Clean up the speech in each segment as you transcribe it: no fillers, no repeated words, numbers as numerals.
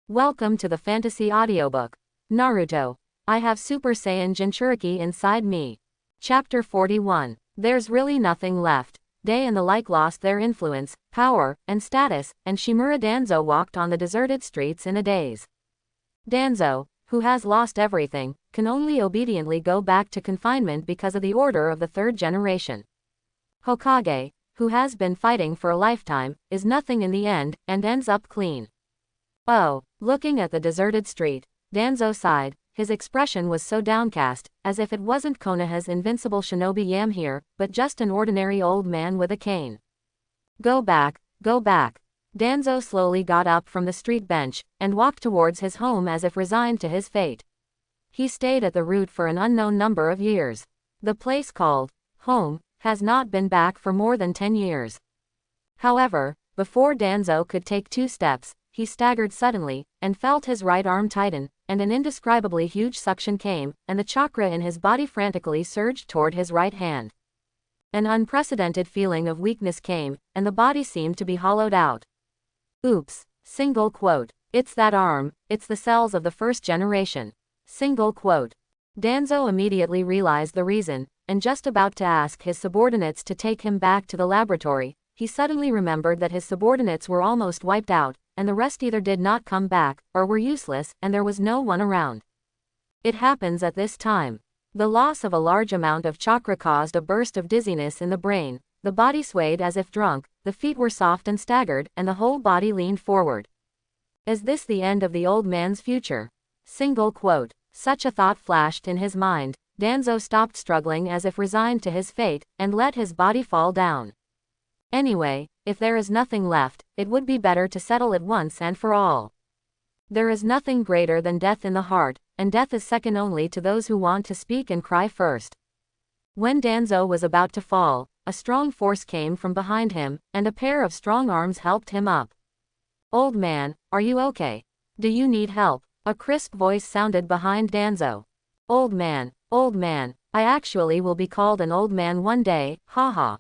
Welcome to the fantasy audiobook. Naruto. I have Super Saiyan JinchuRiki inside me. Chapter 41. There's really nothing left. Day and the like lost their influence, power, and status, and Shimura Danzo walked on the deserted streets in a daze. Danzo, who has lost everything, can only obediently go back to confinement because of the order of the third generation. Hokage, who has been fighting for a lifetime, is nothing in the end, and ends up clean. Oh, looking at the deserted street, Danzo sighed. His expression was so downcast, as if it wasn't Konoha's invincible shinobi Yam here, but just an ordinary old man with a cane. Go back, go back. Danzo slowly got up from the street bench, and walked towards his home as if resigned to his fate. He stayed at the root for an unknown number of years. The place called home has not been back for more than 10 years. However, before Danzo could take 2 steps, he staggered suddenly, and felt his right arm tighten, and an indescribably huge suction came, and the chakra in his body frantically surged toward his right hand. An unprecedented feeling of weakness came, and the body seemed to be hollowed out. Oops. Single quote. It's that arm, it's the cells of the first generation. Single quote. Danzo immediately realized the reason, and just about to ask his subordinates to take him back to the laboratory, he suddenly remembered that his subordinates were almost wiped out, and the rest either did not come back, or were useless, and there was no one around. It happens at this time. The loss of a large amount of chakra caused a burst of dizziness in the brain, the body swayed as if drunk, the feet were soft and staggered, and the whole body leaned forward. Is this the end of the old man's future? Single quote. Such a thought flashed in his mind. Danzo stopped struggling as if resigned to his fate, and let his body fall down. Anyway, if there is nothing left, it would be better to settle it once and for all. There is nothing greater than death in the heart, and death is second only to those who want to speak and cry first. When Danzo was about to fall, a strong force came from behind him, and a pair of strong arms helped him up. Old man, are you okay? Do you need help? A crisp voice sounded behind Danzo. Old man, I actually will be called an old man one day, haha.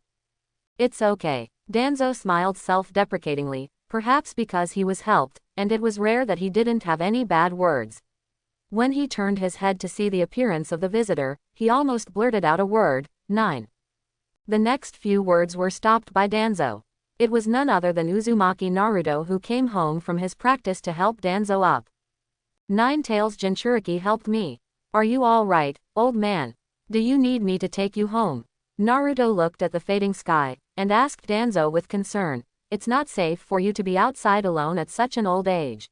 It's okay. Danzo smiled self-deprecatingly, perhaps because he was helped, and it was rare that he didn't have any bad words. When he turned his head to see the appearance of the visitor, he almost blurted out a word, 9. The next few words were stopped by Danzo. It was none other than Uzumaki Naruto who came home from his practice to help Danzo up. 9 Tails JinchuRiki helped me. Are you all right, old man? Do you need me to take you home? Naruto looked at the fading sky, and asked Danzo with concern, it's not safe for you to be outside alone at such an old age.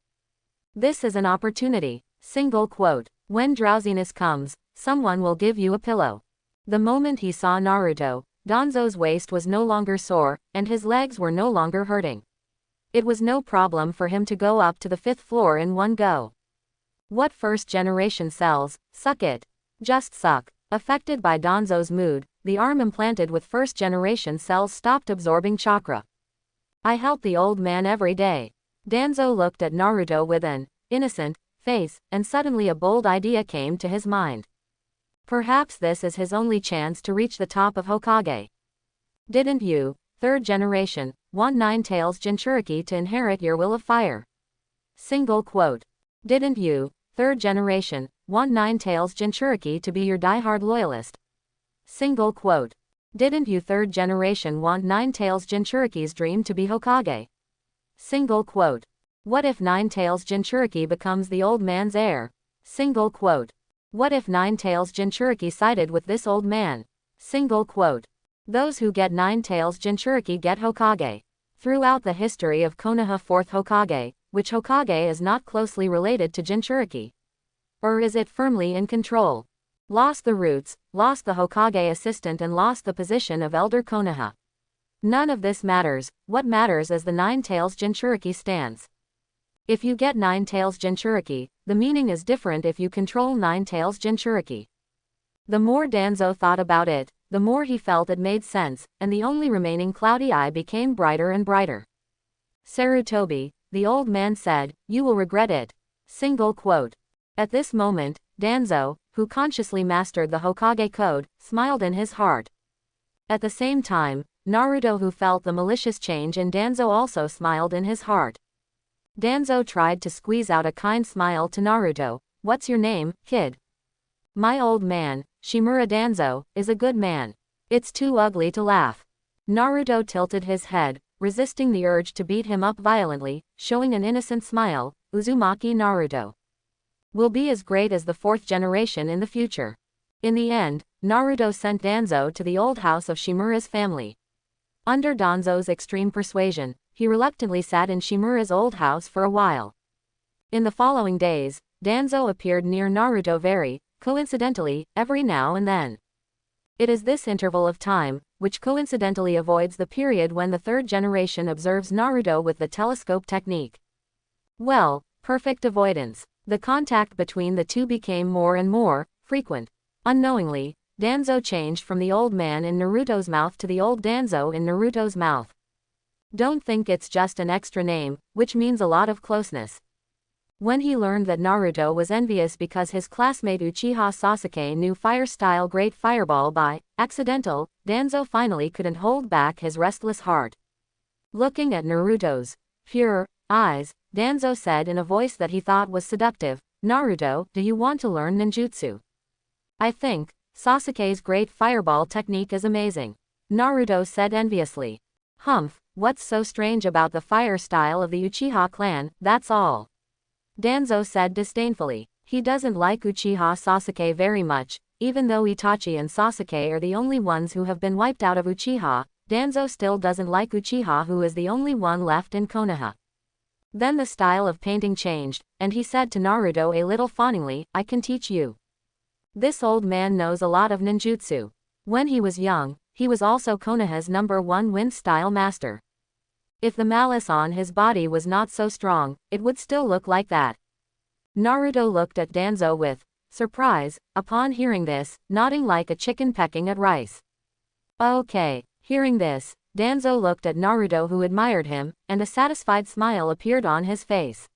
This is an opportunity. Single quote. When drowsiness comes, someone will give you a pillow. The moment he saw Naruto, Danzo's waist was no longer sore, and his legs were no longer hurting. It was no problem for him to go up to the 5th floor in one go. What first generation cells? Suck it. Just suck. Affected by Danzo's mood, the arm implanted with first generation cells stopped absorbing chakra. I help the old man every day. Danzo looked at Naruto with an innocent face, and suddenly a bold idea came to his mind. Perhaps this is his only chance to reach the top of Hokage. Didn't you, third generation, want 9 Tails JinchuRiki to inherit your will of fire? Single quote. Didn't you, third generation, want 9 Tails JinchuRiki to be your diehard loyalist? Single quote. Didn't you third generation want 9 Tails JinchuRiki's dream to be Hokage? Single quote. What if 9 Tails JinchuRiki becomes the old man's heir? Single quote. What if 9 Tails JinchuRiki sided with this old man? Single quote. Those who get 9 Tails JinchuRiki get Hokage. Throughout the history of Konoha 4th Hokage, which Hokage is not closely related to JinchuRiki? Or is it firmly in control? Lost the roots, lost the Hokage assistant, and lost the position of Elder Konoha. None of this matters. What matters is the 9 Tails JinchuRiki stance. If you get 9 Tails JinchuRiki, the meaning is different if you control 9 Tails JinchuRiki. The more Danzo thought about it, the more he felt it made sense, and the only remaining cloudy eye became brighter and brighter. Sarutobi, the old man said, you will regret it. Single quote. At this moment, Danzo, who consciously mastered the Hokage code, smiled in his heart. At the same time, Naruto, who felt the malicious change in Danzo, also smiled in his heart. Danzo tried to squeeze out a kind smile to Naruto. What's your name, kid? My old man, Shimura Danzo, is a good man. It's too ugly to laugh. Naruto tilted his head, resisting the urge to beat him up violently, showing an innocent smile. Uzumaki Naruto will be as great as the fourth generation in the future. In the end, Naruto sent Danzo to the old house of Shimura's family. Under Danzo's extreme persuasion, he reluctantly sat in Shimura's old house for a while. In the following days, Danzo appeared near Naruto very, coincidentally, every now and then. It is this interval of time, which coincidentally avoids the period when the third generation observes Naruto with the telescope technique. Well, perfect avoidance. The contact between the two became more and more frequent. Unknowingly, Danzo changed from the old man in Naruto's mouth to the old Danzo in Naruto's mouth. Don't think it's just an extra name, which means a lot of closeness. When he learned that Naruto was envious because his classmate Uchiha Sasuke knew fire-style Great Fireball by accidental, Danzo finally couldn't hold back his restless heart. Looking at Naruto's pure eyes, Danzo said in a voice that he thought was seductive, Naruto, do you want to learn ninjutsu? I think Sasuke's Great Fireball technique is amazing. Naruto said enviously. Humph, what's so strange about the fire style of the Uchiha clan, that's all. Danzo said disdainfully. He doesn't like Uchiha Sasuke very much, even though Itachi and Sasuke are the only ones who have been wiped out of Uchiha. Danzo still doesn't like Uchiha, who is the only one left in Konoha. Then the style of painting changed, and he said to Naruto a little fawningly, I can teach you. This old man knows a lot of ninjutsu. When he was young, he was also Konoha's #1 wind-style master. If the malice on his body was not so strong, it would still look like that. Naruto looked at Danzo with surprise, upon hearing this, nodding like a chicken pecking at rice. Okay. Hearing this, Danzo looked at Naruto, who admired him, and a satisfied smile appeared on his face.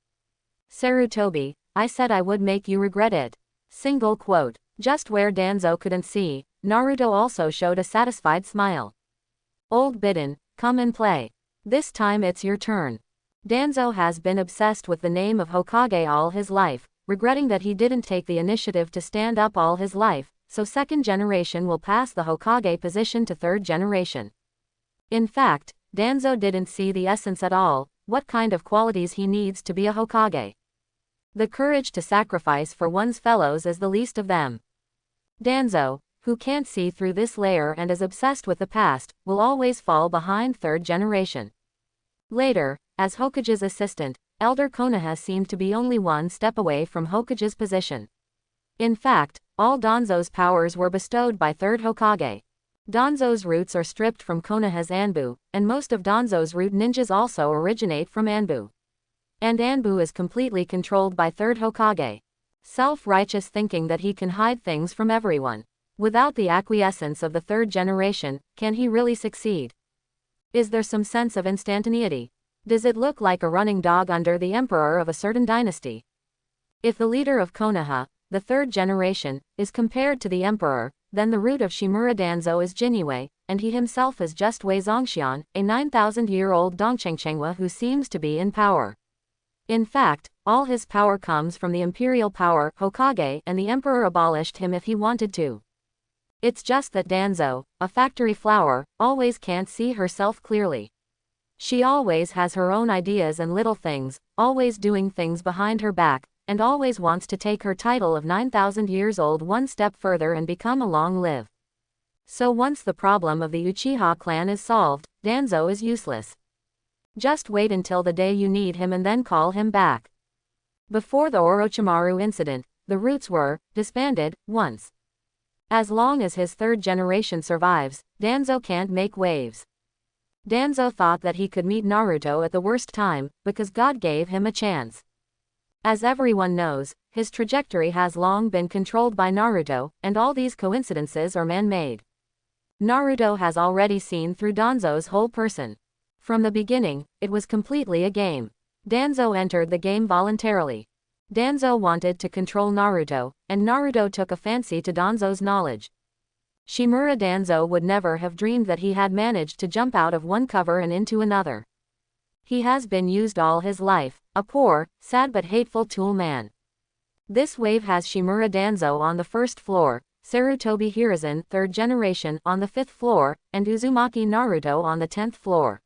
Sarutobi, I said I would make you regret it. Single quote. Just where Danzo couldn't see, Naruto also showed a satisfied smile. Old Bidden, come and play. This time it's your turn. Danzo has been obsessed with the name of Hokage all his life, regretting that he didn't take the initiative to stand up all his life, so second generation will pass the Hokage position to third generation. In fact, Danzo didn't see the essence at all, what kind of qualities he needs to be a Hokage. The courage to sacrifice for one's fellows is the least of them. Danzo, who can't see through this layer and is obsessed with the past, will always fall behind third generation. Later, as Hokage's assistant, Elder Konoha seemed to be only one step away from Hokage's position. In fact, all Danzo's powers were bestowed by third Hokage. Danzo's roots are stripped from Konoha's Anbu, and most of Danzo's root ninjas also originate from Anbu. And Anbu is completely controlled by third Hokage. Self-righteous thinking that he can hide things from everyone. Without the acquiescence of the third generation, can he really succeed? Is there some sense of instantaneity? Does it look like a running dog under the emperor of a certain dynasty? If the leader of Konoha, the third generation, is compared to the emperor, then the root of Shimura Danzo is Jinyue, and he himself is just Wei Zongxian, a 9,000-year-old Dongchengchengwa who seems to be in power. In fact, all his power comes from the imperial power, Hokage, and the emperor abolished him if he wanted to. It's just that Danzo, a factory flower, always can't see herself clearly. She always has her own ideas and little things, always doing things behind her back, and always wants to take her title of 9,000 years old one step further and become a long-live. So once the problem of the Uchiha clan is solved, Danzo is useless. Just wait until the day you need him and then call him back. Before the Orochimaru incident, the roots were disbanded once. As long as his third generation survives, Danzo can't make waves. Danzo thought that he could meet Naruto at the worst time, because God gave him a chance. As everyone knows, his trajectory has long been controlled by Naruto, and all these coincidences are man-made. Naruto has already seen through Danzo's whole person. From the beginning, it was completely a game. Danzo entered the game voluntarily. Danzo wanted to control Naruto, and Naruto took a fancy to Danzo's knowledge. Shimura Danzo would never have dreamed that he had managed to jump out of one cover and into another. He has been used all his life, a poor, sad but hateful tool man. This wave has Shimura Danzo on the first floor, Sarutobi Hiruzen, 3rd generation, on the 5th floor, and Uzumaki Naruto on the 10th floor.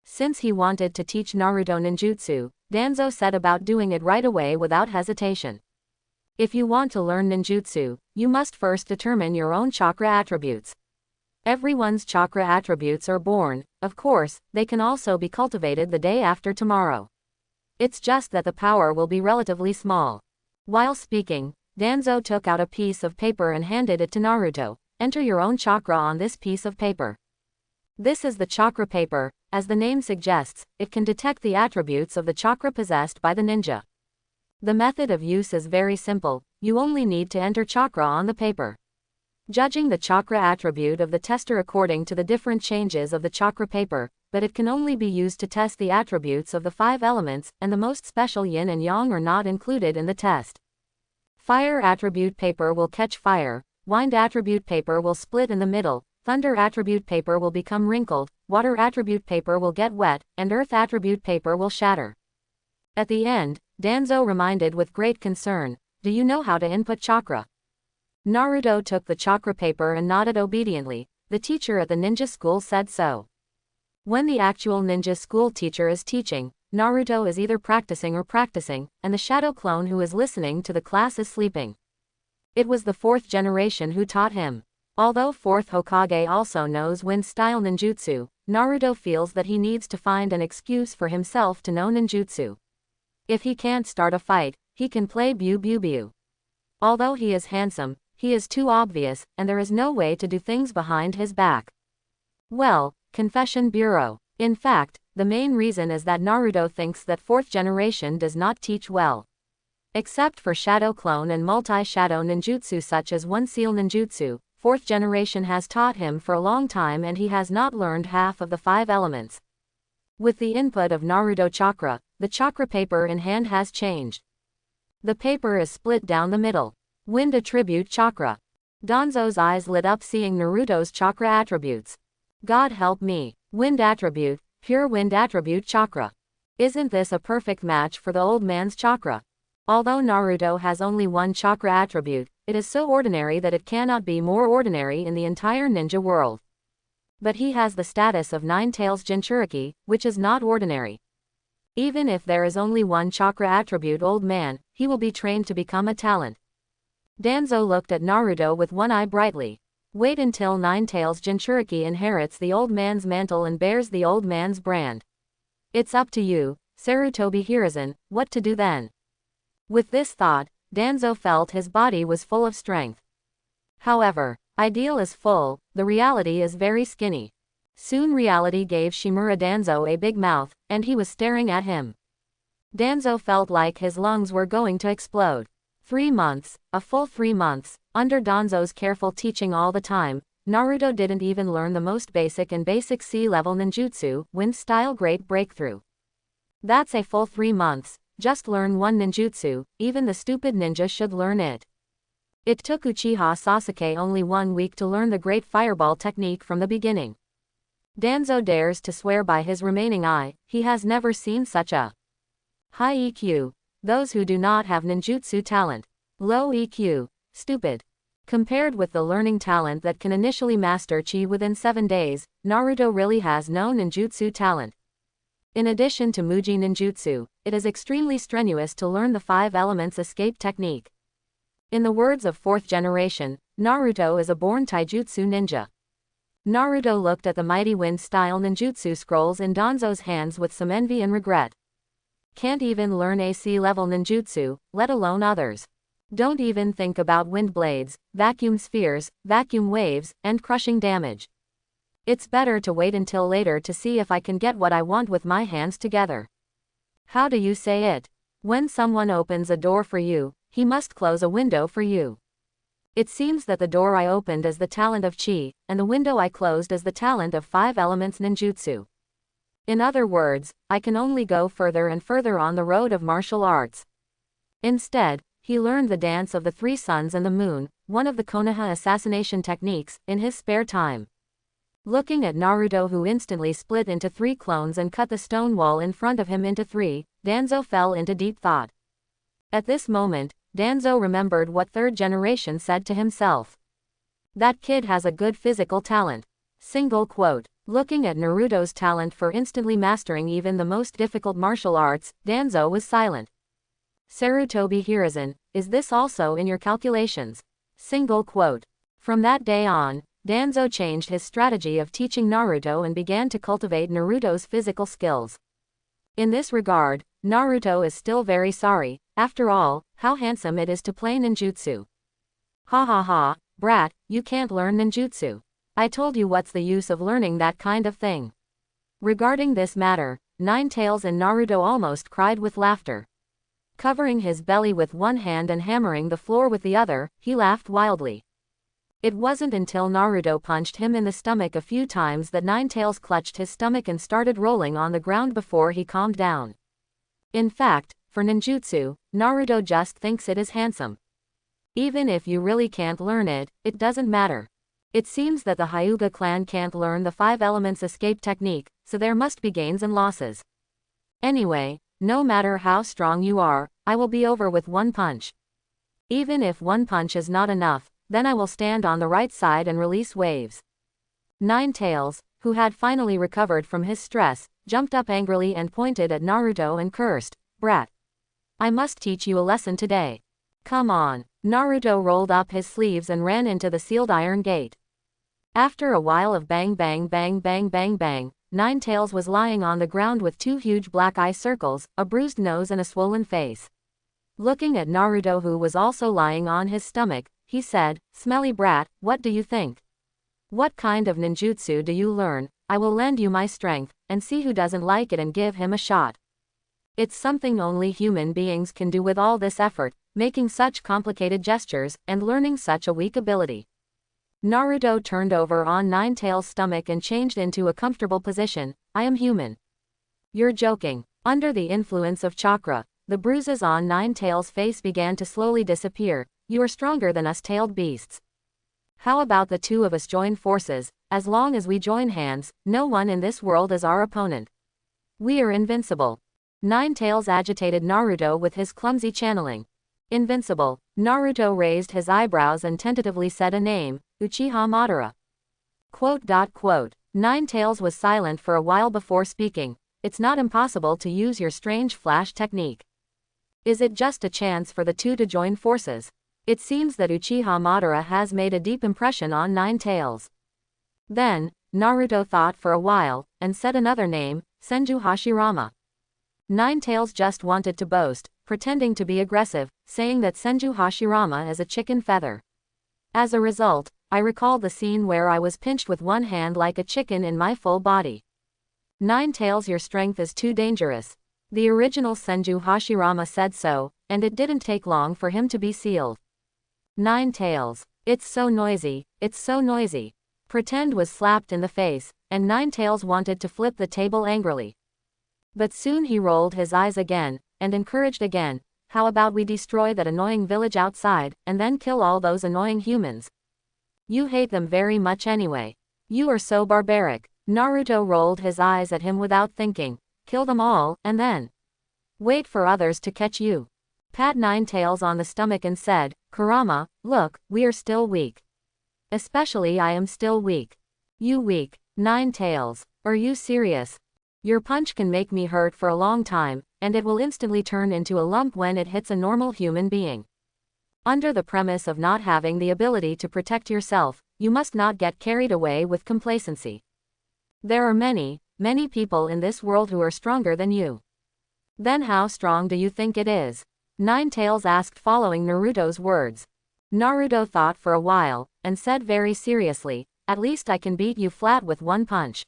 Since he wanted to teach Naruto ninjutsu, Danzo set about doing it right away without hesitation. If you want to learn ninjutsu, you must first determine your own chakra attributes. Everyone's chakra attributes are born, of course, they can also be cultivated the day after tomorrow. It's just that the power will be relatively small. While speaking, Danzo took out a piece of paper and handed it to Naruto. Enter your own chakra on this piece of paper. This is the chakra paper. As the name suggests, it can detect the attributes of the chakra possessed by the ninja. The method of use is very simple, you only need to enter chakra on the paper. Judging the chakra attribute of the tester according to the different changes of the chakra paper, but it can only be used to test the attributes of the 5 elements, and the most special yin and yang are not included in the test. Fire attribute paper will catch fire, wind attribute paper will split in the middle, thunder attribute paper will become wrinkled, water attribute paper will get wet, and earth attribute paper will shatter. At the end, Danzo reminded with great concern, "Do you know how to input chakra?" Naruto took the chakra paper and nodded obediently. The teacher at the ninja school said so. When the actual ninja school teacher is teaching, Naruto is either practicing, and the shadow clone who is listening to the class is sleeping. It was the 4th generation who taught him. Although 4th Hokage also knows wind-style ninjutsu, Naruto feels that he needs to find an excuse for himself to know ninjutsu. If he can't start a fight, he can play Buu Buu Buu. Although he is handsome, he is too obvious, and there is no way to do things behind his back. Well, Confession Bureau. In fact, the main reason is that Naruto thinks that 4th generation does not teach well. Except for shadow clone and multi-shadow ninjutsu such as one seal ninjutsu, 4th generation has taught him for a long time and he has not learned half of the 5 elements. With the input of Naruto chakra, the chakra paper in hand has changed. The paper is split down the middle. Wind attribute chakra. Danzo's eyes lit up seeing Naruto's chakra attributes. God help me. Wind attribute, pure wind attribute chakra. Isn't this a perfect match for the old man's chakra? Although Naruto has only one chakra attribute, it is so ordinary that it cannot be more ordinary in the entire ninja world. But he has the status of Nine-Tails JinchuRiki, which is not ordinary. Even if there is only one chakra attribute old man, he will be trained to become a talent. Danzo looked at Naruto with one eye brightly. Wait until Nine-Tails JinchuRiki inherits the old man's mantle and bears the old man's brand. It's up to you, Sarutobi Hiruzen, what to do then. With this thought, Danzo felt his body was full of strength. However, ideal is full, the reality is very skinny. Soon reality gave Shimura Danzo a big mouth, and he was staring at him. Danzo felt like his lungs were going to explode. 3 months, a full 3 months, under Danzo's careful teaching all the time, Naruto didn't even learn the most basic and basic C-level ninjutsu, wind-style great breakthrough. That's a full 3 months, just learn one ninjutsu, even the stupid ninja should learn it. It took Uchiha Sasuke only 1 week to learn the great fireball technique from the beginning. Danzo dares to swear by his remaining eye, he has never seen such a high EQ. Those who do not have ninjutsu talent. Low EQ. Stupid. Compared with the learning talent that can initially master chi within 7 days, Naruto really has no ninjutsu talent. In addition to Muji ninjutsu, it is extremely strenuous to learn the 5 elements escape technique. In the words of 4th generation, Naruto is a born taijutsu ninja. Naruto looked at the mighty wind-style ninjutsu scrolls in Danzo's hands with some envy and regret. Can't even learn AC level ninjutsu, let alone others. Don't even think about wind blades, vacuum spheres, vacuum waves, and crushing damage. It's better to wait until later to see if I can get what I want with my hands together. How do you say it? When someone opens a door for you, he must close a window for you. It seems that the door I opened is the talent of chi, and the window I closed is the talent of 5 elements ninjutsu. In other words, I can only go further and further on the road of martial arts. Instead, he learned the dance of the 3 suns and the moon, one of the Konoha assassination techniques, in his spare time. Looking at Naruto, who instantly split into 3 clones and cut the stone wall in front of him into 3, Danzo fell into deep thought. At this moment, Danzo remembered what third generation said to himself. That kid has a good physical talent. Single quote. Looking at Naruto's talent for instantly mastering even the most difficult martial arts, Danzo was silent. Sarutobi Hiruzen, is this also in your calculations? Single quote. From that day on, Danzo changed his strategy of teaching Naruto and began to cultivate Naruto's physical skills. In this regard, Naruto is still very sorry. After all, how handsome it is to play ninjutsu. Ha ha ha, brat, you can't learn ninjutsu. I told you, what's the use of learning that kind of thing? Regarding this matter, Ninetales and Naruto almost cried with laughter. Covering his belly with one hand and hammering the floor with the other, he laughed wildly. It wasn't until Naruto punched him in the stomach a few times that Ninetales clutched his stomach and started rolling on the ground before he calmed down. In fact, for ninjutsu, Naruto just thinks it is handsome. Even if you really can't learn it, it doesn't matter. It seems that the Hyuga clan can't learn the 5 elements escape technique, so there must be gains and losses. Anyway, no matter how strong you are, I will be over with one punch. Even if one punch is not enough, then I will stand on the right side and release waves. Ninetales, who had finally recovered from his stress, jumped up angrily and pointed at Naruto and cursed, "Brat! I must teach you a lesson today. Come on." Naruto rolled up his sleeves and ran into the sealed iron gate. After a while of bang bang bang bang bang bang, Ninetales was lying on the ground with 2 huge black eye circles, a bruised nose and a swollen face. Looking at Naruto, who was also lying on his stomach, he said, "Smelly brat, what do you think? What kind of ninjutsu do you learn? I will lend you my strength, and see who doesn't like it and give him a shot." It's something only human beings can do with all this effort, making such complicated gestures, and learning such a weak ability. Naruto turned over on Ninetales' stomach and changed into a comfortable position. "I am human." "You're joking." Under the influence of chakra, the bruises on Ninetales' face began to slowly disappear. "You are stronger than us tailed beasts. How about the 2 of us join forces? As long as we join hands, no one in this world is our opponent. We are invincible." Ninetales agitated Naruto with his clumsy channeling. "Invincible." Naruto raised his eyebrows and tentatively said a name, Uchiha Madara. Ninetales was silent for a while before speaking. "It's not impossible to use your strange flash technique. Is it just a chance for the 2 to join forces?" It seems that Uchiha Madara has made a deep impression on Ninetales. Then, Naruto thought for a while, and said another name, Senju Hashirama. Ninetales just wanted to boast, pretending to be aggressive, saying that Senju Hashirama is a chicken feather. As a result, I recall the scene where I was pinched with one hand like a chicken in my full body. Ninetales, your strength is too dangerous. The original Senju Hashirama said so, and it didn't take long for him to be sealed. Ninetales, it's so noisy, it's so noisy. Pretend was slapped in the face, and Ninetales wanted to flip the table angrily. But soon he rolled his eyes again, and encouraged again, "How about we destroy that annoying village outside, and then kill all those annoying humans? You hate them very much anyway. You are so barbaric." Naruto rolled his eyes at him without thinking. "Kill them all, and then wait for others to catch you." Pat Ninetales on the stomach and said, "Kurama, look, we are still weak. Especially I am still weak." "You weak, Ninetales? Are you serious? Your punch can make me hurt for a long time, and it will instantly turn into a lump when it hits a normal human being. Under the premise of not having the ability to protect yourself, you must not get carried away with complacency. There are many, many people in this world who are stronger than you." "Then how strong do you think it is?" Ninetales asked, following Naruto's words. Naruto thought for a while, and said very seriously, "At least I can beat you flat with one punch."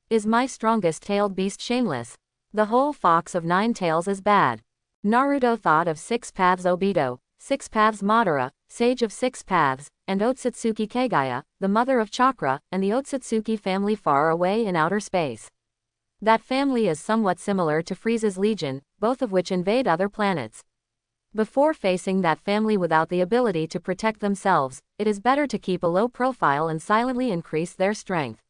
Is my strongest tailed beast shameless? The whole fox of Ninetales is bad. Naruto thought of 6 Paths Obito, 6 Paths Madara, Sage of 6 Paths, and Otsutsuki Kagaya, the mother of chakra, and the Otsutsuki family far away in outer space. That family is somewhat similar to Frieza's Legion, both of which invade other planets. Before facing that family without the ability to protect themselves, it is better to keep a low profile and silently increase their strength.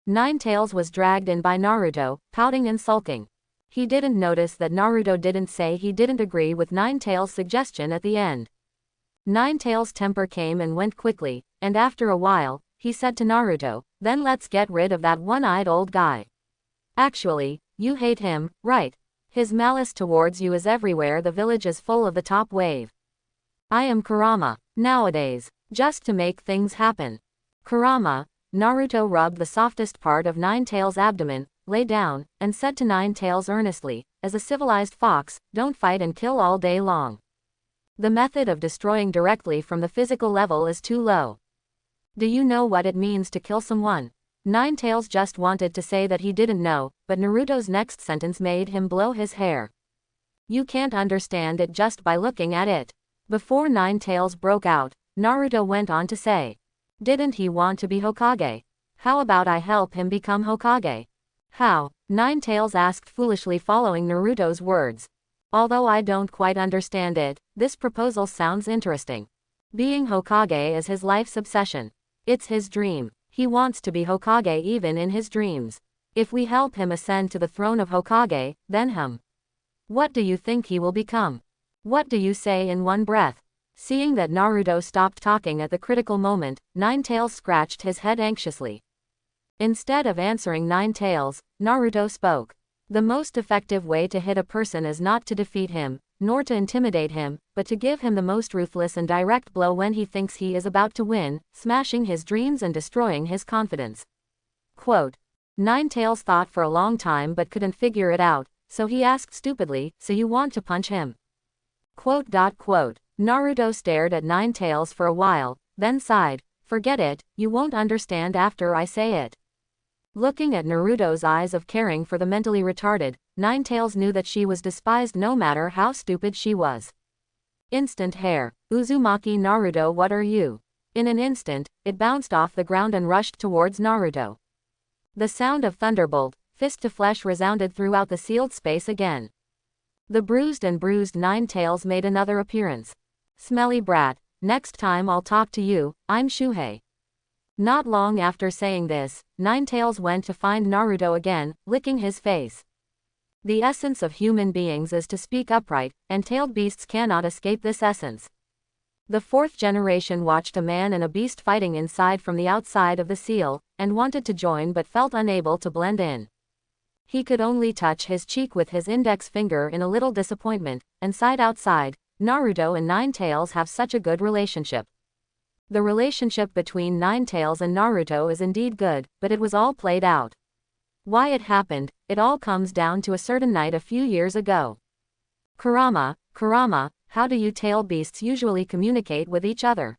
Ninetales was dragged in by Naruto, pouting and sulking. He didn't notice that Naruto didn't say he didn't agree with Ninetales' suggestion at the end. Ninetales' temper came and went quickly, and after a while, he said to Naruto, "Then let's get rid of that one-eyed old guy. Actually, you hate him, right? His malice towards you is everywhere. The village is full of the top wave. I am Kurama, nowadays, just to make things happen." Kurama. Naruto rubbed the softest part of Ninetales' abdomen, lay down, and said to Ninetales earnestly, "As a civilized fox, don't fight and kill all day long. The method of destroying directly from the physical level is too low. Do you know what it means to kill someone?" Ninetales just wanted to say that he didn't know, but Naruto's next sentence made him blow his hair. "You can't understand it just by looking at it." Before Ninetales broke out, Naruto went on to say, "Didn't he want to be Hokage? How about I help him become Hokage?" "How?" Ninetales asked foolishly, following Naruto's words. "Although I don't quite understand it, this proposal sounds interesting. Being Hokage is his life's obsession. It's his dream. He wants to be Hokage even in his dreams. If we help him ascend to the throne of Hokage, then what do you think he will become? What do you say in one breath?" Seeing that Naruto stopped talking at the critical moment, Ninetales scratched his head anxiously. Instead of answering Ninetales, Naruto spoke. "The most effective way to hit a person is not to defeat him, nor to intimidate him, but to give him the most ruthless and direct blow when he thinks he is about to win, smashing his dreams and destroying his confidence." Quote. Ninetales thought for a long time but couldn't figure it out, so he asked stupidly, "So you want to punch him?" Quote. Naruto stared at Ninetales for a while, then sighed, "Forget it, you won't understand after I say it." Looking at Naruto's eyes of caring for the mentally retarded, Ninetales knew that she was despised no matter how stupid she was. Instant hair. Uzumaki. "Naruto, what are you?" In an instant, it bounced off the ground and rushed towards Naruto. The sound of thunderbolt, fist to flesh resounded throughout the sealed space again. The bruised and bruised Ninetales made another appearance. "Smelly brat, next time I'll talk to you, I'm Shuhei." Not long after saying this, Ninetales went to find Naruto again, licking his face. The essence of human beings is to speak upright, and tailed beasts cannot escape this essence. The fourth generation watched a man and a beast fighting inside from the outside of the seal, and wanted to join but felt unable to blend in. He could only touch his cheek with his index finger in a little disappointment, and sighed outside. Naruto and Ninetales have such a good relationship. The relationship between Ninetales and Naruto is indeed good, but it was all played out. Why it happened, it all comes down to a certain night a few years ago. Kurama, how do you tail beasts usually communicate with each other?"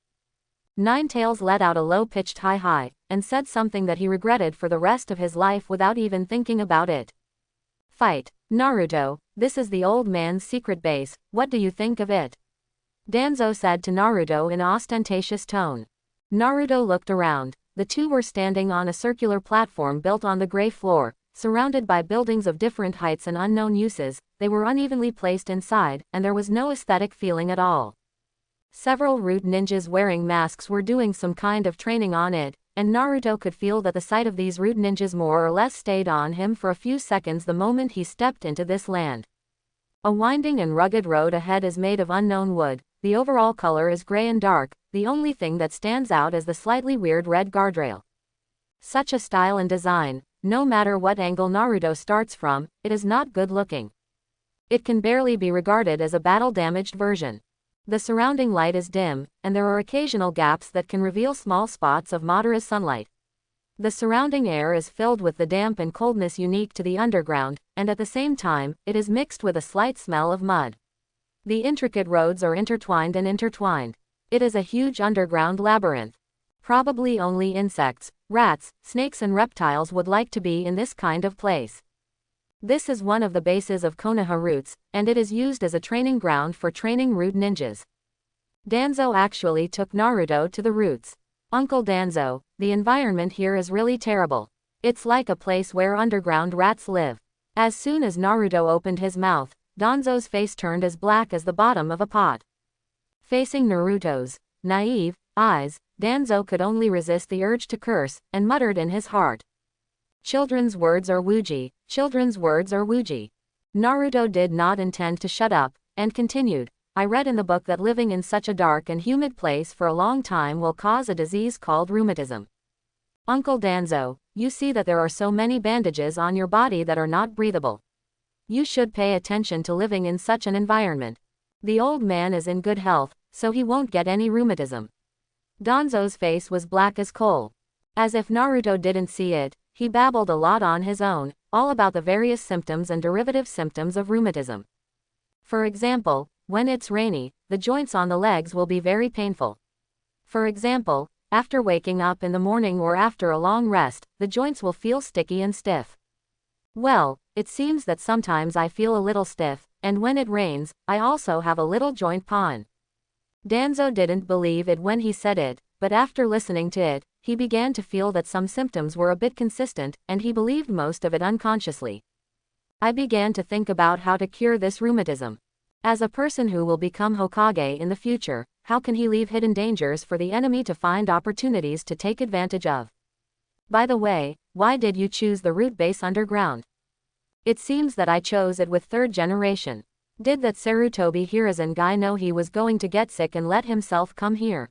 Ninetales let out a low-pitched hi, and said something that he regretted for the rest of his life without even thinking about it. "Fight. Naruto, this is the old man's secret base, what do you think of it?" Danzo said to Naruto in an ostentatious tone. Naruto looked around. The two were standing on a circular platform built on the gray floor, surrounded by buildings of different heights and unknown uses. They were unevenly placed inside, and there was no aesthetic feeling at all. Several root ninjas wearing masks were doing some kind of training on it, and Naruto could feel that the sight of these root ninjas more or less stayed on him for a few seconds the moment he stepped into this land. A winding and rugged road ahead is made of unknown wood. The overall color is gray and dark, the only thing that stands out is the slightly weird red guardrail. Such a style and design, no matter what angle Naruto starts from, it is not good looking. It can barely be regarded as a battle-damaged version. The surrounding light is dim, and there are occasional gaps that can reveal small spots of moderate sunlight. The surrounding air is filled with the damp and coldness unique to the underground, and at the same time, it is mixed with a slight smell of mud. The intricate roads are intertwined and intertwined. It is a huge underground labyrinth. Probably only insects, rats, snakes and reptiles would like to be in this kind of place. This is one of the bases of Konoha roots, and it is used as a training ground for training root ninjas. Danzo actually took Naruto to the roots. "Uncle Danzo, the environment here is really terrible. It's like a place where underground rats live." As soon as Naruto opened his mouth, Danzo's face turned as black as the bottom of a pot. Facing Naruto's naive eyes, Danzo could only resist the urge to curse, and muttered in his heart. Children's words are wuji, children's words are wuji. Naruto did not intend to shut up, and continued, I read in the book that living in such a dark and humid place for a long time will cause a disease called rheumatism. Uncle Danzo, you see that there are so many bandages on your body that are not breathable. You should pay attention to living in such an environment. The old man is in good health, so he won't get any rheumatism. Danzo's face was black as coal. As if Naruto didn't see it, he babbled a lot on his own, all about the various symptoms and derivative symptoms of rheumatism. For example, when it's rainy, the joints on the legs will be very painful. For example, after waking up in the morning or after a long rest, the joints will feel sticky and stiff. Well, it seems that sometimes I feel a little stiff, and when it rains, I also have a little joint pain. Danzo didn't believe it when he said it, but after listening to it, he began to feel that some symptoms were a bit consistent, and he believed most of it unconsciously. I began to think about how to cure this rheumatism. As a person who will become Hokage in the future, how can he leave hidden dangers for the enemy to find opportunities to take advantage of? By the way, why did you choose the root base underground? It seems that I chose it with third generation. Did that Sarutobi Hiruzen guy know he was going to get sick and let himself come here?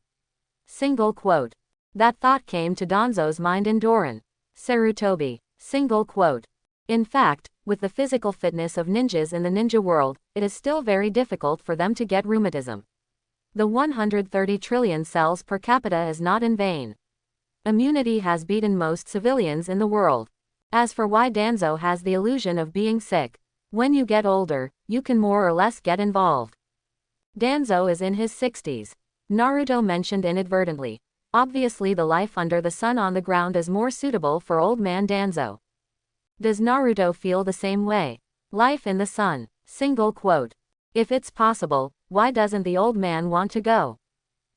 Single quote. That thought came to Danzo's mind in Doran. Sarutobi. Single quote. In fact, with the physical fitness of ninjas in the ninja world, it is still very difficult for them to get rheumatism. The 130 trillion cells per capita is not in vain. Immunity has beaten most civilians in the world. As for why Danzo has the illusion of being sick, when you get older, you can more or less get involved. Danzo is in his 60s. Naruto mentioned inadvertently. Obviously the life under the sun on the ground is more suitable for old man Danzo. Does Naruto feel the same way? Life in the sun. Single quote. If it's possible, why doesn't the old man want to go?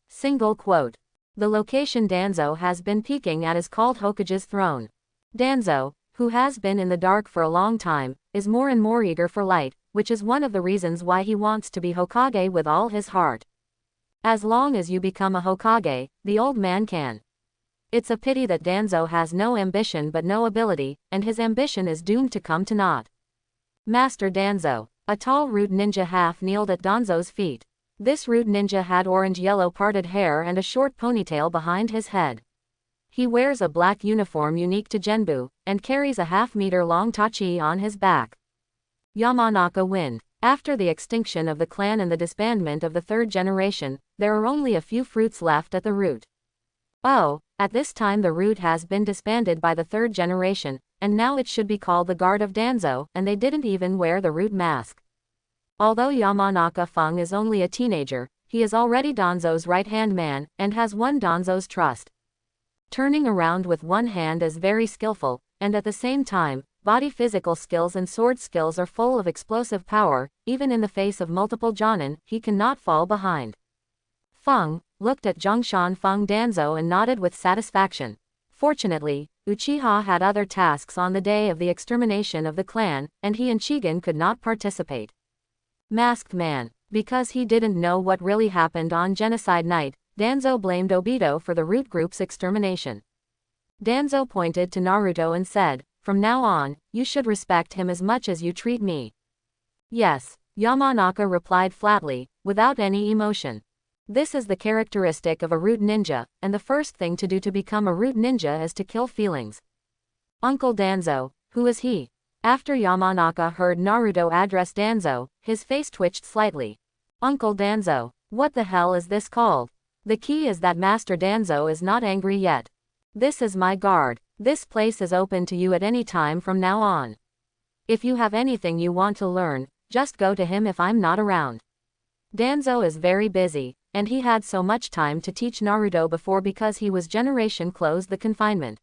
Single quote. The location Danzo has been peeking at is called Hokage's throne. Danzo, who has been in the dark for a long time, is more and more eager for light, which is one of the reasons why he wants to be Hokage with all his heart. As long as you become a Hokage, the old man can. It's a pity that Danzo has no ambition but no ability, and his ambition is doomed to come to naught. Master Danzo. A tall root ninja half kneeled at Danzo's feet. This root ninja had orange-yellow parted hair and a short ponytail behind his head. He wears a black uniform unique to Genbu, and carries a half-meter-long tachi on his back. Yamanaka Wind. After the extinction of the clan and the disbandment of the third generation, there are only a few fruits left at the root. Oh, at this time the root has been disbanded by the third generation, and now it should be called the Guard of Danzo, and they didn't even wear the root mask. Although Yamanaka Fung is only a teenager, he is already Danzo's right-hand man, and has won Danzo's trust. Turning around with one hand is very skillful, and at the same time, body physical skills and sword skills are full of explosive power. Even in the face of multiple Jonin, he cannot fall behind. Fung looked at Zhongshan Fung Danzo and nodded with satisfaction. Fortunately, Uchiha had other tasks on the day of the extermination of the clan, and he and Chigen could not participate. Masked Man. Because he didn't know what really happened on Genocide Night, Danzo blamed Obito for the root group's extermination. Danzo pointed to Naruto and said, "From now on, you should respect him as much as you treat me." Yes, Yamanaka replied flatly, without any emotion. This is the characteristic of a root ninja, and the first thing to do to become a root ninja is to kill feelings. Uncle Danzo, who is he? After Yamanaka heard Naruto address Danzo, his face twitched slightly. Uncle Danzo, what the hell is this called? The key is that Master Danzo is not angry yet. This is my guard. This place is open to you at any time from now on. If you have anything you want to learn, just go to him if I'm not around. Danzo is very busy, and he had so much time to teach Naruto before because he was generation closed the confinement.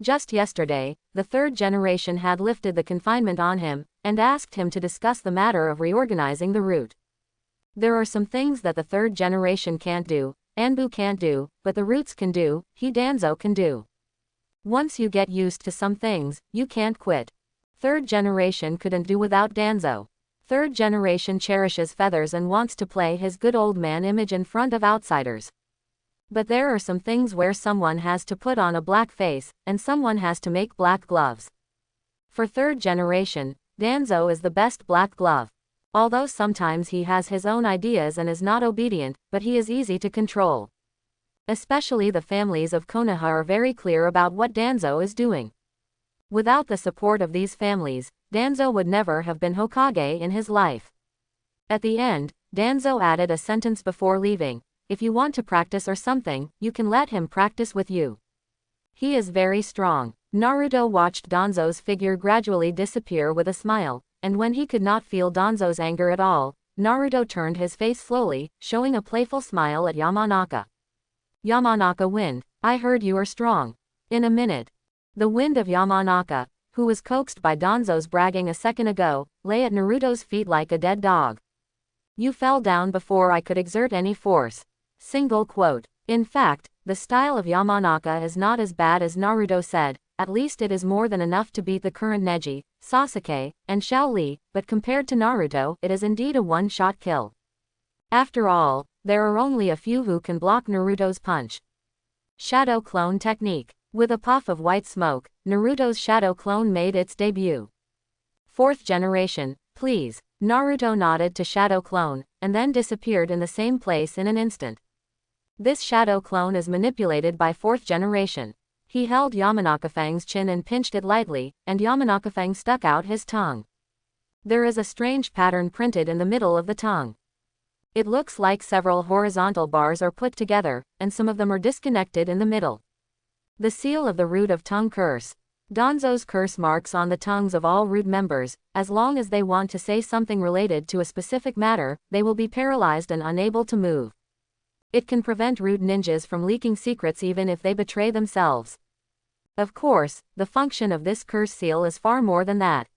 Just yesterday, the third generation had lifted the confinement on him, and asked him to discuss the matter of reorganizing the root. There are some things that the third generation can't do, Anbu can't do, but the roots can do, he Danzo can do. Once you get used to some things, you can't quit. Third generation couldn't do without Danzo. Third generation cherishes feathers and wants to play his good old man image in front of outsiders. But there are some things where someone has to put on a black face, and someone has to make black gloves. For third generation, Danzo is the best black glove. Although sometimes he has his own ideas and is not obedient, but he is easy to control. Especially the families of Konoha are very clear about what Danzo is doing. Without the support of these families, Danzo would never have been Hokage in his life. At the end, Danzo added a sentence before leaving: if you want to practice or something, you can let him practice with you. He is very strong. Naruto watched Danzo's figure gradually disappear with a smile, and when he could not feel Danzo's anger at all, Naruto turned his face slowly, showing a playful smile at Yamanaka. Yamanaka wind, I heard you are strong. In a minute. The wind of Yamanaka, who was coaxed by Danzo's bragging a second ago, lay at Naruto's feet like a dead dog. You fell down before I could exert any force. Single quote. In fact, the style of Yamanaka is not as bad as Naruto said, at least it is more than enough to beat the current Neji, Sasuke, and Xiao Li, but compared to Naruto, it is indeed a one-shot kill. After all, there are only a few who can block Naruto's punch. Shadow Clone Technique. With a puff of white smoke, Naruto's shadow clone made its debut. Fourth generation, please. Naruto nodded to shadow clone, and then disappeared in the same place in an instant. This shadow clone is manipulated by fourth generation. He held Yamanaka-Fang's chin and pinched it lightly, and Yamanaka-Fang stuck out his tongue. There is a strange pattern printed in the middle of the tongue. It looks like several horizontal bars are put together, and some of them are disconnected in the middle. The seal of the root of tongue curse. Danzo's curse marks on the tongues of all root members. As long as they want to say something related to a specific matter, they will be paralyzed and unable to move. It can prevent root ninjas from leaking secrets even if they betray themselves. Of course, the function of this curse seal is far more than that.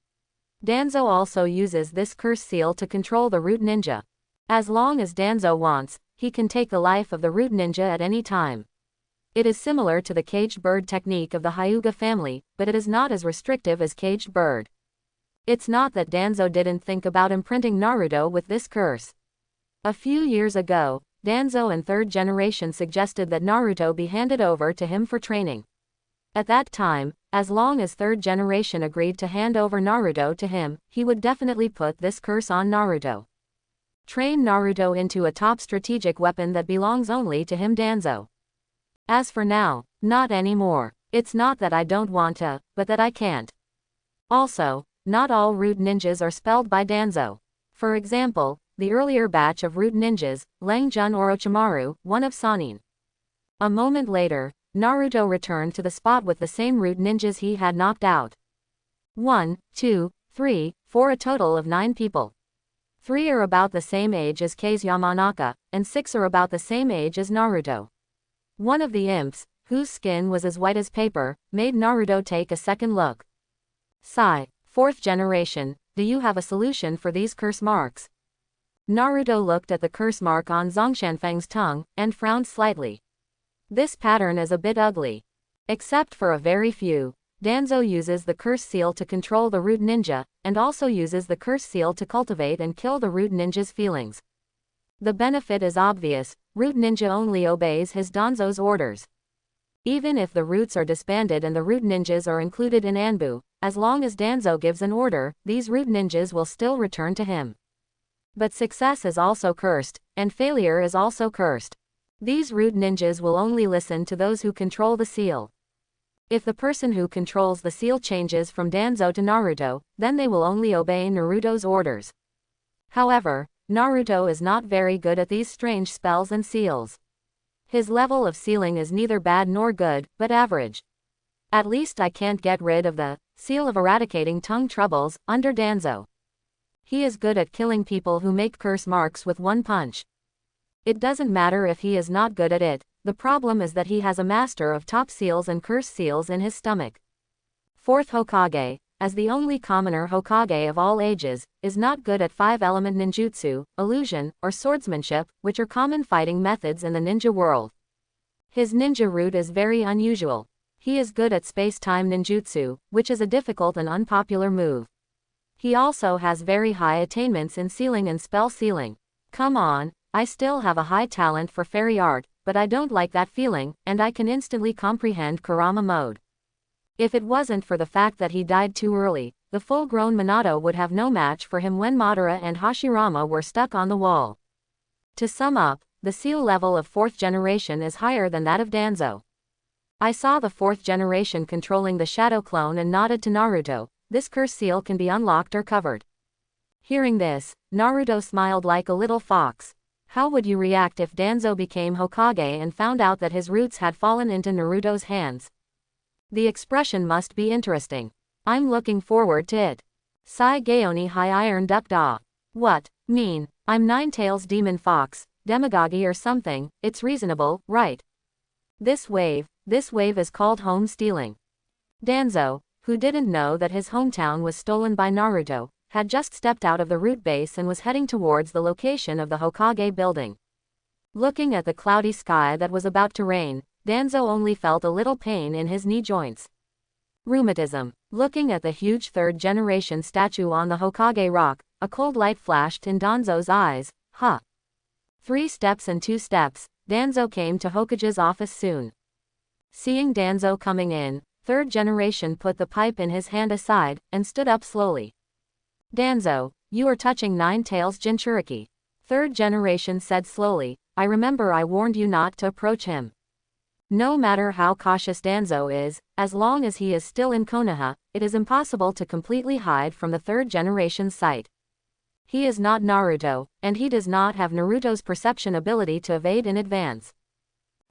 Danzo also uses this curse seal to control the root ninja. As long as Danzo wants, he can take the life of the root ninja at any time. It is similar to the caged bird technique of the Hyuga family, but it is not as restrictive as caged bird. It's not that Danzo didn't think about imprinting Naruto with this curse. A few years ago, Danzo and third generation suggested that Naruto be handed over to him for training. At that time, as long as third generation agreed to hand over Naruto to him, he would definitely put this curse on Naruto. Train Naruto into a top strategic weapon that belongs only to him, Danzo. As for now, not anymore. It's not that I don't want to, but that I can't. Also, not all root ninjas are spelled by Danzo. For example, the earlier batch of root ninjas, Lengjun Orochimaru, one of Sannin. A moment later, Naruto returned to the spot with the same root ninjas he had knocked out. 1, 2, 3, 4, a total of 9 people. 3 are about the same age as Kei's Yamanaka, and 6 are about the same age as Naruto. One of the imps, whose skin was as white as paper, made Naruto take a second look. Sigh. Fourth generation, do you have a solution for these curse marks? Naruto looked at the curse mark on Zongshanfeng's tongue, and frowned slightly. This pattern is a bit ugly. Except for a very few, Danzo uses the curse seal to control the root ninja, and also uses the curse seal to cultivate and kill the root ninja's feelings. The benefit is obvious. Root ninja only obeys his Danzo's orders. Even if the roots are disbanded and the root ninjas are included in Anbu, as long as Danzo gives an order, these root ninjas will still return to him. But success is also cursed, and failure is also cursed. These root ninjas will only listen to those who control the seal. If the person who controls the seal changes from Danzo to Naruto, then they will only obey Naruto's orders. However, Naruto is not very good at these strange spells and seals. His level of sealing is neither bad nor good, but average. At least I can't get rid of the seal of eradicating tongue troubles under Danzo. He is good at killing people who make curse marks with one punch. It doesn't matter if he is not good at it, the problem is that he has a master of top seals and curse seals in his stomach. Fourth Hokage, as the only commoner Hokage of all ages, is not good at 5-element ninjutsu, illusion, or swordsmanship, which are common fighting methods in the ninja world. His ninja root is very unusual. He is good at space-time ninjutsu, which is a difficult and unpopular move. He also has very high attainments in sealing and spell sealing. Come on, I still have a high talent for fairy art, but I don't like that feeling, and I can instantly comprehend Kurama mode. If it wasn't for the fact that he died too early, the full-grown Minato would have no match for him when Madara and Hashirama were stuck on the wall. To sum up, the seal level of 4th generation is higher than that of Danzo. I saw the 4th generation controlling the shadow clone and nodded to Naruto. This curse seal can be unlocked or covered. Hearing this, Naruto smiled like a little fox. How would you react if Danzo became Hokage and found out that his roots had fallen into Naruto's hands? The expression must be interesting. I'm looking forward to it. Sai Gaoni High Iron Duck Da. What? Mean? I'm Ninetales Demon Fox, demagogy or something, it's reasonable, right? This wave is called home stealing. Danzo, who didn't know that his hometown was stolen by Naruto, had just stepped out of the root base and was heading towards the location of the Hokage building. Looking at the cloudy sky that was about to rain, Danzo only felt a little pain in his knee joints. Rheumatism. Looking at the huge 3rd generation statue on the Hokage rock, a cold light flashed in Danzo's eyes. 3 steps and 2 steps, Danzo came to Hokage's office soon. Seeing Danzo coming in, 3rd generation put the pipe in his hand aside, and stood up slowly. Danzo, you are touching Ninetales Jinchuriki. 3rd generation said slowly, I remember I warned you not to approach him. No matter how cautious Danzo is, as long as he is still in Konoha, it is impossible to completely hide from the 3rd generation's sight. He is not Naruto, and he does not have Naruto's perception ability to evade in advance.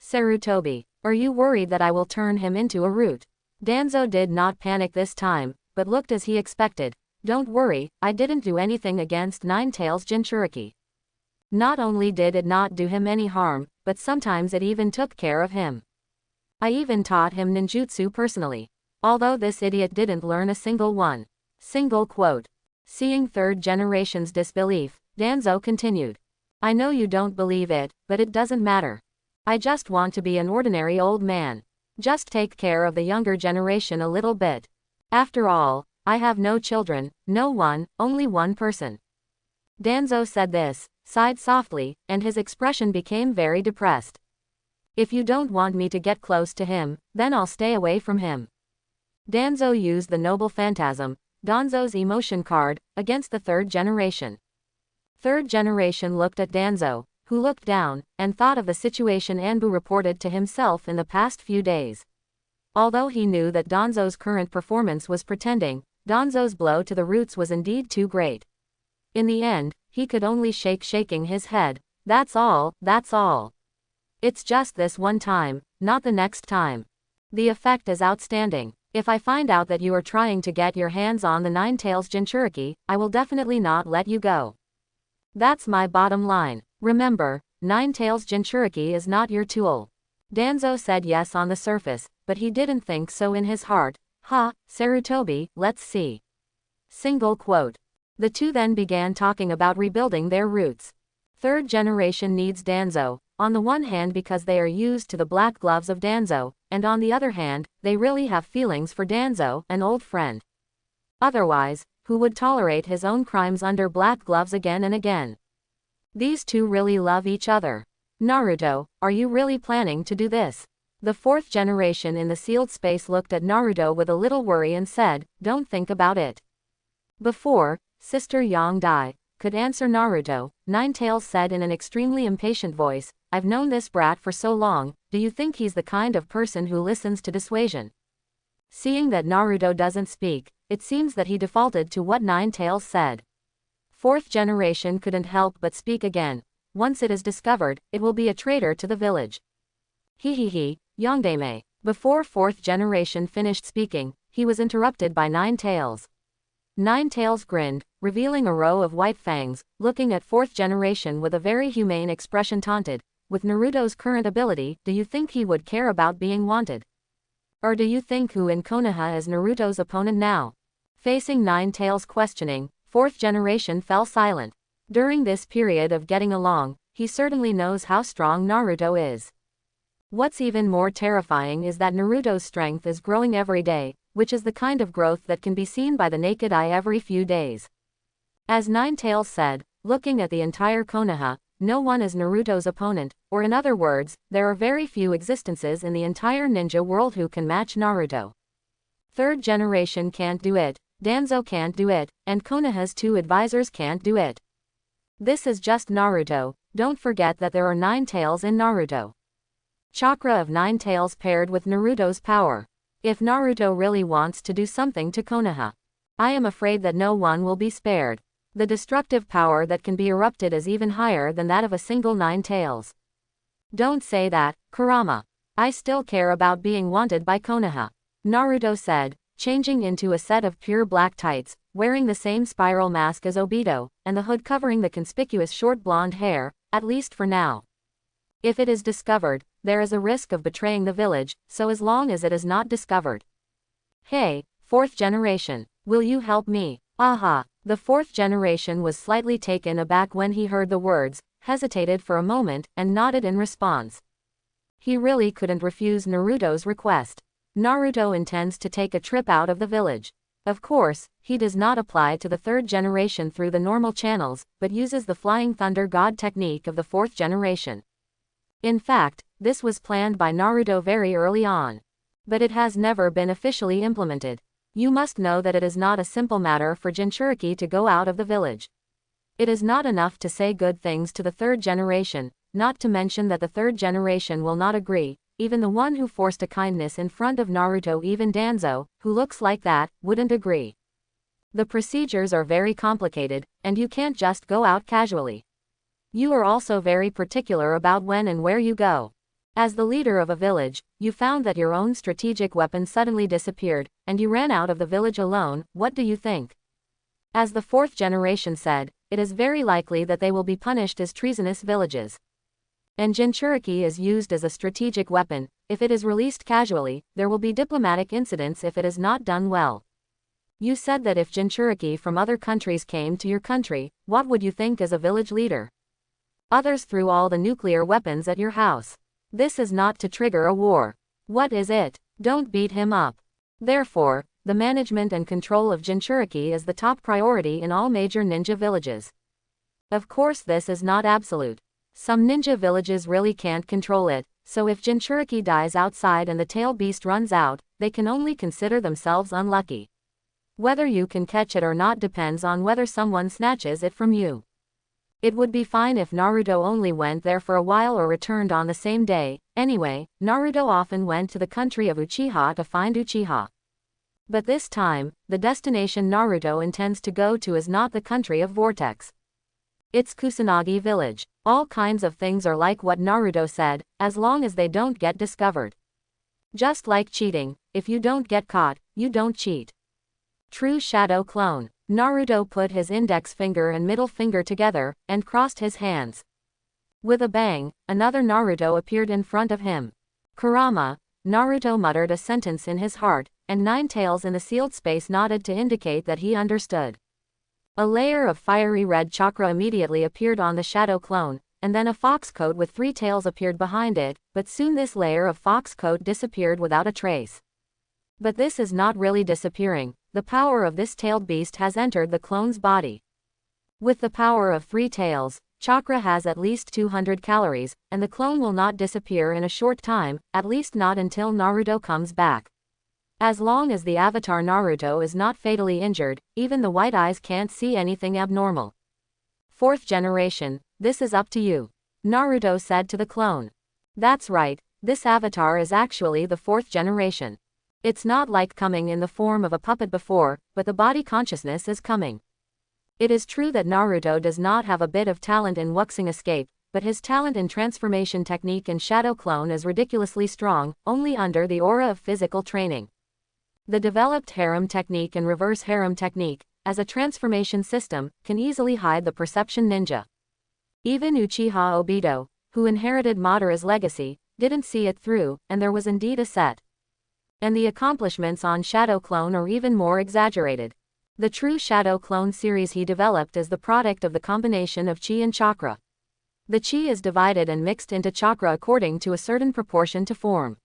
Sarutobi, are you worried that I will turn him into a root? Danzo did not panic this time, but looked as he expected. Don't worry, I didn't do anything against Ninetales Jinchuriki. Not only did it not do him any harm, but sometimes it even took care of him. I even taught him ninjutsu personally. Although this idiot didn't learn a single one. Single quote. Seeing 3rd generation's disbelief, Danzo continued. I know you don't believe it, but it doesn't matter. I just want to be an ordinary old man. Just take care of the younger generation a little bit. After all, I have no children, no one, only one person. Danzo said this, sighed softly, and his expression became very depressed. If you don't want me to get close to him, then I'll stay away from him. Danzo used the noble phantasm, Danzo's emotion card, against the 3rd generation. 3rd generation looked at Danzo, who looked down, and thought of the situation Anbu reported to himself in the past few days. Although he knew that Danzo's current performance was pretending, Danzo's blow to the roots was indeed too great. In the end, he could only shaking his head. That's all, that's all. It's just this one time, not the next time. The effect is outstanding. If I find out that you are trying to get your hands on the Ninetales Jinchuriki, I will definitely not let you go. That's my bottom line. Remember, Ninetales Jinchuriki is not your tool. Danzo said yes on the surface, but he didn't think so in his heart. Sarutobi, let's see. Single quote. The two then began talking about rebuilding their roots. 3rd generation needs Danzo, on the one hand because they are used to the black gloves of Danzo, and on the other hand, they really have feelings for Danzo, an old friend. Otherwise, who would tolerate his own crimes under black gloves again and again? These two really love each other. Naruto, are you really planning to do this? The 4th generation in the sealed space looked at Naruto with a little worry and said, don't think about it. Before Sister Yang Dai could answer Naruto, Ninetales said in an extremely impatient voice, I've known this brat for so long, do you think he's the kind of person who listens to dissuasion? Seeing that Naruto doesn't speak, it seems that he defaulted to what Ninetales said. 4th generation couldn't help but speak again. Once it is discovered, it will be a traitor to the village. Yongdame. Before 4th generation finished speaking, he was interrupted by Ninetales. Ninetales grinned, revealing a row of white fangs, looking at 4th generation with a very humane expression taunted, with Naruto's current ability, do you think he would care about being wanted? Or do you think who in Konoha is Naruto's opponent now? Facing Ninetales' questioning, 4th generation fell silent. During this period of getting along, he certainly knows how strong Naruto is. What's even more terrifying is that Naruto's strength is growing every day, which is the kind of growth that can be seen by the naked eye every few days. As Ninetales said, looking at the entire Konoha, no one is Naruto's opponent, or in other words, there are very few existences in the entire ninja world who can match Naruto. Third generation can't do it, Danzo can't do it, and Konoha's 2 advisors can't do it. This is just Naruto. Don't forget that there are 9 tails in Naruto. Chakra of 9 tails paired with Naruto's power. If Naruto really wants to do something to Konoha, I am afraid that no one will be spared. The destructive power that can be erupted is even higher than that of a single 9 tails. Don't say that, Kurama. I still care about being wanted by Konoha, Naruto said, changing into a set of pure black tights, wearing the same spiral mask as Obito, and the hood covering the conspicuous short blonde hair, at least for now. If it is discovered, there is a risk of betraying the village, so as long as it is not discovered. Hey, 4th generation, will you help me? Aha! The 4th generation was slightly taken aback when he heard the words, hesitated for a moment, and nodded in response. He really couldn't refuse Naruto's request. Naruto intends to take a trip out of the village. Of course, he does not apply to the 3rd generation through the normal channels, but uses the Flying Thunder God technique of the 4th generation. In fact, this was planned by Naruto very early on. But it has never been officially implemented. You must know that it is not a simple matter for JinchuRiki to go out of the village. It is not enough to say good things to the 3rd generation, not to mention that the 3rd generation will not agree. Even the one who forced a kindness in front of Naruto, even Danzo, who looks like that, wouldn't agree. The procedures are very complicated, and you can't just go out casually. You are also very particular about when and where you go. As the leader of a village, you found that your own strategic weapon suddenly disappeared, and you ran out of the village alone. What do you think? As the 4th generation said, it is very likely that they will be punished as treasonous villages. And JinchuRiki is used as a strategic weapon. If it is released casually, there will be diplomatic incidents if it is not done well. You said that if JinchuRiki from other countries came to your country, what would you think as a village leader? Others threw all the nuclear weapons at your house. This is not to trigger a war. What is it? Don't beat him up. Therefore, the management and control of JinchuRiki is the top priority in all major ninja villages. Of course, this is not absolute. Some ninja villages really can't control it, so if JinchuRiki dies outside and the tail beast runs out, they can only consider themselves unlucky. Whether you can catch it or not depends on whether someone snatches it from you. It would be fine if Naruto only went there for a while or returned on the same day. Anyway, Naruto often went to the country of Uchiha to find Uchiha. But this time, the destination Naruto intends to go to is not the country of Vortex. It's Kusanagi village. All kinds of things are like what Naruto said, as long as they don't get discovered. Just like cheating, if you don't get caught, you don't cheat. True shadow clone. Naruto put his index finger and middle finger together, and crossed his hands. With a bang, another Naruto appeared in front of him. Kurama. Naruto muttered a sentence in his heart, and Ninetales in the sealed space nodded to indicate that he understood. A layer of fiery red chakra immediately appeared on the shadow clone, and then a fox coat with 3 tails appeared behind it, but soon this layer of fox coat disappeared without a trace. But this is not really disappearing. The power of this tailed beast has entered the clone's body. With the power of 3 tails, chakra has at least 200 calories, and the clone will not disappear in a short time, at least not until Naruto comes back. As long as the avatar Naruto is not fatally injured, even the white eyes can't see anything abnormal. 4th generation, this is up to you, Naruto said to the clone. That's right, this avatar is actually the 4th generation. It's not like coming in the form of a puppet before, but the body consciousness is coming. It is true that Naruto does not have a bit of talent in wuxing escape, but his talent in transformation technique and shadow clone is ridiculously strong, only under the aura of physical training. The developed harem technique and reverse harem technique, as a transformation system, can easily hide the perception ninja. Even Uchiha Obito, who inherited Madara's legacy, didn't see it through, and there was indeed a set. And the accomplishments on Shadow Clone are even more exaggerated. The true Shadow Clone series he developed is the product of the combination of chi and chakra. The chi is divided and mixed into chakra according to a certain proportion to form.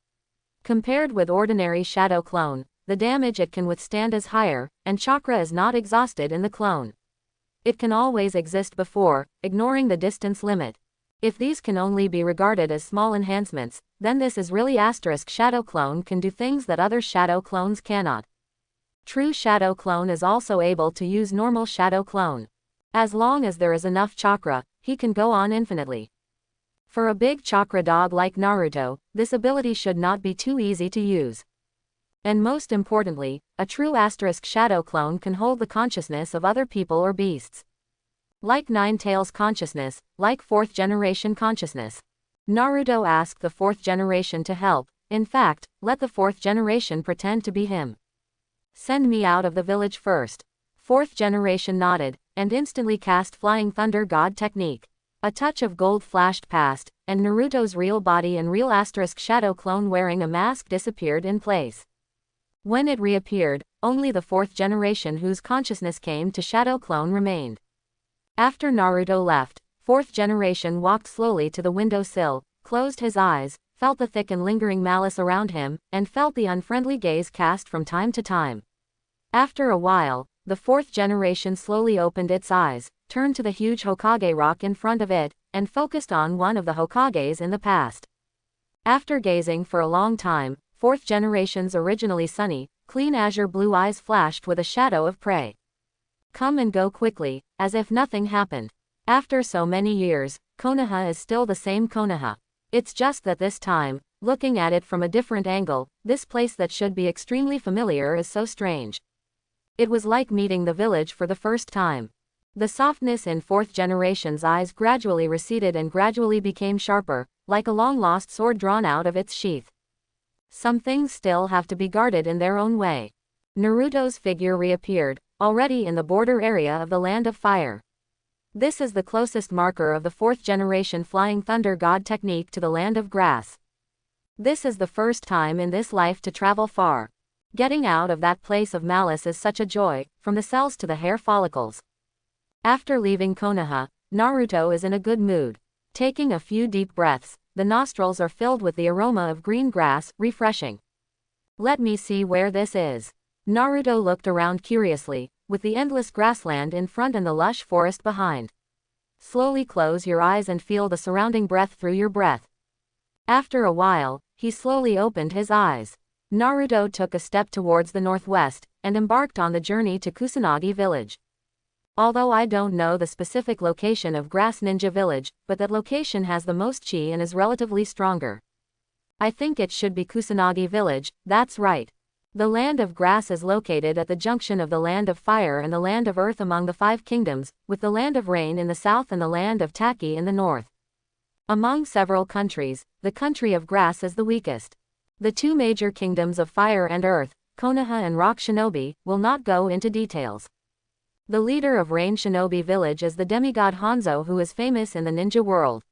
Compared with ordinary Shadow Clone, the damage it can withstand is higher, and chakra is not exhausted in the clone. It can always exist before, ignoring the distance limit. If these can only be regarded as small enhancements, then this is really * shadow clone can do things that other shadow clones cannot. True shadow clone is also able to use normal shadow clone. As long as there is enough chakra, he can go on infinitely. For a big chakra dog like Naruto, this ability should not be too easy to use. And most importantly, a true * shadow clone can hold the consciousness of other people or beasts. Like Nine Tails consciousness, like 4th generation consciousness. Naruto asked the 4th generation to help, in fact, let the 4th generation pretend to be him. Send me out of the village first. 4th generation nodded, and instantly cast Flying Thunder God technique. A touch of gold flashed past, and Naruto's real body and real * shadow clone wearing a mask disappeared in place. When it reappeared, only the 4th generation whose consciousness came to shadow clone remained. After Naruto left, 4th generation walked slowly to the windowsill, closed his eyes, felt the thick and lingering malice around him, and felt the unfriendly gaze cast from time to time. After a while, the 4th generation slowly opened its eyes, turned to the huge Hokage rock in front of it, and focused on one of the Hokages in the past. After gazing for a long time, 4th generation's originally sunny, clean azure blue eyes flashed with a shadow of prey. Come and go quickly, as if nothing happened. After so many years, Konoha is still the same Konoha. It's just that this time, looking at it from a different angle, this place that should be extremely familiar is so strange. It was like meeting the village for the first time. The softness in 4th generation's eyes gradually receded and gradually became sharper, like a long-lost sword drawn out of its sheath. Some things still have to be guarded in their own way. Naruto's figure reappeared, already in the border area of the Land of Fire. This is the closest marker of the 4th generation Flying Thunder God technique to the Land of Grass. This is the first time in this life to travel far. Getting out of that place of malice is such a joy, from the cells to the hair follicles. After leaving Konoha, Naruto is in a good mood. Taking a few deep breaths, the nostrils are filled with the aroma of green grass, refreshing. Let me see where this is. Naruto looked around curiously, with the endless grassland in front and the lush forest behind. Slowly close your eyes and feel the surrounding breath through your breath. After a while, he slowly opened his eyes. Naruto took a step towards the northwest, and embarked on the journey to Kusanagi village. Although I don't know the specific location of Grass Ninja Village, but that location has the most chi and is relatively stronger. I think it should be Kusanagi village, that's right. The Land of Grass is located at the junction of the Land of Fire and the Land of Earth among the 5 kingdoms, with the Land of Rain in the south and the Land of Taki in the north. Among several countries, the country of Grass is the weakest. The 2 major kingdoms of Fire and Earth, Konoha and Rock Shinobi, will not go into details. The leader of Rain Shinobi village is the demigod Hanzo, who is famous in the ninja world.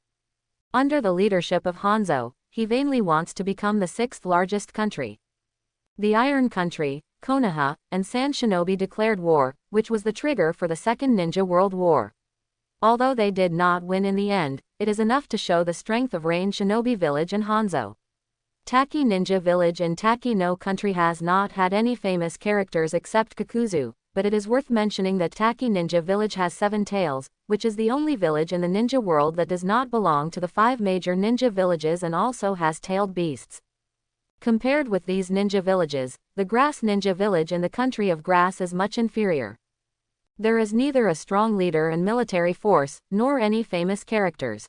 Under the leadership of Hanzo, he vainly wants to become the 6th largest country. The Iron Country, Konoha, and Sand Shinobi declared war, which was the trigger for the Second Ninja World War. Although they did not win in the end, it is enough to show the strength of Rain Shinobi village and Hanzo. Taki Ninja village in Taki no country has not had any famous characters except Kakuzu, but it is worth mentioning that Taki Ninja village has 7 tails, which is the only village in the ninja world that does not belong to the 5 major ninja villages and also has tailed beasts. Compared with these ninja villages, the Grass Ninja village in the country of Grass is much inferior. There is neither a strong leader and military force, nor any famous characters.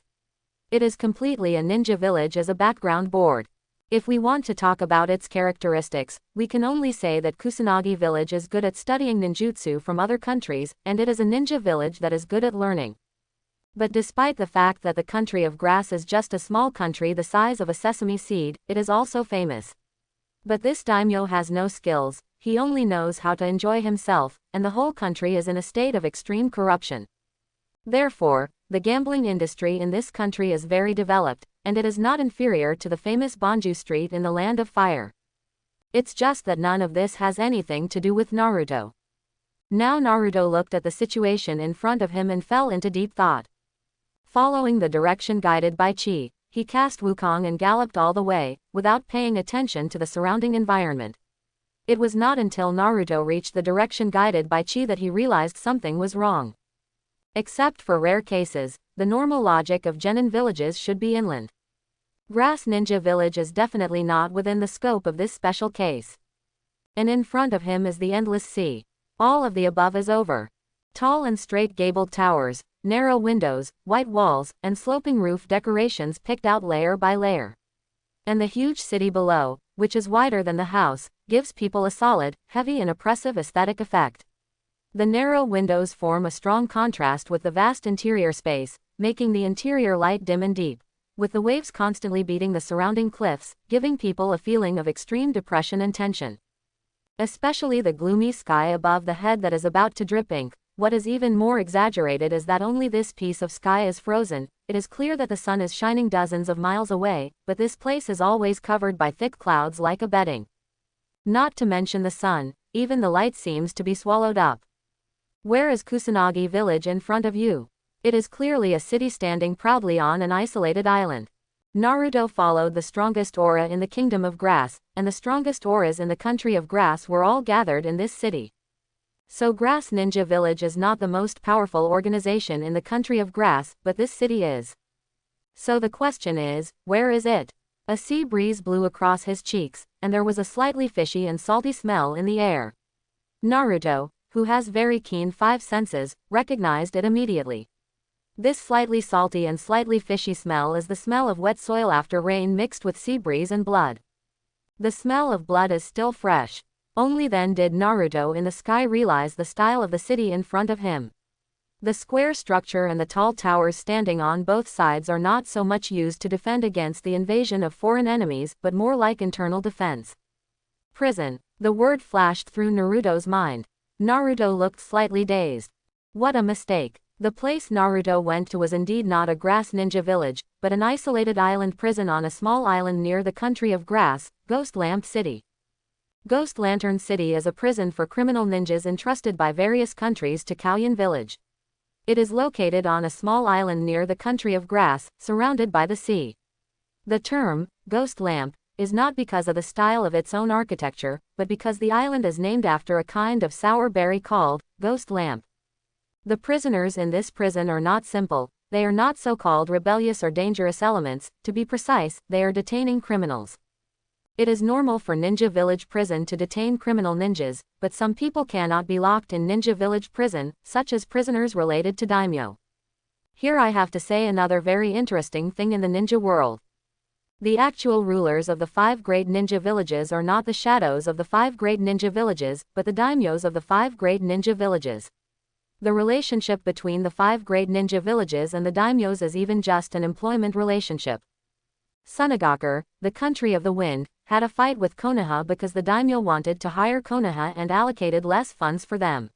It is completely a ninja village as a background board. If we want to talk about its characteristics, we can only say that Kusanagi village is good at studying ninjutsu from other countries, and it is a ninja village that is good at learning. But despite the fact that the country of Grass is just a small country the size of a sesame seed, it is also famous. But this daimyo has no skills, he only knows how to enjoy himself, and the whole country is in a state of extreme corruption. Therefore, the gambling industry in this country is very developed, and it is not inferior to the famous Bonju Street in the Land of Fire. It's just that none of this has anything to do with Naruto. Now Naruto looked at the situation in front of him and fell into deep thought. Following the direction guided by Chi, he cast Wukong and galloped all the way, without paying attention to the surrounding environment. It was not until Naruto reached the direction guided by chi that he realized something was wrong. Except for rare cases, the normal logic of genin villages should be inland. Grass Ninja Village is definitely not within the scope of this special case. And in front of him is the endless sea. All of the above is over. Tall and straight gabled towers, narrow windows, white walls, and sloping roof decorations picked out layer by layer. And the huge city below, which is wider than the house, gives people a solid, heavy and oppressive aesthetic effect. The narrow windows form a strong contrast with the vast interior space, making the interior light dim and deep, with the waves constantly beating the surrounding cliffs, giving people a feeling of extreme depression and tension. Especially the gloomy sky above the head that is about to drip ink. What is even more exaggerated is that only this piece of sky is frozen. It is clear that the sun is shining dozens of miles away, but this place is always covered by thick clouds like a bedding. Not to mention the sun, even the light seems to be swallowed up. Where is Kusanagi village in front of you? It is clearly a city standing proudly on an isolated island. Naruto followed the strongest aura in the Kingdom of Grass, and the strongest auras in the Country of Grass were all gathered in this city. So Grass Ninja Village is not the most powerful organization in the Country of Grass, but this city is. So the question is, where is it? A sea breeze blew across his cheeks, and there was a slightly fishy and salty smell in the air. Naruto, who has very keen five senses, recognized it immediately. This slightly salty and slightly fishy smell is the smell of wet soil after rain mixed with sea breeze and blood. The smell of blood is still fresh. Only then did Naruto in the sky realize the style of the city in front of him. The square structure and the tall towers standing on both sides are not so much used to defend against the invasion of foreign enemies but more like internal defense. Prison. The word flashed through Naruto's mind. Naruto looked slightly dazed. What a mistake. The place Naruto went to was indeed not a grass ninja village, but an isolated island prison on a small island near the Country of Grass, Ghost Lamp City. Ghost Lantern City is a prison for criminal ninjas entrusted by various countries to Kaoyan Village. It is located on a small island near the Country of Grass, surrounded by the sea. The term, Ghost Lamp, is not because of the style of its own architecture, but because the island is named after a kind of sour berry called ghost lamp. The prisoners in this prison are not simple, they are not so-called rebellious or dangerous elements, to be precise, they are detaining criminals. It is normal for Ninja Village prison to detain criminal ninjas, but some people cannot be locked in Ninja Village prison, such as prisoners related to daimyo. Here I have to say another very interesting thing in the ninja world. The actual rulers of the 5 great ninja villages are not the shadows of the 5 great ninja villages, but the daimyos of the 5 great ninja villages. The relationship between the 5 great ninja villages and the daimyos is even just an employment relationship. Sunagakur, the country of the wind, had a fight with Konoha because the daimyo wanted to hire Konoha and allocated less funds for them.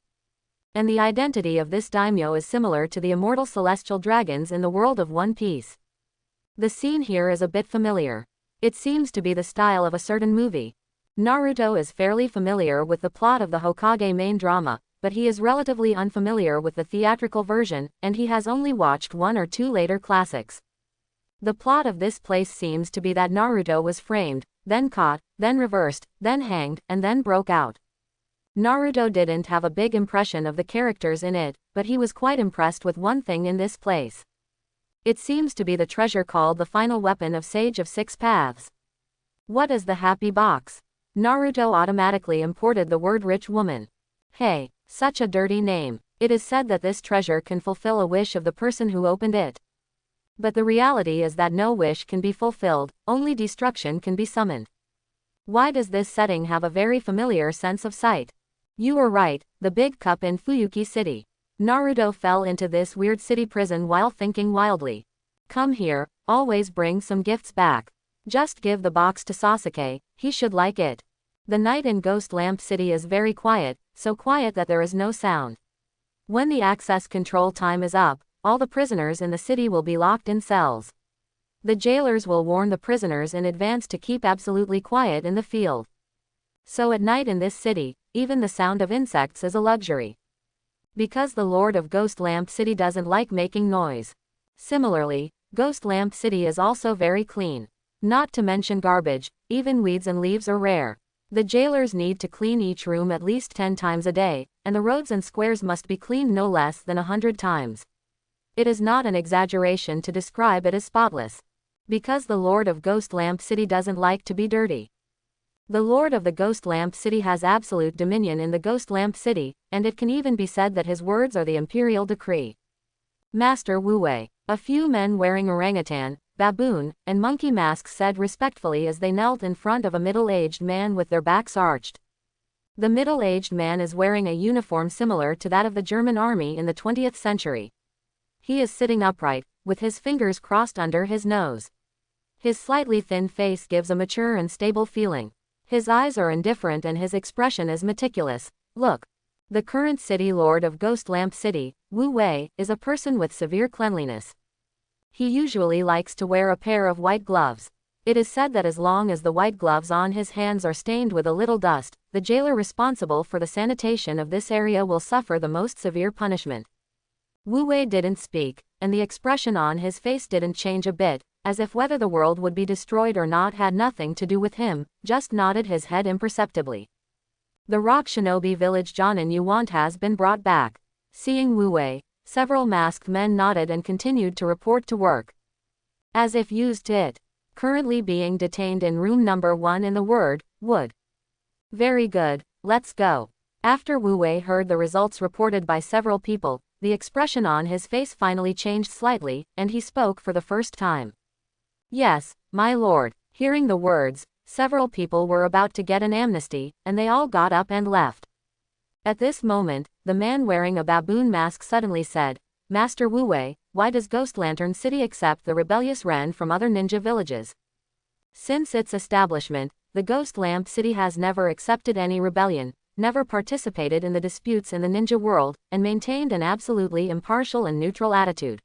And the identity of this daimyo is similar to the immortal celestial dragons in the world of One Piece. The scene here is a bit familiar. It seems to be the style of a certain movie. Naruto is fairly familiar with the plot of the Hokage main drama, but he is relatively unfamiliar with the theatrical version, and he has only watched 1 or 2 later classics. The plot of this place seems to be that Naruto was framed, then caught, then reversed, then hanged, and then broke out. Naruto didn't have a big impression of the characters in it, but he was quite impressed with one thing in this place. It seems to be the treasure called the final weapon of Sage of 6 Paths. What is the happy box? Naruto automatically imported the word rich woman. Hey, such a dirty name. It is said that this treasure can fulfill a wish of the person who opened it. But the reality is that no wish can be fulfilled, only destruction can be summoned. Why does this setting have a very familiar sense of sight? You were right, the big cup in Fuyuki City. Naruto fell into this weird city prison while thinking wildly. Come here, always bring some gifts back. Just give the box to Sasuke, he should like it. The night in Ghost Lamp City is very quiet, so quiet that there is no sound. When the access control time is up, all the prisoners in the city will be locked in cells. The jailers will warn the prisoners in advance to keep absolutely quiet in the field. So at night in this city, even the sound of insects is a luxury. Because the Lord of Ghost Lamp City doesn't like making noise. Similarly, Ghost Lamp City is also very clean. Not to mention garbage, even weeds and leaves are rare. The jailers need to clean each room at least 10 times a day, and the roads and squares must be cleaned no less than 100 times. It is not an exaggeration to describe it as spotless. Because the Lord of Ghost Lamp City doesn't like to be dirty. The Lord of the Ghost Lamp City has absolute dominion in the Ghost Lamp City, and it can even be said that his words are the imperial decree. Master Wu Wei. A few men wearing orangutan, baboon, and monkey masks said respectfully as they knelt in front of a middle-aged man with their backs arched. The middle-aged man is wearing a uniform similar to that of the German army in the 20th century. He is sitting upright, with his fingers crossed under his nose. His slightly thin face gives a mature and stable feeling. His eyes are indifferent and his expression is meticulous. Look. The current city lord of Ghost Lamp City, Wu Wei, is a person with severe cleanliness. He usually likes to wear a pair of white gloves. It is said that as long as the white gloves on his hands are stained with a little dust, the jailer responsible for the sanitation of this area will suffer the most severe punishment. Wu Wei didn't speak, and the expression on his face didn't change a bit, as if whether the world would be destroyed or not had nothing to do with him, just nodded his head imperceptibly. The rock shinobi village Jonin you want has been brought back. Seeing Wu Wei, several masked men nodded and continued to report to work. As if used to it. Currently being detained in room number 1 in the wood. Very good, let's go. After Wu Wei heard the results reported by several people, the expression on his face finally changed slightly, and he spoke for the first time. Yes, my lord. Hearing the words, several people were about to get an amnesty, and they all got up and left. At this moment, the man wearing a baboon mask suddenly said, Master Wu Wei, why does Ghost Lantern City accept the rebellious Ren from other ninja villages? Since its establishment, the Ghost Lamp City has never accepted any rebellion, never participated in the disputes in the ninja world, and maintained an absolutely impartial and neutral attitude.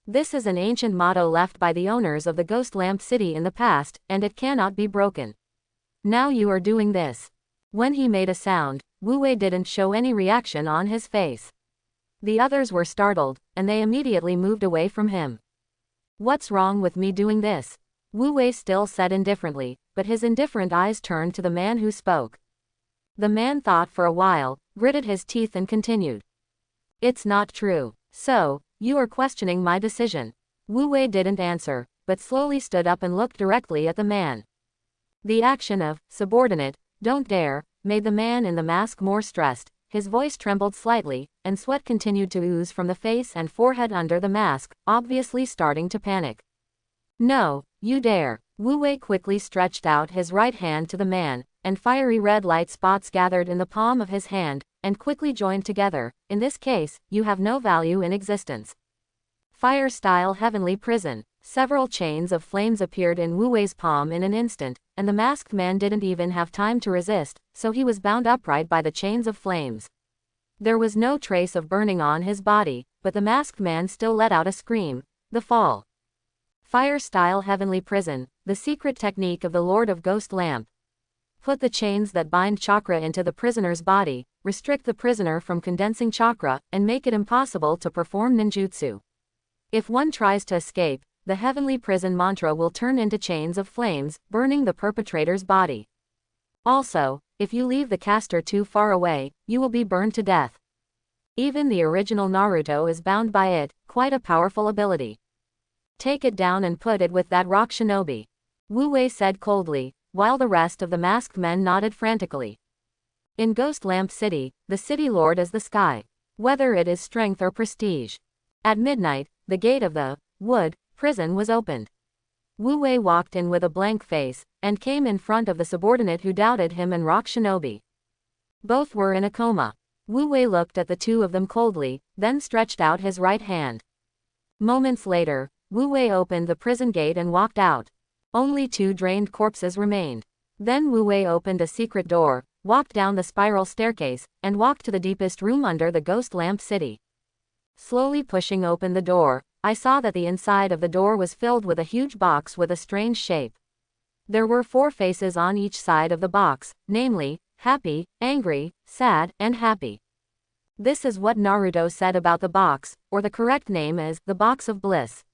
This is an ancient motto left by the owners of the Ghost Lamp City in the past, and it cannot be broken. Now you are doing this. When he made a sound, Wu Wei didn't show any reaction on his face. The others were startled, and they immediately moved away from him. What's wrong with me doing this? Wu Wei still said indifferently, but his indifferent eyes turned to the man who spoke. The man thought for a while, gritted his teeth and continued. It's not true. So, you are questioning my decision. Wu Wei didn't answer, but slowly stood up and looked directly at the man. The action of, subordinate, don't dare, made the man in the mask more stressed, his voice trembled slightly, and sweat continued to ooze from the face and forehead under the mask, obviously starting to panic. No, you dare. Wu Wei quickly stretched out his right hand to the man, and fiery red light spots gathered in the palm of his hand, and quickly joined together. In this case, you have no value in existence. Fire-style heavenly prison. Several chains of flames appeared in Wu Wei's palm in an instant, and the masked man didn't even have time to resist, so he was bound upright by the chains of flames. There was no trace of burning on his body, but the masked man still let out a scream. The fall. Fire-style heavenly prison, the secret technique of the Lord of Ghost Lamp. Put the chains that bind chakra into the prisoner's body, restrict the prisoner from condensing chakra, and make it impossible to perform ninjutsu. If one tries to escape, the heavenly prison mantra will turn into chains of flames, burning the perpetrator's body. Also, if you leave the caster too far away, you will be burned to death. Even the original Naruto is bound by it, quite a powerful ability. Take it down and put it with that rock shinobi. Wu Wei said coldly, while the rest of the masked men nodded frantically. In Ghost Lamp City, the city lord is the sky. Whether it is strength or prestige. At midnight, the gate of the wood prison was opened. Wu Wei walked in with a blank face, and came in front of the subordinate who doubted him and Rock Shinobi. Both were in a coma. Wu Wei looked at the two of them coldly, then stretched out his right hand. Moments later, Wu Wei opened the prison gate and walked out. Only 2 drained corpses remained. Then Wu Wei opened a secret door, walked down the spiral staircase, and walked to the deepest room under the Ghost Lamp City. Slowly pushing open the door, I saw that the inside of the door was filled with a huge box with a strange shape. There were 4 faces on each side of the box, namely, happy, angry, sad, and happy. This is what Naruto said about the box, or the correct name is, the Box of Bliss.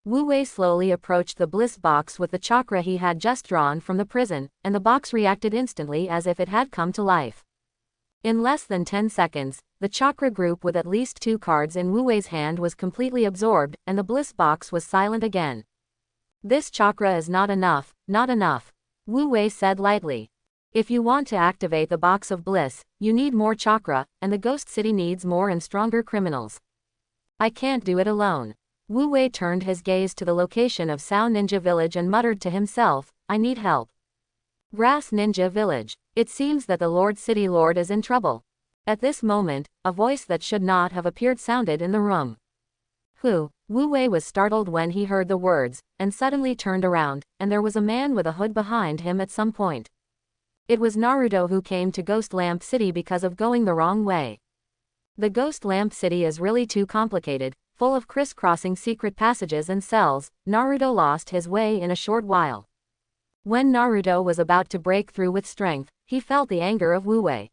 Wu Wei slowly approached the bliss box with the chakra he had just drawn from the prison, and the box reacted instantly as if it had come to life. In less than 10 seconds, the chakra group with at least 2 cards in Wu Wei's hand was completely absorbed, and the bliss box was silent again. This chakra is not enough, not enough, Wu Wei said lightly. If you want to activate the Box of Bliss, you need more chakra, and the Ghost City needs more and stronger criminals. I can't do it alone. Wu Wei turned his gaze to the location of Sao Ninja Village and muttered to himself, I need help. Grass Ninja Village. It seems that the Lord City Lord is in trouble. At this moment, a voice that should not have appeared sounded in the room. Who? Wu Wei was startled when he heard the words, and suddenly turned around, and there was a man with a hood behind him at some point. It was Naruto, who came to Ghost Lamp City because of going the wrong way. The Ghost Lamp City is really too complicated, full of crisscrossing secret passages and cells. Naruto lost his way in a short while. When Naruto was about to break through with strength, he felt the anger of Wu Wei.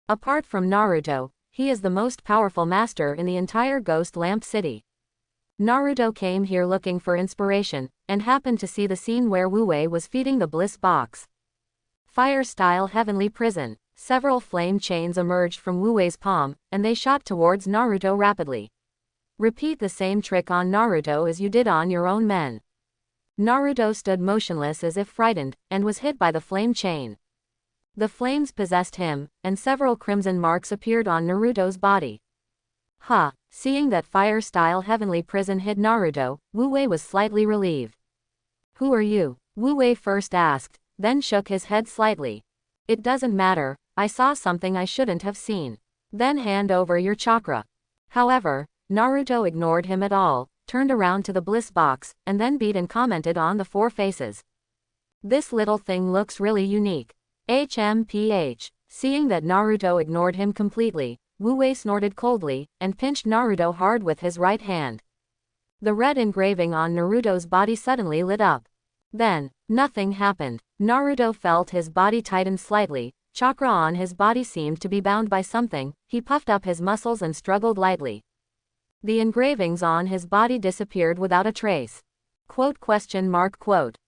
Apart from Naruto, he is the most powerful master in the entire Ghost Lamp City. Naruto came here looking for inspiration, and happened to see the scene where Wu Wei was feeding the bliss box. Fire-style heavenly prison. Several flame chains emerged from Wu Wei's palm, and they shot towards Naruto rapidly. Repeat the same trick on Naruto as you did on your own men. Naruto stood motionless as if frightened, and was hit by the flame chain. The flames possessed him, and several crimson marks appeared on Naruto's body. Seeing that fire-style heavenly prison hit Naruto, Wu Wei was slightly relieved. Who are you? Wu Wei first asked, then shook his head slightly. It doesn't matter, I saw something I shouldn't have seen. Then hand over your chakra. However, Naruto ignored him at all, turned around to the bliss box, and then beat and commented on the 4 faces. This little thing looks really unique. HMPH. Seeing that Naruto ignored him completely, Wu Wei snorted coldly, and pinched Naruto hard with his right hand. The red engraving on Naruto's body suddenly lit up. Then, nothing happened. Naruto felt his body tighten slightly, chakra on his body seemed to be bound by something. He puffed up his muscles and struggled lightly. The engravings on his body disappeared without a trace. Quote?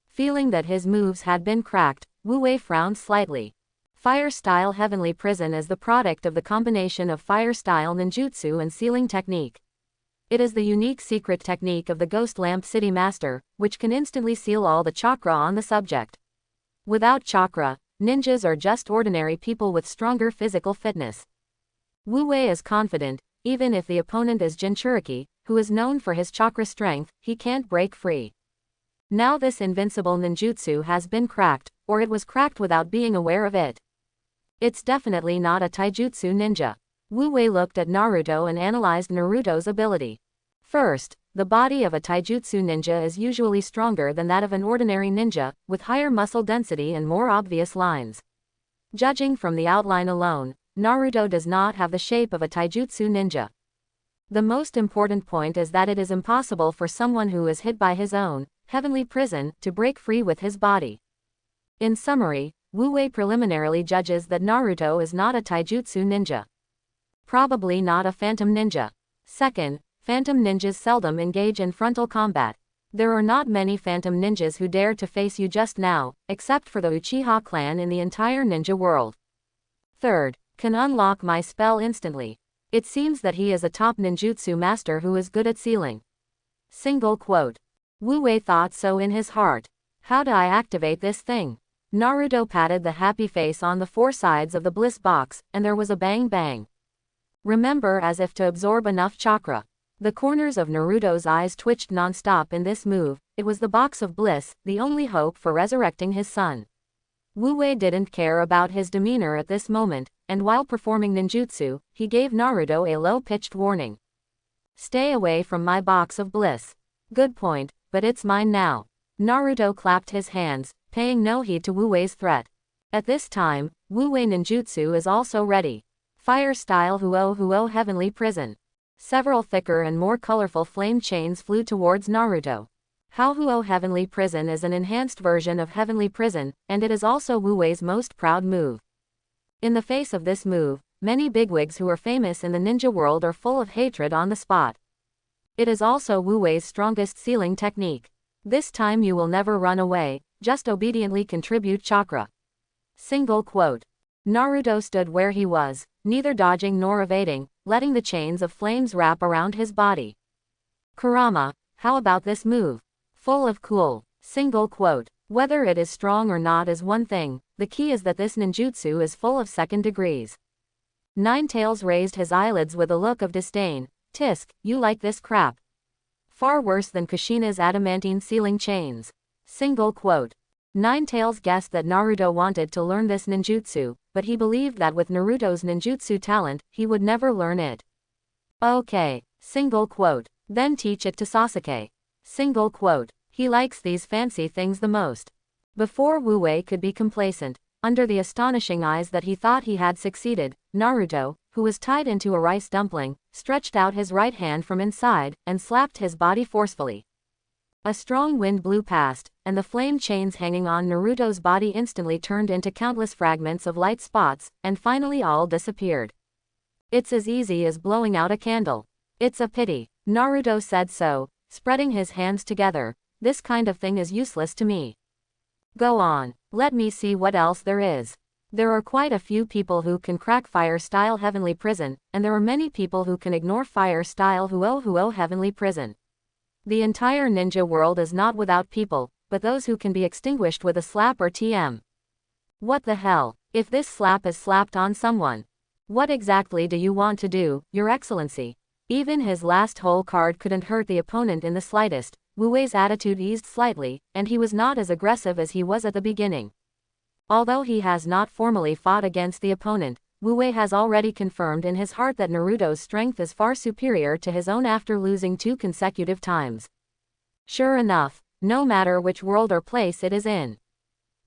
Feeling that his moves had been cracked, Wu Wei frowned slightly. Fire-style heavenly prison is the product of the combination of fire-style ninjutsu and sealing technique. It is the unique secret technique of the Ghost Lamp City Master, which can instantly seal all the chakra on the subject. Without chakra, ninjas are just ordinary people with stronger physical fitness. Wu Wei is confident, even if the opponent is JinchuRiki, who is known for his chakra strength, he can't break free. Now this invincible ninjutsu has been cracked, or it was cracked without being aware of it. It's definitely not a taijutsu ninja. Wu Wei looked at Naruto and analyzed Naruto's ability. First, the body of a taijutsu ninja is usually stronger than that of an ordinary ninja, with higher muscle density and more obvious lines. Judging from the outline alone, Naruto does not have the shape of a taijutsu ninja. The most important point is that it is impossible for someone who is hit by his own heavenly prison to break free with his body. In summary, Wu Wei preliminarily judges that Naruto is not a taijutsu ninja. Probably not a phantom ninja. Second, phantom ninjas seldom engage in frontal combat. There are not many phantom ninjas who dare to face you just now, except for the Uchiha clan in the entire ninja world. Third, can unlock my spell instantly. It seems that he is a top ninjutsu master who is good at sealing. Single quote. Wu Wei thought so in his heart. How do I activate this thing? Naruto patted the happy face on the 4 sides of the bliss box, and there was a bang bang. Remember, as if to absorb enough chakra. The corners of Naruto's eyes twitched non-stop in this move. It was the Box of Bliss, the only hope for resurrecting his son. Wu Wei didn't care about his demeanor at this moment, and while performing ninjutsu, he gave Naruto a low-pitched warning. Stay away from my Box of Bliss. Good point, but it's mine now. Naruto clapped his hands, paying no heed to Wu Wei's threat. At this time, Wu Wei ninjutsu is also ready. Fire-style Huo heavenly prison. Several thicker and more colorful flame chains flew towards Naruto. Huo heavenly prison is an enhanced version of heavenly prison, and it is also Wu Wei's most proud move. In the face of this move, many bigwigs who are famous in the ninja world are full of hatred on the spot. It is also Wu Wei's strongest sealing technique. This time you will never run away, just obediently contribute chakra. Single quote. Naruto stood where he was, neither dodging nor evading, letting the chains of flames wrap around his body. Kurama, how about this move? Full of cool. Single quote. Whether it is strong or not is one thing, the key is that this ninjutsu is full of second degrees. Ninetales raised his eyelids with a look of disdain. Tisk, you like this crap? Far worse than Kushina's adamantine sealing chains. Single quote. Ninetales guessed that Naruto wanted to learn this ninjutsu, but he believed that with Naruto's ninjutsu talent, he would never learn it. Okay. Single quote. Then teach it to Sasuke. Single quote. He likes these fancy things the most. Before Wu Wei could be complacent, under the astonishing eyes that he thought he had succeeded, Naruto, who was tied into a rice dumpling, stretched out his right hand from inside, and slapped his body forcefully. A strong wind blew past, and the flame chains hanging on Naruto's body instantly turned into countless fragments of light spots, and finally all disappeared. It's as easy as blowing out a candle. It's a pity. Naruto said so, spreading his hands together. This kind of thing is useless to me. Go on, let me see what else there is. There are quite a few people who can crack fire-style heavenly prison, and there are many people who can ignore fire-style huo heavenly prison. The entire ninja world is not without people, but those who can be extinguished with a slap or TM. What the hell, if this slap is slapped on someone? What exactly do you want to do, Your Excellency? Even his last hole card couldn't hurt the opponent in the slightest. Wu Wei's attitude eased slightly, and he was not as aggressive as he was at the beginning. Although he has not formally fought against the opponent, Wu Wei has already confirmed in his heart that Naruto's strength is far superior to his own after losing 2 consecutive times. Sure enough, no matter which world or place it is in.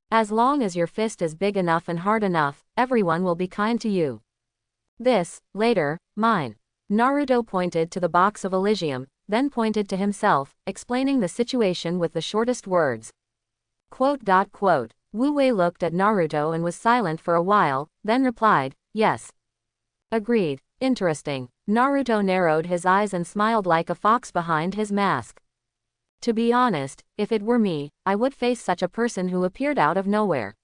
As long as your fist is big enough and hard enough, everyone will be kind to you. This, later, mine. Naruto pointed to the box of Elysium, then pointed to himself, explaining the situation with the shortest words. Quote. Wu Wei looked at Naruto and was silent for a while, then replied, yes. Agreed. Interesting. Naruto narrowed his eyes and smiled like a fox behind his mask. To be honest, if it were me, I would face such a person who appeared out of nowhere.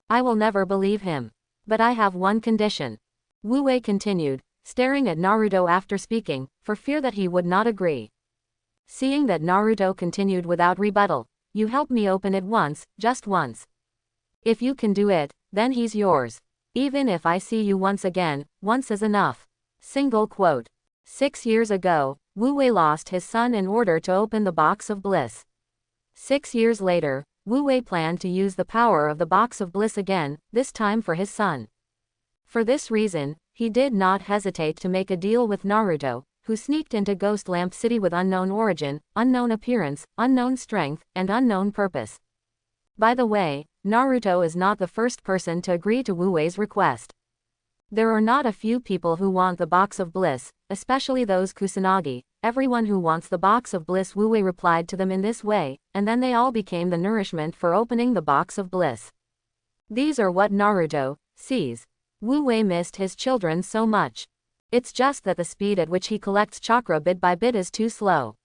I will never believe him. But I have one condition. Wu Wei continued, staring at Naruto after speaking, for fear that he would not agree. Seeing that Naruto continued without rebuttal, you help me open it once, just once. If you can do it, then he's yours. Even if I see you once again, once is enough. Single quote. 6 years ago, Wu Wei lost his son in order to open the Box of Bliss. 6 years later, Wu Wei planned to use the power of the Box of Bliss again, this time for his son. For this reason, he did not hesitate to make a deal with Naruto, who sneaked into Ghost Lamp City with unknown origin, unknown appearance, unknown strength, and unknown purpose. By the way, Naruto is not the first person to agree to Wu Wei's request. There are not a few people who want the Box of Bliss, especially those Kusanagi. Everyone who wants the Box of Bliss. Wu Wei replied to them in this way, and then they all became the nourishment for opening the Box of Bliss. These are what Naruto sees. Wu Wei missed his children so much. It's just that the speed at which he collects chakra bit by bit is too slow.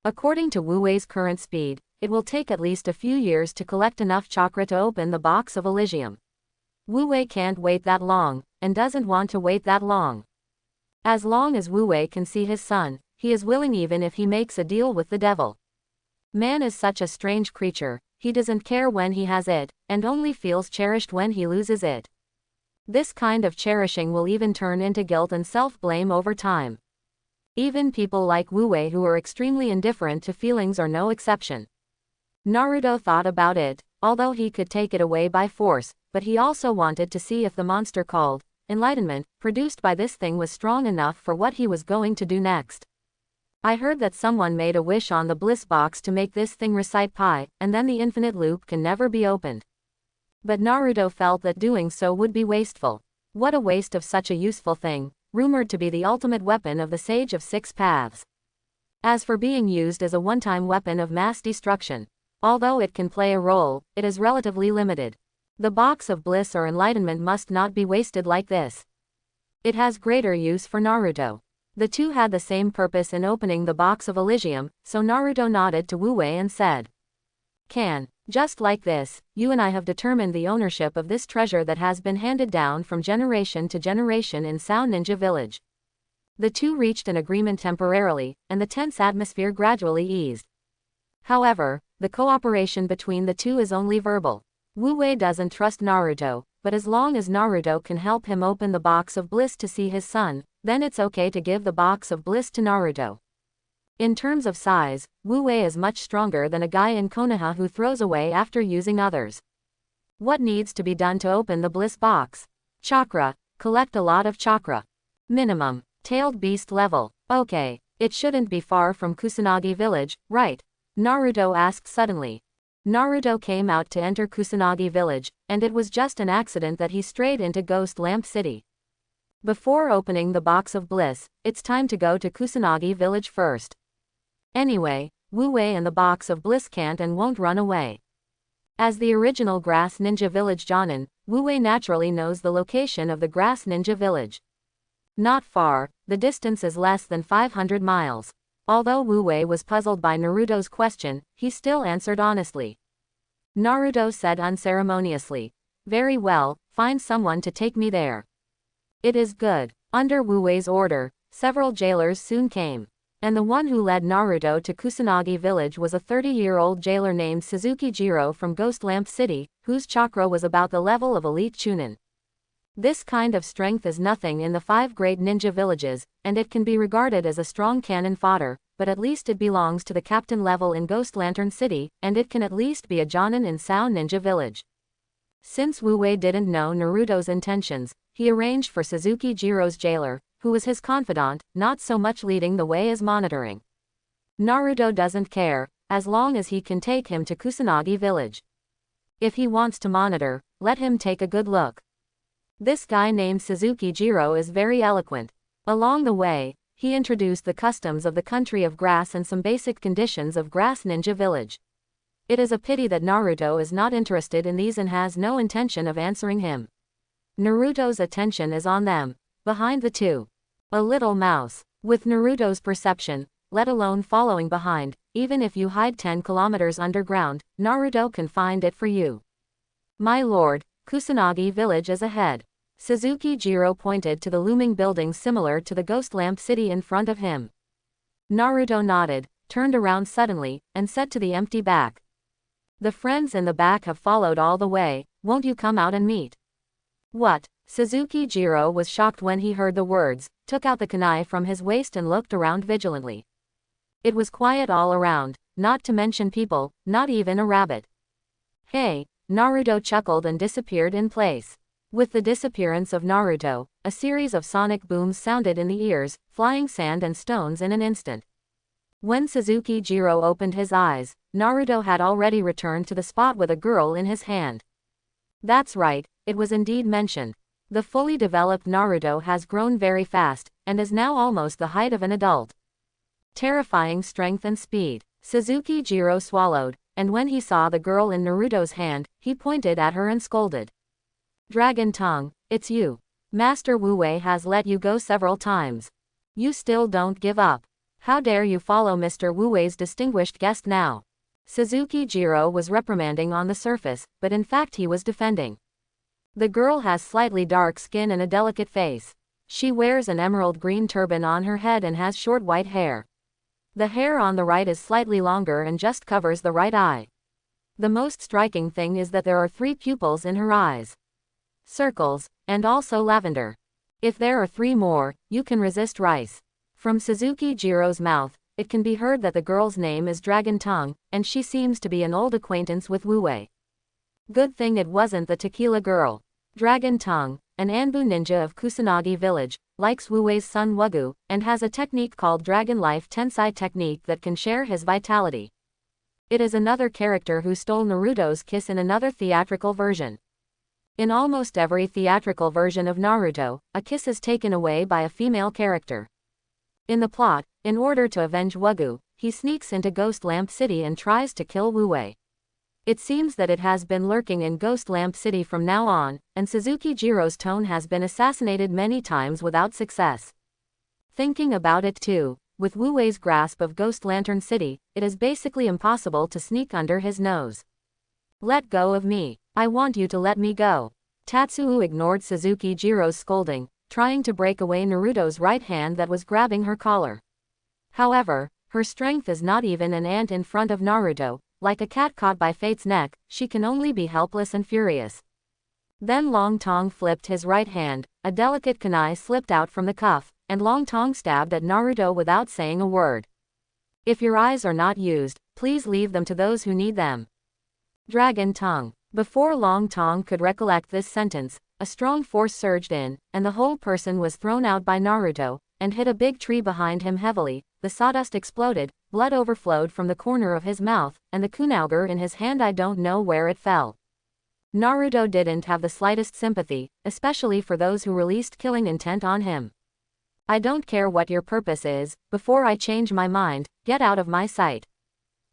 According to Wu Wei's current speed, it will take at least a few years to collect enough chakra to open the Box of Elysium. Wu Wei can't wait that long, and doesn't want to wait that long. As long as Wu Wei can see his son, he is willing even if he makes a deal with the devil. Man is such a strange creature, he doesn't care when he has it, and only feels cherished when he loses it. This kind of cherishing will even turn into guilt and self-blame over time. Even people like Wu Wei who are extremely indifferent to feelings are no exception. Naruto thought about it, although he could take it away by force, but he also wanted to see if the monster called enlightenment, produced by this thing was strong enough for what he was going to do next. I heard that someone made a wish on the bliss box to make this thing recite pi, and then the infinite loop can never be opened. But Naruto felt that doing so would be wasteful. What a waste of such a useful thing, rumored to be the ultimate weapon of the Sage of Six Paths. As for being used as a one-time weapon of mass destruction, although it can play a role, it is relatively limited. The Box of Bliss or enlightenment must not be wasted like this. It has greater use for Naruto. The two had the same purpose in opening the box of Elysium, so Naruto nodded to Wu Wei and said, just like this, you and I have determined the ownership of this treasure that has been handed down from generation to generation in Sao Ninja Village. The two reached an agreement temporarily, and the tense atmosphere gradually eased. However, the cooperation between the two is only verbal. Wu Wei doesn't trust Naruto, but as long as Naruto can help him open the Box of Bliss to see his son, then it's okay to give the Box of Bliss to Naruto. In terms of size, Wu Wei is much stronger than a guy in Konoha who throws away after using others. What needs to be done to open the Bliss box? Chakra. Collect a lot of chakra. Minimum. Tailed beast level. Okay, it shouldn't be far from Kusanagi village, right? Naruto asked suddenly. Naruto came out to enter Kusanagi village, and it was just an accident that he strayed into Ghost Lamp City. Before opening the Box of Bliss, it's time to go to Kusanagi village first. Anyway, Wu Wei and the Box of Bliss can't and won't run away. As the original Grass Ninja Village Jonin, Wu Wei naturally knows the location of the Grass Ninja Village. Not far, the distance is less than 500 miles. Although Wu Wei was puzzled by Naruto's question, he still answered honestly. Naruto said unceremoniously, "Very well, find someone to take me there." It is good. Under Wu Wei's order, several jailers soon came. And the one who led Naruto to Kusanagi village was a 30-year-old jailer named Suzuki Jiro from Ghost Lamp City, whose chakra was about the level of elite Chunin. This kind of strength is nothing in the 5 great ninja villages, and it can be regarded as a strong cannon fodder, but at least it belongs to the captain level in Ghost Lantern City, and it can at least be a Jonin in Sao Ninja Village. Since Wu Wei didn't know Naruto's intentions, he arranged for Suzuki Jiro's jailer, who was his confidant, not so much leading the way as monitoring. Naruto doesn't care, as long as he can take him to Kusanagi village. If he wants to monitor, let him take a good look. This guy named Suzuki Jiro is very eloquent. Along the way, he introduced the customs of the country of grass and some basic conditions of Grass Ninja Village. It is a pity that Naruto is not interested in these and has no intention of answering him. Naruto's attention is on them. Behind the two. A little mouse. With Naruto's perception, let alone following behind, even if you hide 10 kilometers underground, Naruto can find it for you. My lord, Kusanagi village is ahead. Suzuki Jiro pointed to the looming building similar to the Ghost Lamp City in front of him. Naruto nodded, turned around suddenly, and said to the empty back. The friends in the back have followed all the way, won't you come out and meet? What? Suzuki Jiro was shocked when he heard the words, took out the kunai from his waist and looked around vigilantly. It was quiet all around, not to mention people, not even a rabbit. Hey, Naruto chuckled and disappeared in place. With the disappearance of Naruto, a series of sonic booms sounded in the ears, flying sand and stones in an instant. When Suzuki Jiro opened his eyes, Naruto had already returned to the spot with a girl in his hand. That's right, it was indeed mentioned. The fully developed Naruto has grown very fast, and is now almost the height of an adult. Terrifying strength and speed. Suzuki Jiro swallowed, and when he saw the girl in Naruto's hand, he pointed at her and scolded. Dragon Tongue, it's you. Master Wu Wei has let you go several times. You still don't give up. How dare you follow Mr. Wu Wei's distinguished guest now? Suzuki Jiro was reprimanding on the surface, but in fact he was defending. The girl has slightly dark skin and a delicate face. She wears an emerald green turban on her head and has short white hair. The hair on the right is slightly longer and just covers the right eye. The most striking thing is that there are 3 pupils in her eyes. Circles, and also lavender. If there are 3 more, you can resist rice. From Suzuki Jiro's mouth, it can be heard that the girl's name is Dragon Tongue, and she seems to be an old acquaintance with Wu Wei. Good thing it wasn't the tequila girl. Dragon Tongue, an Anbu ninja of Kusanagi village, likes Wu Wei's son Wugu, and has a technique called Dragon Life Tensai technique that can share his vitality. It is another character who stole Naruto's kiss in another theatrical version. In almost every theatrical version of Naruto, a kiss is taken away by a female character. In the plot, in order to avenge Wugu, he sneaks into Ghost Lamp City and tries to kill Wu Wei. It seems that it has been lurking in Ghost Lamp City from now on, and Suzuki Jiro's tone has been assassinated many times without success. Thinking about it too, with Wu Wei's grasp of Ghost Lantern City, it is basically impossible to sneak under his nose. Let go of me. I want you to let me go. Tatsuo ignored Suzuki Jiro's scolding, trying to break away Naruto's right hand that was grabbing her collar. However, her strength is not even an ant in front of Naruto. Like a cat caught by fate's neck, she can only be helpless and furious. Then Long Tong flipped his right hand, a delicate kunai slipped out from the cuff, and Long Tong stabbed at Naruto without saying a word. If your eyes are not used, please leave them to those who need them. Dragon Tongue. Before Long Tong could recollect this sentence, a strong force surged in, and the whole person was thrown out by Naruto, and hit a big tree behind him heavily. The sawdust exploded, blood overflowed from the corner of his mouth, and the kunauger in his hand, I don't know where it fell. Naruto didn't have the slightest sympathy, especially for those who released killing intent on him. I don't care what your purpose is, before I change my mind, get out of my sight.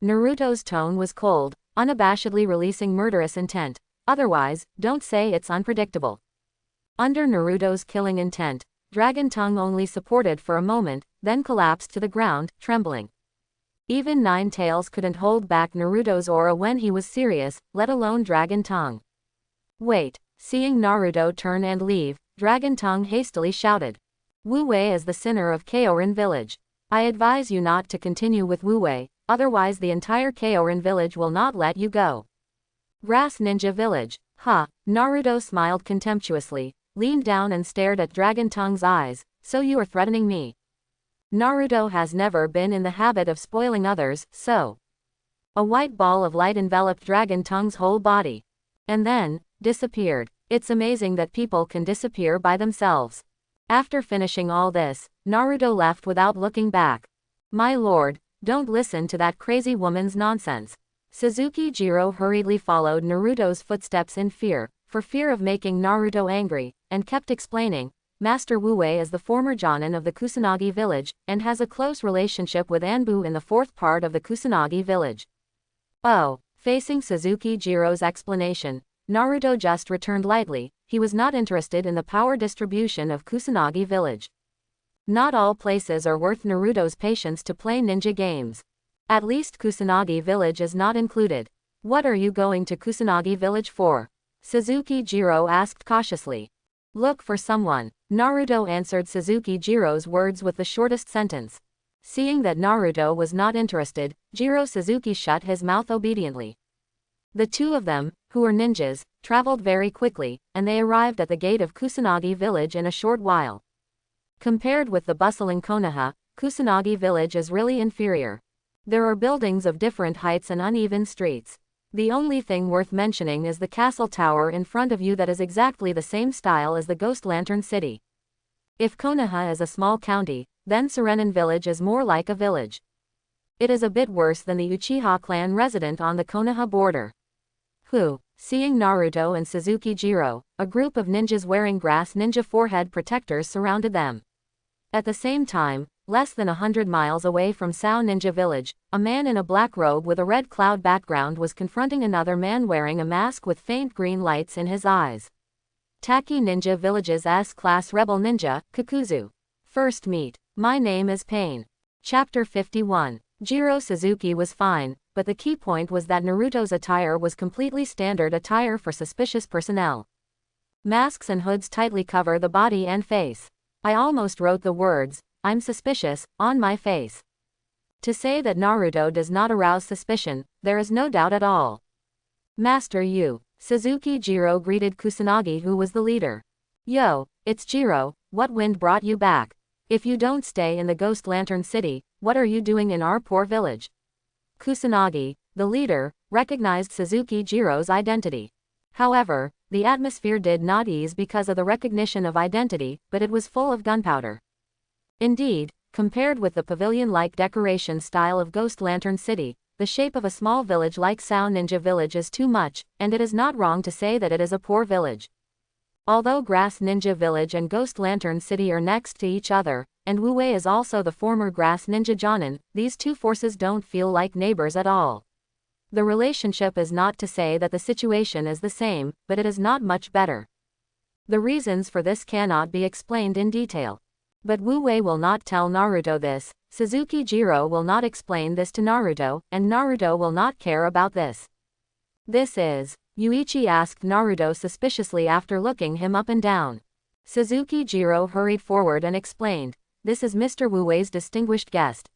Naruto's tone was cold, unabashedly releasing murderous intent. Otherwise, don't say it's unpredictable. Under Naruto's killing intent, Dragon Tongue only supported for a moment, then collapsed to the ground, trembling. Even Nine Tails couldn't hold back Naruto's aura when he was serious, let alone Dragon Tongue. Wait. Seeing Naruto turn and leave, Dragon Tongue hastily shouted. Wu Wei is the sinner of Kaorin village. I advise you not to continue with Wu Wei, otherwise the entire Kaorin village will not let you go. Grass Ninja Village. Ha! Naruto smiled contemptuously, leaned down and stared at Dragon Tongue's eyes. So you are threatening me? Naruto has never been in the habit of spoiling others, so. A white ball of light enveloped Dragon Tongue's whole body. And then, disappeared. It's amazing that people can disappear by themselves. After finishing all this, Naruto left without looking back. My lord, don't listen to that crazy woman's nonsense. Suzuki Jiro hurriedly followed Naruto's footsteps in fear, for fear of making Naruto angry, and kept explaining, Master Wu Wei is the former Jonin of the Kusanagi village, and has a close relationship with Anbu in the fourth part of the Kusanagi village. Oh, facing Suzuki Jiro's explanation, Naruto just returned lightly. He was not interested in the power distribution of Kusanagi village. Not all places are worth Naruto's patience to play ninja games. At least Kusanagi village is not included. What are you going to Kusanagi village for? Suzuki Jiro asked cautiously. Look for someone. Naruto answered Suzuki Jiro's words with the shortest sentence. Seeing that Naruto was not interested, Jiro Suzuki shut his mouth obediently. The two of them, who were ninjas, traveled very quickly, and they arrived at the gate of Kusanagi village in a short while. Compared with the bustling Konoha, Kusanagi village is really inferior. There are buildings of different heights and uneven streets. The only thing worth mentioning is the castle tower in front of you that is exactly the same style as the Ghost Lantern City. If Konoha is a small county, then Serenin village is more like a village. It is a bit worse than the Uchiha clan resident on the Konoha border. Seeing Naruto and Suzuki Jiro, a group of ninjas wearing grass ninja forehead protectors surrounded them. At the same time, less than 100 miles away from Sao Ninja Village, a man in a black robe with a red cloud background was confronting another man wearing a mask with faint green lights in his eyes. Taki Ninja Village's S-Class Rebel Ninja, Kakuzu. First meet. My name is Pain. Chapter 51. Jiro Suzuki was fine, but the key point was that Naruto's attire was completely standard attire for suspicious personnel. Masks and hoods tightly cover the body and face. I almost wrote the words, I'm suspicious, on my face. To say that Naruto does not arouse suspicion, there is no doubt at all. Master Yu. Suzuki Jiro greeted Kusanagi, who was the leader. Yo, it's Jiro, what wind brought you back? If you don't stay in the Ghost Lantern City, what are you doing in our poor village? Kusanagi, the leader, recognized Suzuki Jiro's identity. However, the atmosphere did not ease because of the recognition of identity, but it was full of gunpowder. Indeed, compared with the pavilion-like decoration style of Ghost Lantern City, the shape of a small village like Sao Ninja Village is too much, and it is not wrong to say that it is a poor village. Although Grass Ninja Village and Ghost Lantern City are next to each other, and Wu Wei is also the former Grass Ninja Jonin, these two forces don't feel like neighbors at all. The relationship is not to say that the situation is the same, but it is not much better. The reasons for this cannot be explained in detail. But Wu Wei will not tell Naruto this, Suzuki Jiro will not explain this to Naruto, and Naruto will not care about this. This is, Yuichi asked Naruto suspiciously after looking him up and down. Suzuki Jiro hurried forward and explained, this is Mr. Wu Wei's distinguished guest.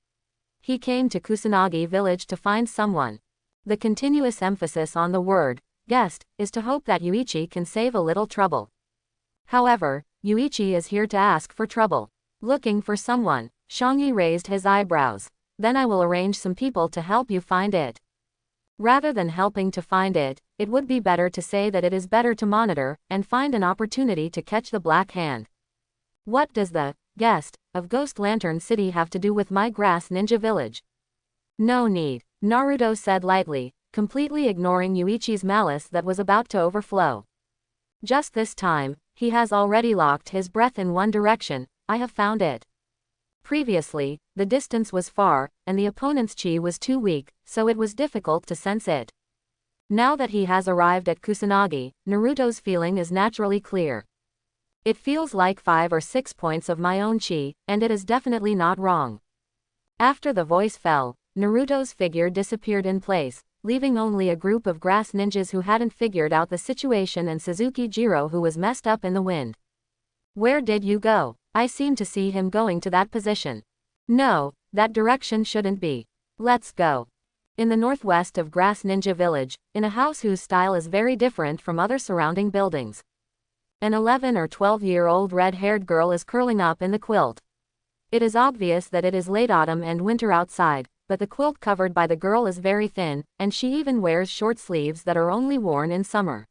He came to Kusanagi village to find someone. The continuous emphasis on the word, guest, is to hope that Yuichi can save a little trouble. However, Yuichi is here to ask for trouble. Looking for someone. Shangyi raised his eyebrows. Then I will arrange some people to help you find it. Rather than helping to find it, it would be better to say that it is better to monitor, and find an opportunity to catch the Black Hand. What does the guest of Ghost Lantern City have to do with my grass ninja village? No need, Naruto said lightly, completely ignoring Yuichi's malice that was about to overflow. Just this time, he has already locked his breath in one direction, I have found it. Previously, the distance was far, and the opponent's chi was too weak, so it was difficult to sense it. Now that he has arrived at Kusanagi, Naruto's feeling is naturally clear. It feels like 5 or 6 points of my own chi, and it is definitely not wrong. After the voice fell, Naruto's figure disappeared in place, leaving only a group of grass ninjas who hadn't figured out the situation and Suzuki Jiro who was messed up in the wind. Where did you go? I seem to see him going to that position. No, that direction shouldn't be. Let's go. In the northwest of Grass Ninja Village, in a house whose style is very different from other surrounding buildings. An 11 or 12-year-old red-haired girl is curling up in the quilt. It is obvious that it is late autumn and winter outside, but the quilt covered by the girl is very thin, and she even wears short sleeves that are only worn in summer.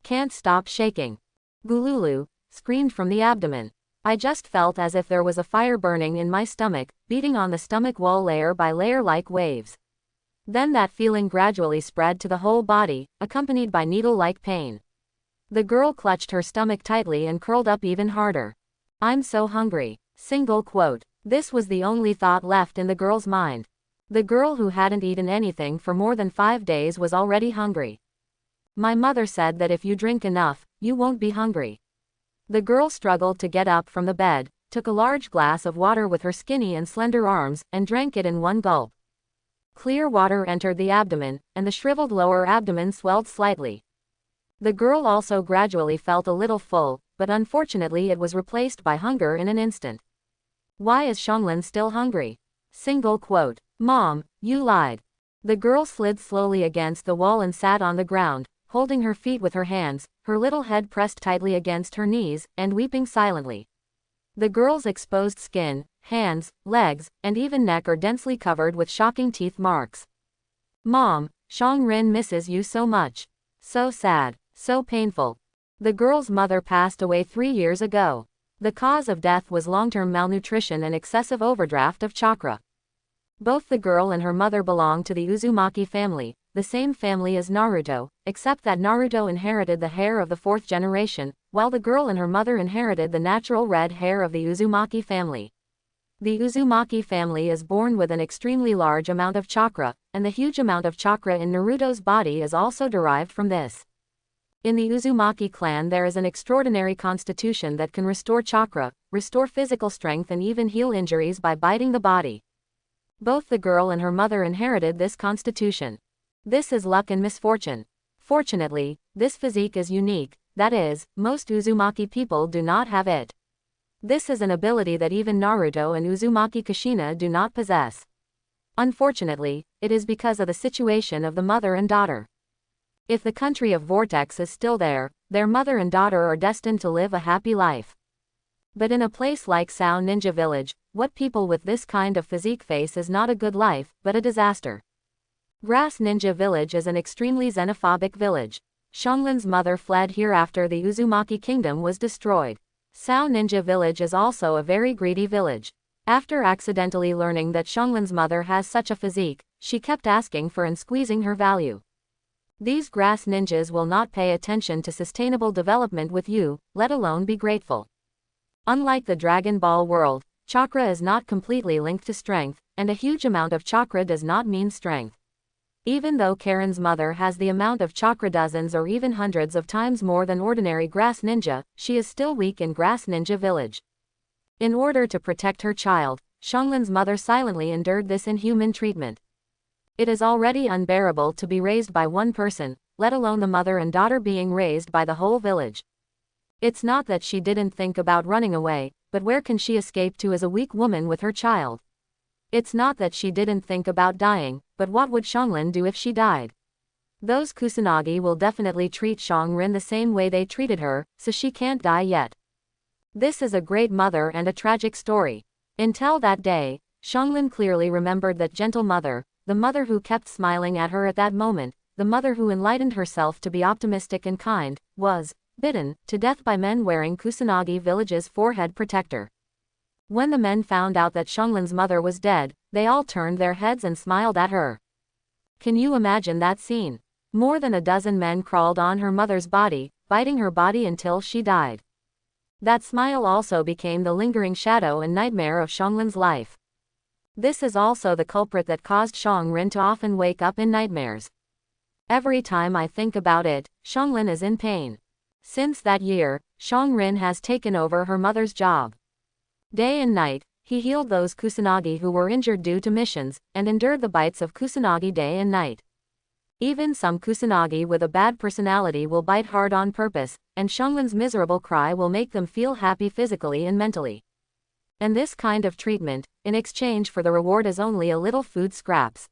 Can't stop shaking. Gululu screamed from the abdomen. I just felt as if there was a fire burning in my stomach, beating on the stomach wall layer by layer like waves. Then that feeling gradually spread to the whole body, accompanied by needle-like pain. The girl clutched her stomach tightly and curled up even harder. I'm so hungry. Single quote. This was the only thought left in the girl's mind. The girl who hadn't eaten anything for more than 5 days was already hungry. My mother said that if you drink enough, you won't be hungry. The girl struggled to get up from the bed, took a large glass of water with her skinny and slender arms, and drank it in one gulp. Clear water entered the abdomen, and the shriveled lower abdomen swelled slightly. The girl also gradually felt a little full, but unfortunately it was replaced by hunger in an instant. Why is Xianglin still hungry? Single quote. Mom, you lied. The girl slid slowly against the wall and sat on the ground, holding her feet with her hands, her little head pressed tightly against her knees, and weeping silently. The girl's exposed skin, hands, legs, and even neck are densely covered with shocking teeth marks. Mom, Xiangrin misses you so much. So sad, so painful. The girl's mother passed away 3 years ago. The cause of death was long-term malnutrition and excessive overdraft of chakra. Both the girl and her mother belong to the Uzumaki family, the same family as Naruto, except that Naruto inherited the hair of the 4th generation, while the girl and her mother inherited the natural red hair of the Uzumaki family. The Uzumaki family is born with an extremely large amount of chakra, and the huge amount of chakra in Naruto's body is also derived from this. In the Uzumaki clan there is an extraordinary constitution that can restore chakra, restore physical strength and even heal injuries by biting the body. Both the girl and her mother inherited this constitution. This is luck and misfortune. Fortunately, this physique is unique, that is, most Uzumaki people do not have it. This is an ability that even Naruto and Uzumaki Kushina do not possess. Unfortunately, it is because of the situation of the mother and daughter. If the country of Vortex is still there, their mother and daughter are destined to live a happy life. But in a place like Sao Ninja Village, what people with this kind of physique face is not a good life, but a disaster. Grass Ninja Village is an extremely xenophobic village. Xianglin's mother fled here after the Uzumaki kingdom was destroyed. Sao Ninja Village is also a very greedy village. After accidentally learning that Xianglin's mother has such a physique, she kept asking for and squeezing her value. These grass ninjas will not pay attention to sustainable development with you, let alone be grateful. Unlike the Dragon Ball world, chakra is not completely linked to strength, and a huge amount of chakra does not mean strength. Even though Karin's mother has the amount of chakra dozens or even hundreds of times more than ordinary grass ninja, she is still weak in Grass Ninja Village. In order to protect her child, Xianglin's mother silently endured this inhuman treatment. It is already unbearable to be raised by one person, let alone the mother and daughter being raised by the whole village. It's not that she didn't think about running away, but where can she escape to as a weak woman with her child? It's not that she didn't think about dying, but what would Xianglin do if she died? Those Kusanagi will definitely treat Xiangrin the same way they treated her, so she can't die yet. This is a great mother and a tragic story. Until that day, Xianglin clearly remembered that gentle mother, the mother who kept smiling at her at that moment, the mother who enlightened herself to be optimistic and kind, was bitten to death by men wearing Kusanagi village's forehead protector. When the men found out that Xianglin's mother was dead, they all turned their heads and smiled at her. Can you imagine that scene? More than a dozen men crawled on her mother's body, biting her body until she died. That smile also became the lingering shadow and nightmare of Xianglin's life. This is also the culprit that caused Xiangrin to often wake up in nightmares. Every time I think about it, Xianglin is in pain. Since that year, Xiangrin has taken over her mother's job. Day and night, he healed those Kusanagi who were injured due to missions, and endured the bites of Kusanagi day and night. Even some Kusanagi with a bad personality will bite hard on purpose, and Xianglin's miserable cry will make them feel happy physically and mentally. And this kind of treatment, in exchange for the reward, is only a little food scraps.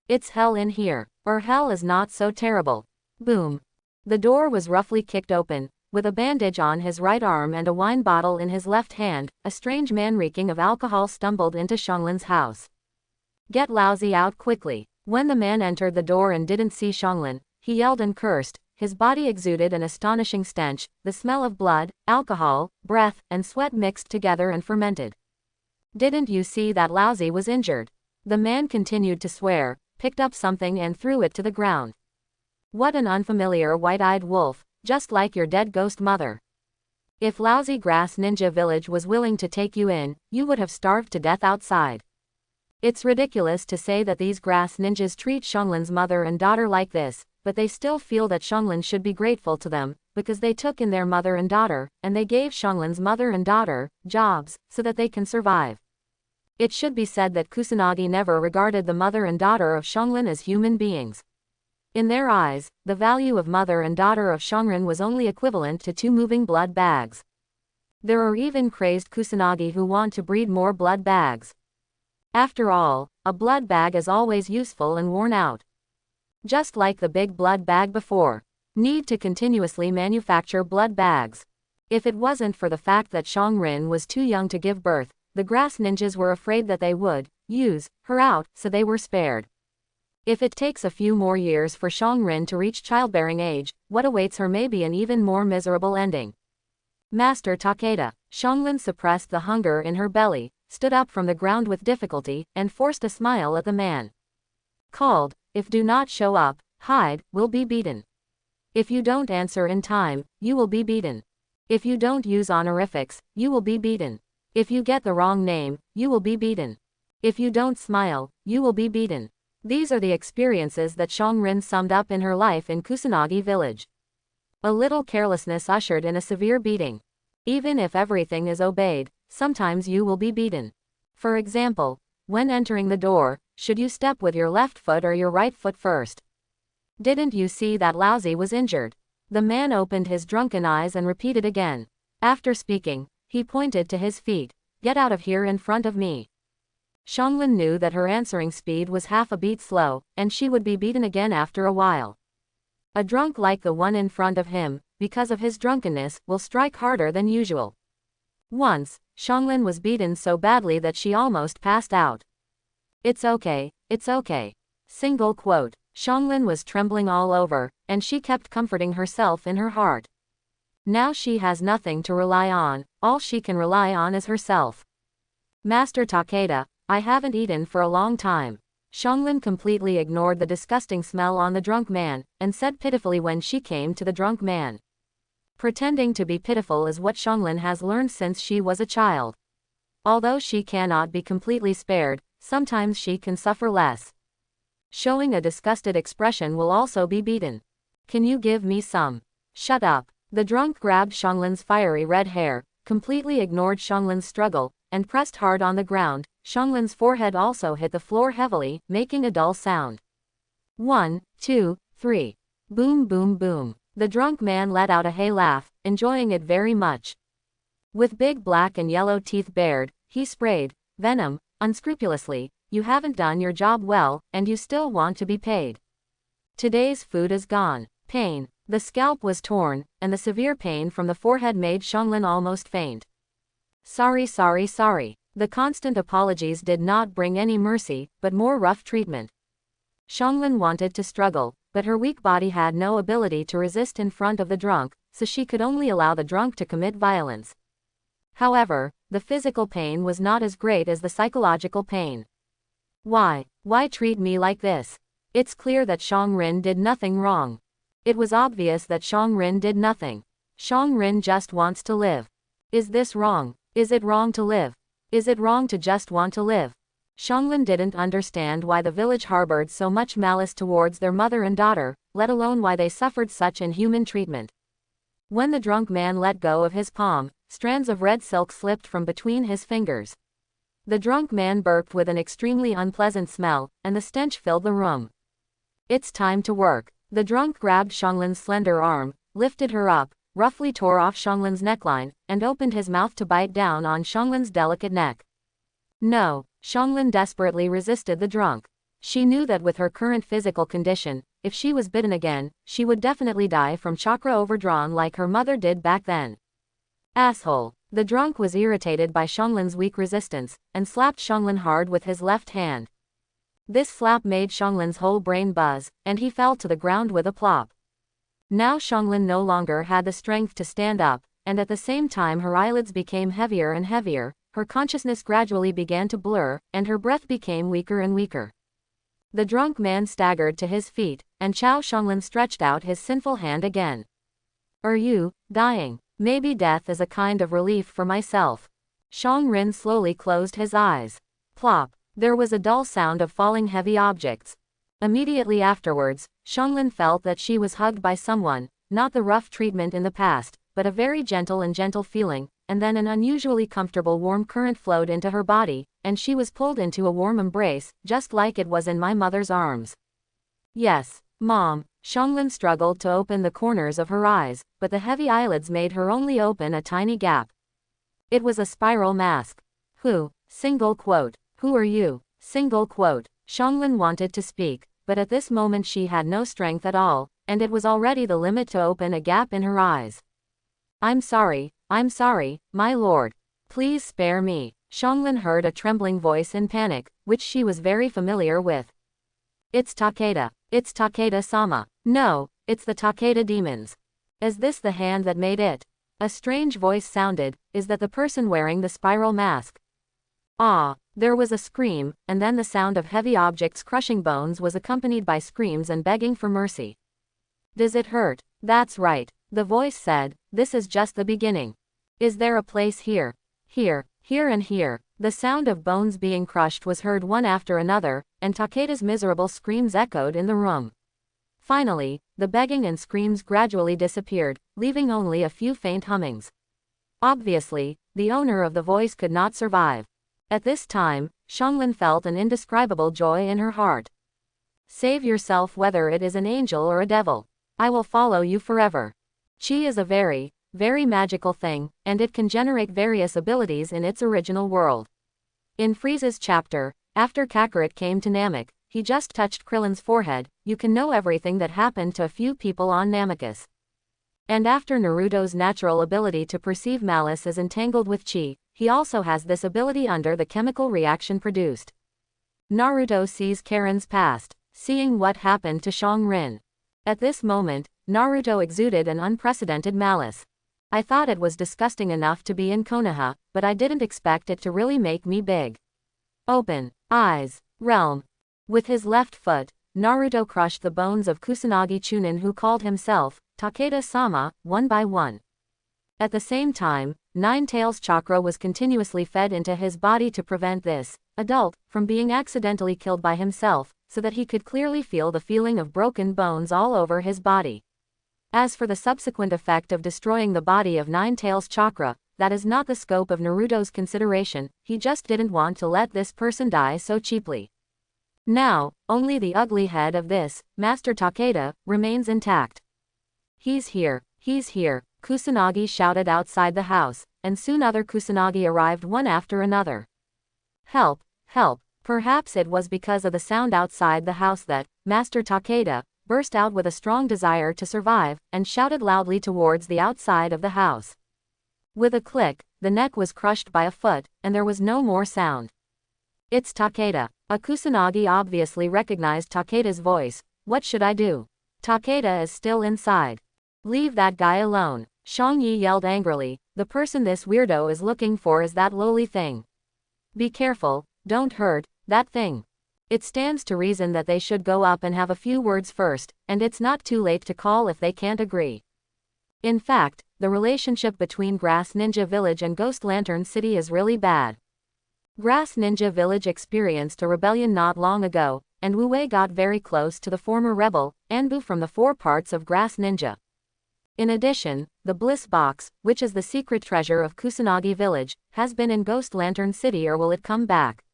It's hell in here, or hell is not so terrible. Boom. The door was roughly kicked open. With a bandage on his right arm and a wine bottle in his left hand, a strange man reeking of alcohol stumbled into Xianglin's house. Get lousy out quickly. When the man entered the door and didn't see Xianglin, he yelled and cursed. His body exuded an astonishing stench, the smell of blood, alcohol, breath, and sweat mixed together and fermented. Didn't you see that lousy was injured? The man continued to swear, picked up something and threw it to the ground. What an unfamiliar white-eyed wolf, just like your dead ghost mother. If lousy grass ninja village was willing to take you in, you would have starved to death outside. It's ridiculous to say that these grass ninjas treat Xianglin's mother and daughter like this, but they still feel that Xianglin should be grateful to them, because they took in their mother and daughter, and they gave Xianglin's mother and daughter jobs, so that they can survive. It should be said that Kusanagi never regarded the mother and daughter of Xianglin as human beings. In their eyes, the value of mother and daughter of Xiangrin was only equivalent to 2 moving blood bags. There are even crazed Kusanagi who want to breed more blood bags. After all, a blood bag is always useful and worn out. Just like the big blood bag before. Need to continuously manufacture blood bags. If it wasn't for the fact that Xiangrin was too young to give birth, the grass ninjas were afraid that they would use her out, so they were spared. If it takes a few more years for Xiangrin to reach childbearing age, what awaits her may be an even more miserable ending. Master Takeda. Xianglin suppressed the hunger in her belly, stood up from the ground with difficulty, and forced a smile at the man. Called, if do not show up, hide, will be beaten. If you don't answer in time, you will be beaten. If you don't use honorifics, you will be beaten. If you get the wrong name, you will be beaten. If you don't smile, you will be beaten. These are the experiences that Xiangrin summed up in her life in Kusanagi village. A little carelessness ushered in a severe beating. Even if everything is obeyed, sometimes you will be beaten. For example, when entering the door, should you step with your left foot or your right foot first? Didn't you see that lousy was injured? The man opened his drunken eyes and repeated again. After speaking, he pointed to his feet. Get out of here in front of me. Xianglin knew that her answering speed was half a beat slow, and she would be beaten again after a while. A drunk like the one in front of him, because of his drunkenness, will strike harder than usual. Once, Xianglin was beaten so badly that she almost passed out. It's okay, it's okay. Single quote. Xianglin was trembling all over, and she kept comforting herself in her heart. Now she has nothing to rely on, all she can rely on is herself. Master Takeda, I haven't eaten for a long time. Xianglin completely ignored the disgusting smell on the drunk man, and said pitifully when she came to the drunk man. Pretending to be pitiful is what Xianglin has learned since she was a child. Although she cannot be completely spared, sometimes she can suffer less. Showing a disgusted expression will also be beaten. Can you give me some? Shut up. The drunk grabbed Xianglin's fiery red hair, completely ignored Xianglin's struggle, and pressed hard on the ground. Xianglin's forehead also hit the floor heavily, making a dull sound. 1, 2, 3. Boom boom boom. The drunk man let out a hey laugh, enjoying it very much. With big black and yellow teeth bared, he sprayed venom unscrupulously. You haven't done your job well, and you still want to be paid. Today's food is gone. Pain. The scalp was torn, and the severe pain from the forehead made Xianglin almost faint. Sorry. The constant apologies did not bring any mercy, but more rough treatment. Xianglin wanted to struggle, but her weak body had no ability to resist in front of the drunk, so she could only allow the drunk to commit violence. However, the physical pain was not as great as the psychological pain. Why treat me like this? It's clear that Xiangrin did nothing wrong. It was obvious that Xiangrin did nothing. Xiangrin just wants to live. Is this wrong? Is it wrong to live? Is it wrong to just want to live? Xianglin didn't understand why the village harbored so much malice towards their mother and daughter, let alone why they suffered such inhuman treatment. When the drunk man let go of his palm, strands of red silk slipped from between his fingers. The drunk man burped with an extremely unpleasant smell, and the stench filled the room. It's time to work. The drunk grabbed Xianglin's slender arm, lifted her up, roughly tore off Xianglin's neckline, and opened his mouth to bite down on Xianglin's delicate neck. No, Xianglin desperately resisted the drunk. She knew that with her current physical condition, if she was bitten again, she would definitely die from chakra overdrawn like her mother did back then. Asshole. The drunk was irritated by Xianglin's weak resistance, and slapped Xianglin hard with his left hand. This slap made Xianglin's whole brain buzz, and he fell to the ground with a plop. Now Xianglin no longer had the strength to stand up, and at the same time her eyelids became heavier and heavier, her consciousness gradually began to blur, and her breath became weaker and weaker. The drunk man staggered to his feet, and Xianglin stretched out his sinful hand again. Are you dying? Maybe death is a kind of relief for myself. Xianglin slowly closed his eyes. Plop. There was a dull sound of falling heavy objects. Immediately afterwards, Xianglin felt that she was hugged by someone, not the rough treatment in the past, but a very gentle feeling, and then an unusually comfortable warm current flowed into her body, and she was pulled into a warm embrace, just like it was in my mother's arms. Yes, Mom. Xianglin struggled to open the corners of her eyes, but the heavy eyelids made her only open a tiny gap. It was a spiral mask. Who? Single quote. Who are you? Single quote. Xianglin wanted to speak, but at this moment she had no strength at all, and it was already the limit to open a gap in her eyes. I'm sorry, my lord. Please spare me. Xianglin heard a trembling voice in panic, which she was very familiar with. It's Takeda. It's Takeda-sama. No, it's the Takeda demons. Is this the hand that made it? A strange voice sounded. Is that the person wearing the spiral mask? Ah, there was a scream, and then the sound of heavy objects crushing bones was accompanied by screams and begging for mercy. Does it hurt? That's right, the voice said, this is just the beginning. Is there a place here? Here and here. The sound of bones being crushed was heard one after another, and Takeda's miserable screams echoed in the room. Finally, the begging and screams gradually disappeared, leaving only a few faint hummings. Obviously, the owner of the voice could not survive. At this time, Xianglin felt an indescribable joy in her heart. Save yourself, whether it is an angel or a devil. I will follow you forever. Chi is a very magical thing, and it can generate various abilities in its original world. In Frieza's chapter, after Kakarot came to Namek, he just touched Krillin's forehead. You can know everything that happened to a few people on Namekus. And after Naruto's natural ability to perceive malice is entangled with Chi, he also has this ability under the chemical reaction produced. Naruto sees Karin's past, seeing what happened to Xiangrin. At this moment, Naruto exuded an unprecedented malice. I thought it was disgusting enough to be in Konoha, but I didn't expect it to really make me big. Open eyes, realm. With his left foot, Naruto crushed the bones of Kusanagi Chunin, who called himself Takeda-sama, one by one. At the same time, Nine Tails chakra was continuously fed into his body to prevent this adult from being accidentally killed by himself, so that he could clearly feel the feeling of broken bones all over his body. As for the subsequent effect of destroying the body of Nine Tails chakra, that is not the scope of Naruto's consideration, he just didn't want to let this person die so cheaply. Now, only the ugly head of this, Master Takeda, remains intact. He's here, Kusanagi shouted outside the house, and soon other Kusanagi arrived one after another. Help, help, perhaps it was because of the sound outside the house that Master Takeda burst out with a strong desire to survive, and shouted loudly towards the outside of the house. With a click, the neck was crushed by a foot, and there was no more sound. It's Takeda. A Kusanagi obviously recognized Takeda's voice. What should I do? Takeda is still inside. Leave that guy alone. Shang-Yi yelled angrily. The person this weirdo is looking for is that lowly thing. Be careful, don't hurt that thing. It stands to reason that they should go up and have a few words first, and it's not too late to call if they can't agree. In fact, the relationship between Grass Ninja Village and Ghost Lantern City is really bad. Grass Ninja Village experienced a rebellion not long ago, and Wu Wei got very close to the former rebel, Anbu from the 4 parts of Grass Ninja. In addition, the Bliss Box, which is the secret treasure of Kusanagi Village, has been in Ghost Lantern City, or will it come back?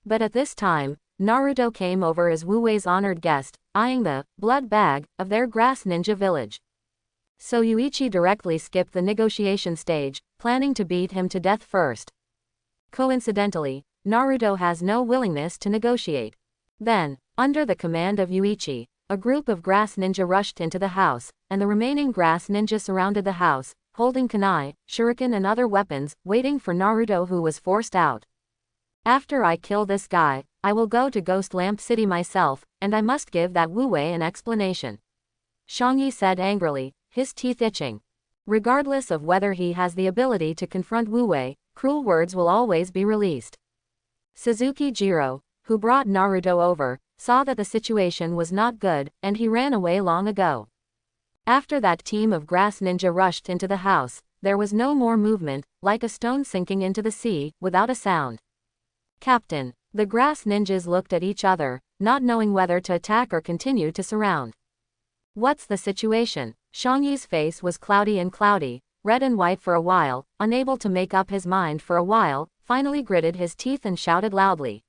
But at this time, Naruto came over as Wu Wei's honored guest, eyeing the blood bag of their Grass Ninja Village. So Yuichi directly skipped the negotiation stage, planning to beat him to death first. Coincidentally, Naruto has no willingness to negotiate. Then, under the command of Yuichi, a group of Grass Ninja rushed into the house, and the remaining Grass Ninja surrounded the house, holding kunai, shuriken and other weapons, waiting for Naruto, who was forced out. After I kill this guy, I will go to Ghost Lamp City myself, and I must give that Wu Wei an explanation. Shang-Yi said angrily, his teeth itching. Regardless of whether he has the ability to confront Wu Wei, cruel words will always be released. Suzuki Jiro, who brought Naruto over, saw that the situation was not good, and he ran away long ago. After that team of Grass Ninja rushed into the house, there was no more movement, like a stone sinking into the sea, without a sound. Captain. The Grass Ninjas looked at each other, not knowing whether to attack or continue to surround. What's the situation? Shang-Yi's face was cloudy, red and white for a while, unable to make up his mind for a while, finally gritted his teeth and shouted loudly.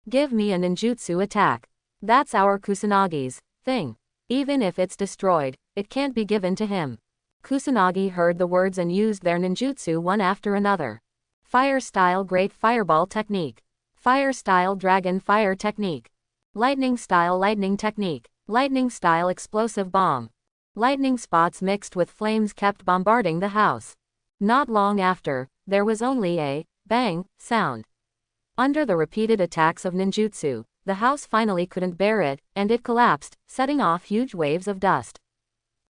Give me a ninjutsu attack. That's our Kusanagi's thing. Even if it's destroyed, it can't be given to him. Kusanagi heard the words and used their ninjutsu one after another. Fire style Great Fireball Technique. Fire style Dragon Fire Technique. Lightning style Lightning Technique. Lightning style Explosive Bomb. Lightning spots mixed with flames kept bombarding the house. Not long after, there was only a bang sound. Under the repeated attacks of ninjutsu, the house finally couldn't bear it, and it collapsed, setting off huge waves of dust.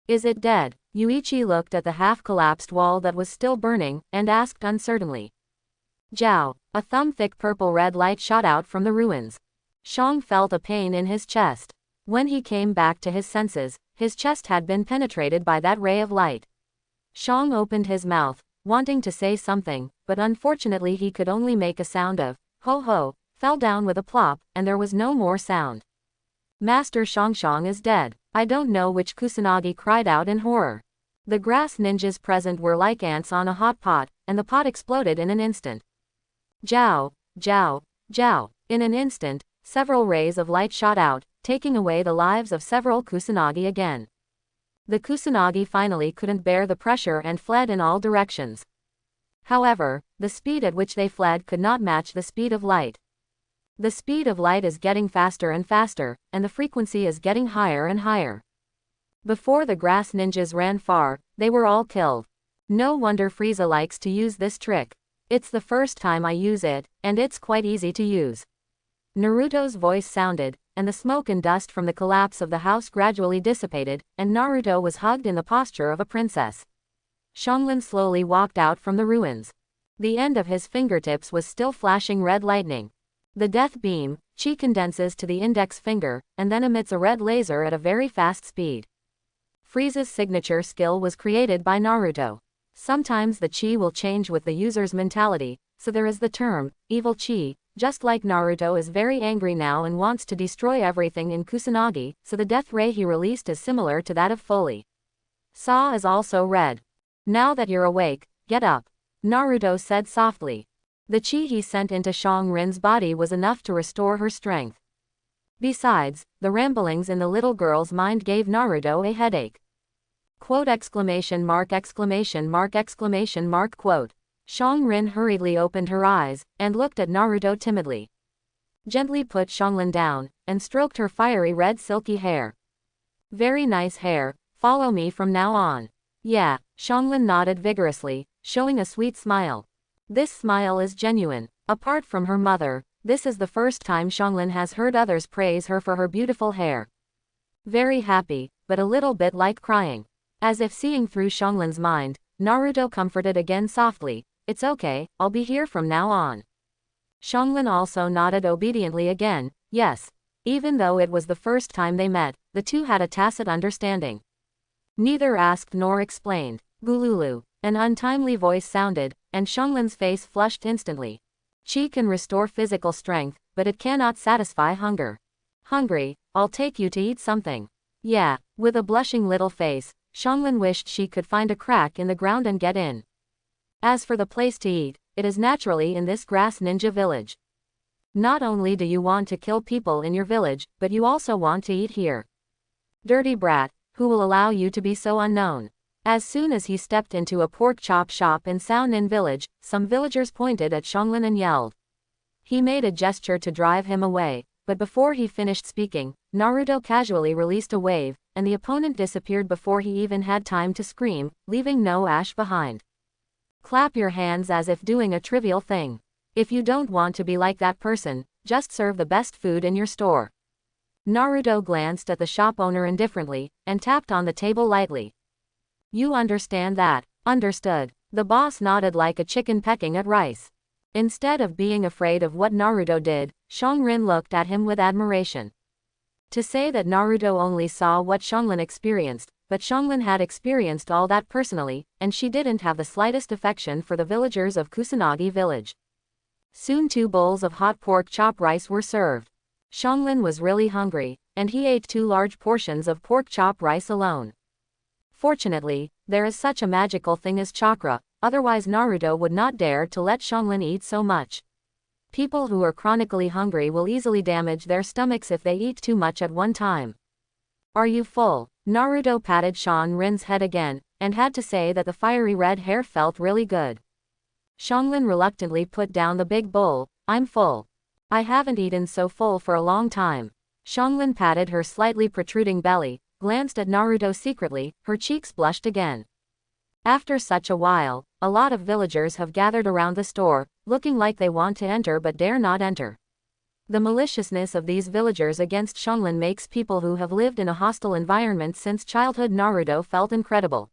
Is it dead? Yuichi looked at the half-collapsed wall that was still burning, and asked uncertainly. Jiao, a thumb-thick purple-red light shot out from the ruins. Shang felt a pain in his chest. When he came back to his senses, his chest had been penetrated by that ray of light. Shang opened his mouth, wanting to say something, but unfortunately he could only make a sound of ho-ho, fell down with a plop, and there was no more sound. Master Shang is dead. I don't know which Kusanagi cried out in horror. The Grass Ninjas present were like ants on a hot pot, and the pot exploded in an instant. Jiao, Jiao, Jiao. In an instant, several rays of light shot out, taking away the lives of several Kusanagi again. The Kusanagi finally couldn't bear the pressure and fled in all directions. However, the speed at which they fled could not match the speed of light. The speed of light is getting faster and faster, and the frequency is getting higher and higher. Before the Grass Ninjas ran far, they were all killed. No wonder Frieza likes to use this trick. It's the first time I use it, and it's quite easy to use. Naruto's voice sounded, and the smoke and dust from the collapse of the house gradually dissipated, and Naruto was hugged in the posture of a princess. Xianglin slowly walked out from the ruins. The end of his fingertips was still flashing red lightning. The death beam, chi condenses to the index finger, and then emits a red laser at a very fast speed. Frieza's signature skill was created by Naruto. Sometimes the chi will change with the user's mentality, so there is the term, evil chi, just like Naruto is very angry now and wants to destroy everything in Kusanagi, so the death ray he released is similar to that of Foley. Saw is also red. Now that you're awake, get up. Naruto said softly. The chi he sent into Rin's body was enough to restore her strength. Besides, the ramblings in the little girl's mind gave Naruto a headache. Quote exclamation mark exclamation mark exclamation mark quote. Rin hurriedly opened her eyes, and looked at Naruto timidly. Gently put Xianglin down, and stroked her fiery red silky hair. Very nice hair, follow me from now on. Yeah, Xianglin nodded vigorously, showing a sweet smile. This smile is genuine. Apart from her mother, this is the first time Xianglin has heard others praise her for her beautiful hair. Very happy, but a little bit like crying. As if seeing through Xianglin's mind, Naruto comforted again softly, "It's okay, I'll be here from now on." Xianglin also nodded obediently again, yes. Even though it was the first time they met, the two had a tacit understanding. Neither asked nor explained. Bululu. An untimely voice sounded, and Xianglin's face flushed instantly. Qi can restore physical strength, but it cannot satisfy hunger. Hungry, I'll take you to eat something. Yeah. With a blushing little face, Xianglin wished she could find a crack in the ground and get in. As for the place to eat, it is naturally in this grass ninja village. Not only do you want to kill people in your village, but you also want to eat here. Dirty brat, who will allow you to be so unknown? As soon as he stepped into a pork chop shop in Saonin village, some villagers pointed at Xianglin and yelled. He made a gesture to drive him away, but before he finished speaking, Naruto casually released a wave, and the opponent disappeared before he even had time to scream, leaving no ash behind. Clap your hands as if doing a trivial thing. If you don't want to be like that person, just serve the best food in your store. Naruto glanced at the shop owner indifferently, and tapped on the table lightly. You understand that? Understood. The boss nodded like a chicken pecking at rice. Instead of being afraid of what Naruto did, Rin looked at him with admiration. To say that Naruto only saw what Xianglin experienced, but Xianglin had experienced all that personally, and she didn't have the slightest affection for the villagers of Kusanagi village. Soon 2 bowls of hot pork chop rice were served. Xianglin was really hungry, and he ate 2 large portions of pork chop rice alone. Fortunately, there is such a magical thing as chakra, otherwise Naruto would not dare to let Xianglin eat so much. People who are chronically hungry will easily damage their stomachs if they eat too much at one time. Are you full? Naruto patted Rin's head again, and had to say that the fiery red hair felt really good. Xianglin reluctantly put down the big bowl. I'm full. I haven't eaten so full for a long time. Xianglin patted her slightly protruding belly, glanced at Naruto secretly, her cheeks blushed again. After such a while, a lot of villagers have gathered around the store, looking like they want to enter but dare not enter. The maliciousness of these villagers against Xianglin makes people who have lived in a hostile environment since childhood Naruto felt incredible.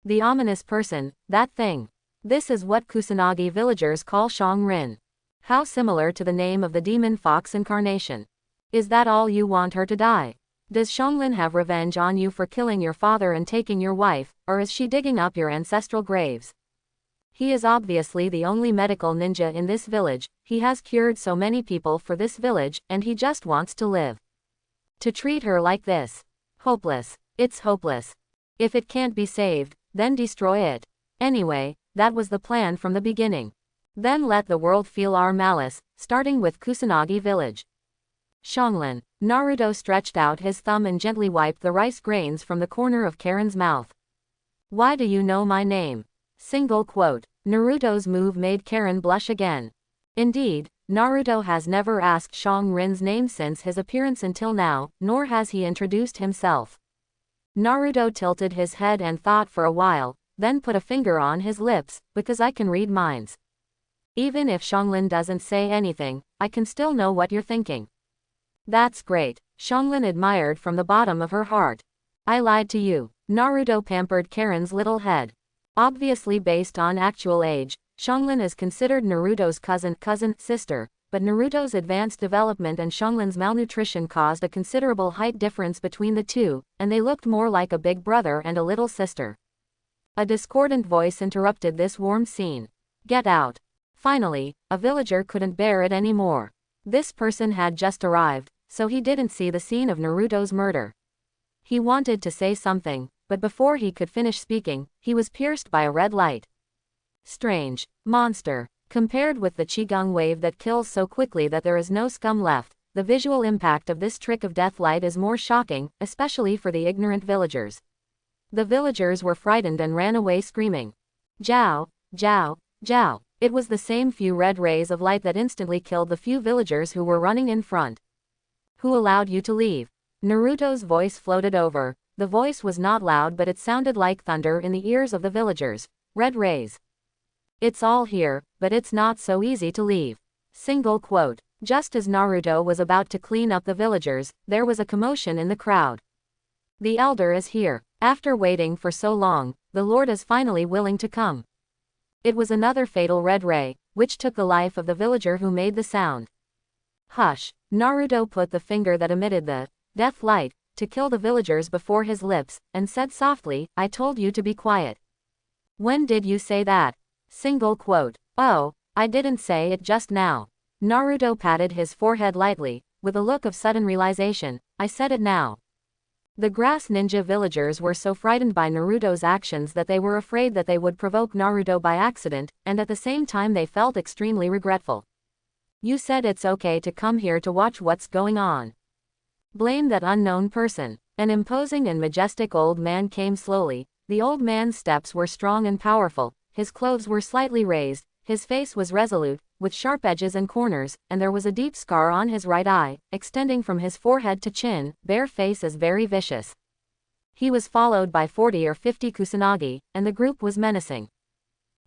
The ominous person, that thing. This is what Kusanagi villagers call Rin. How similar to the name of the demon fox incarnation. Is that all you want her to die? Does Xianglin have revenge on you for killing your father and taking your wife, or is she digging up your ancestral graves? He is obviously the only medical ninja in this village, he has cured so many people for this village, and he just wants to live. To treat her like this. Hopeless. It's hopeless. If it can't be saved, then destroy it. Anyway, that was the plan from the beginning. Then let the world feel our malice, starting with Kusanagi village. Xianglin. Naruto stretched out his thumb and gently wiped the rice grains from the corner of Karin's mouth. Why do you know my name? Single quote. Naruto's move made Karin blush again. Indeed, Naruto has never asked Rin's name since his appearance until now, nor has he introduced himself. Naruto tilted his head and thought for a while, then put a finger on his lips, because I can read minds. Even if Xianglin doesn't say anything, I can still know what you're thinking. That's great, Xianglin admired from the bottom of her heart. I lied to you. Naruto pampered Karin's little head. Obviously based on actual age, Xianglin is considered Naruto's sister, but Naruto's advanced development and Xianglin's malnutrition caused a considerable height difference between the two, and they looked more like a big brother and a little sister. A discordant voice interrupted this warm scene. Get out. Finally, a villager couldn't bear it anymore. This person had just arrived, so he didn't see the scene of Naruto's murder. He wanted to say something, but before he could finish speaking, he was pierced by a red light. Strange. Monster. Compared with the Qigong wave that kills so quickly that there is no scum left, the visual impact of this trick of death light is more shocking, especially for the ignorant villagers. The villagers were frightened and ran away screaming. Jiao, Jiao, Jiao. It was the same few red rays of light that instantly killed the few villagers who were running in front. Who allowed you to leave? Naruto's voice floated over. The voice was not loud, but it sounded like thunder in the ears of the villagers. Red rays. It's all here, but it's not so easy to leave. Single quote. Just as Naruto was about to clean up the villagers, there was a commotion in the crowd. The elder is here. After waiting for so long, the Lord is finally willing to come. It was another fatal red ray, which took the life of the villager who made the sound. Hush. Naruto put the finger that emitted the death light to kill the villagers before his lips, and said softly, I told you to be quiet. When did you say that? Single quote. Oh, I didn't say it just now. Naruto patted his forehead lightly, with a look of sudden realization. I said it now. The grass ninja villagers were so frightened by Naruto's actions that they were afraid that they would provoke Naruto by accident, and at the same time they felt extremely regretful. You said it's okay to come here to watch what's going on. Blame that unknown person. An imposing and majestic old man came slowly. The old man's steps were strong and powerful. His clothes were slightly raised, his face was resolute, with sharp edges and corners, and there was a deep scar on his right eye, extending from his forehead to chin. Bare face is very vicious. He was followed by 40 or 50 Kusanagi, and the group was menacing.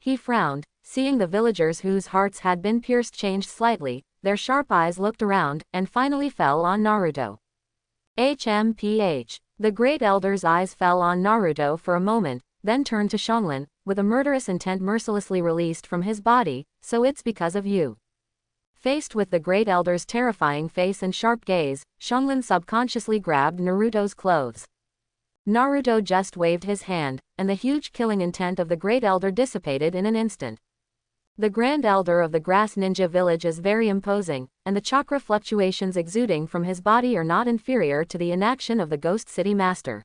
He frowned, seeing the villagers whose hearts had been pierced changed slightly, their sharp eyes looked around, and finally fell on Naruto. HMPH. The great elder's eyes fell on Naruto for a moment, then turned to Xianglin, with a murderous intent mercilessly released from his body. So it's because of you. Faced with the great elder's terrifying face and sharp gaze, Xianglin subconsciously grabbed Naruto's clothes. Naruto just waved his hand, and the huge killing intent of the great elder dissipated in an instant. The grand elder of the grass ninja village is very imposing, and the chakra fluctuations exuding from his body are not inferior to the inaction of the Ghost City Master.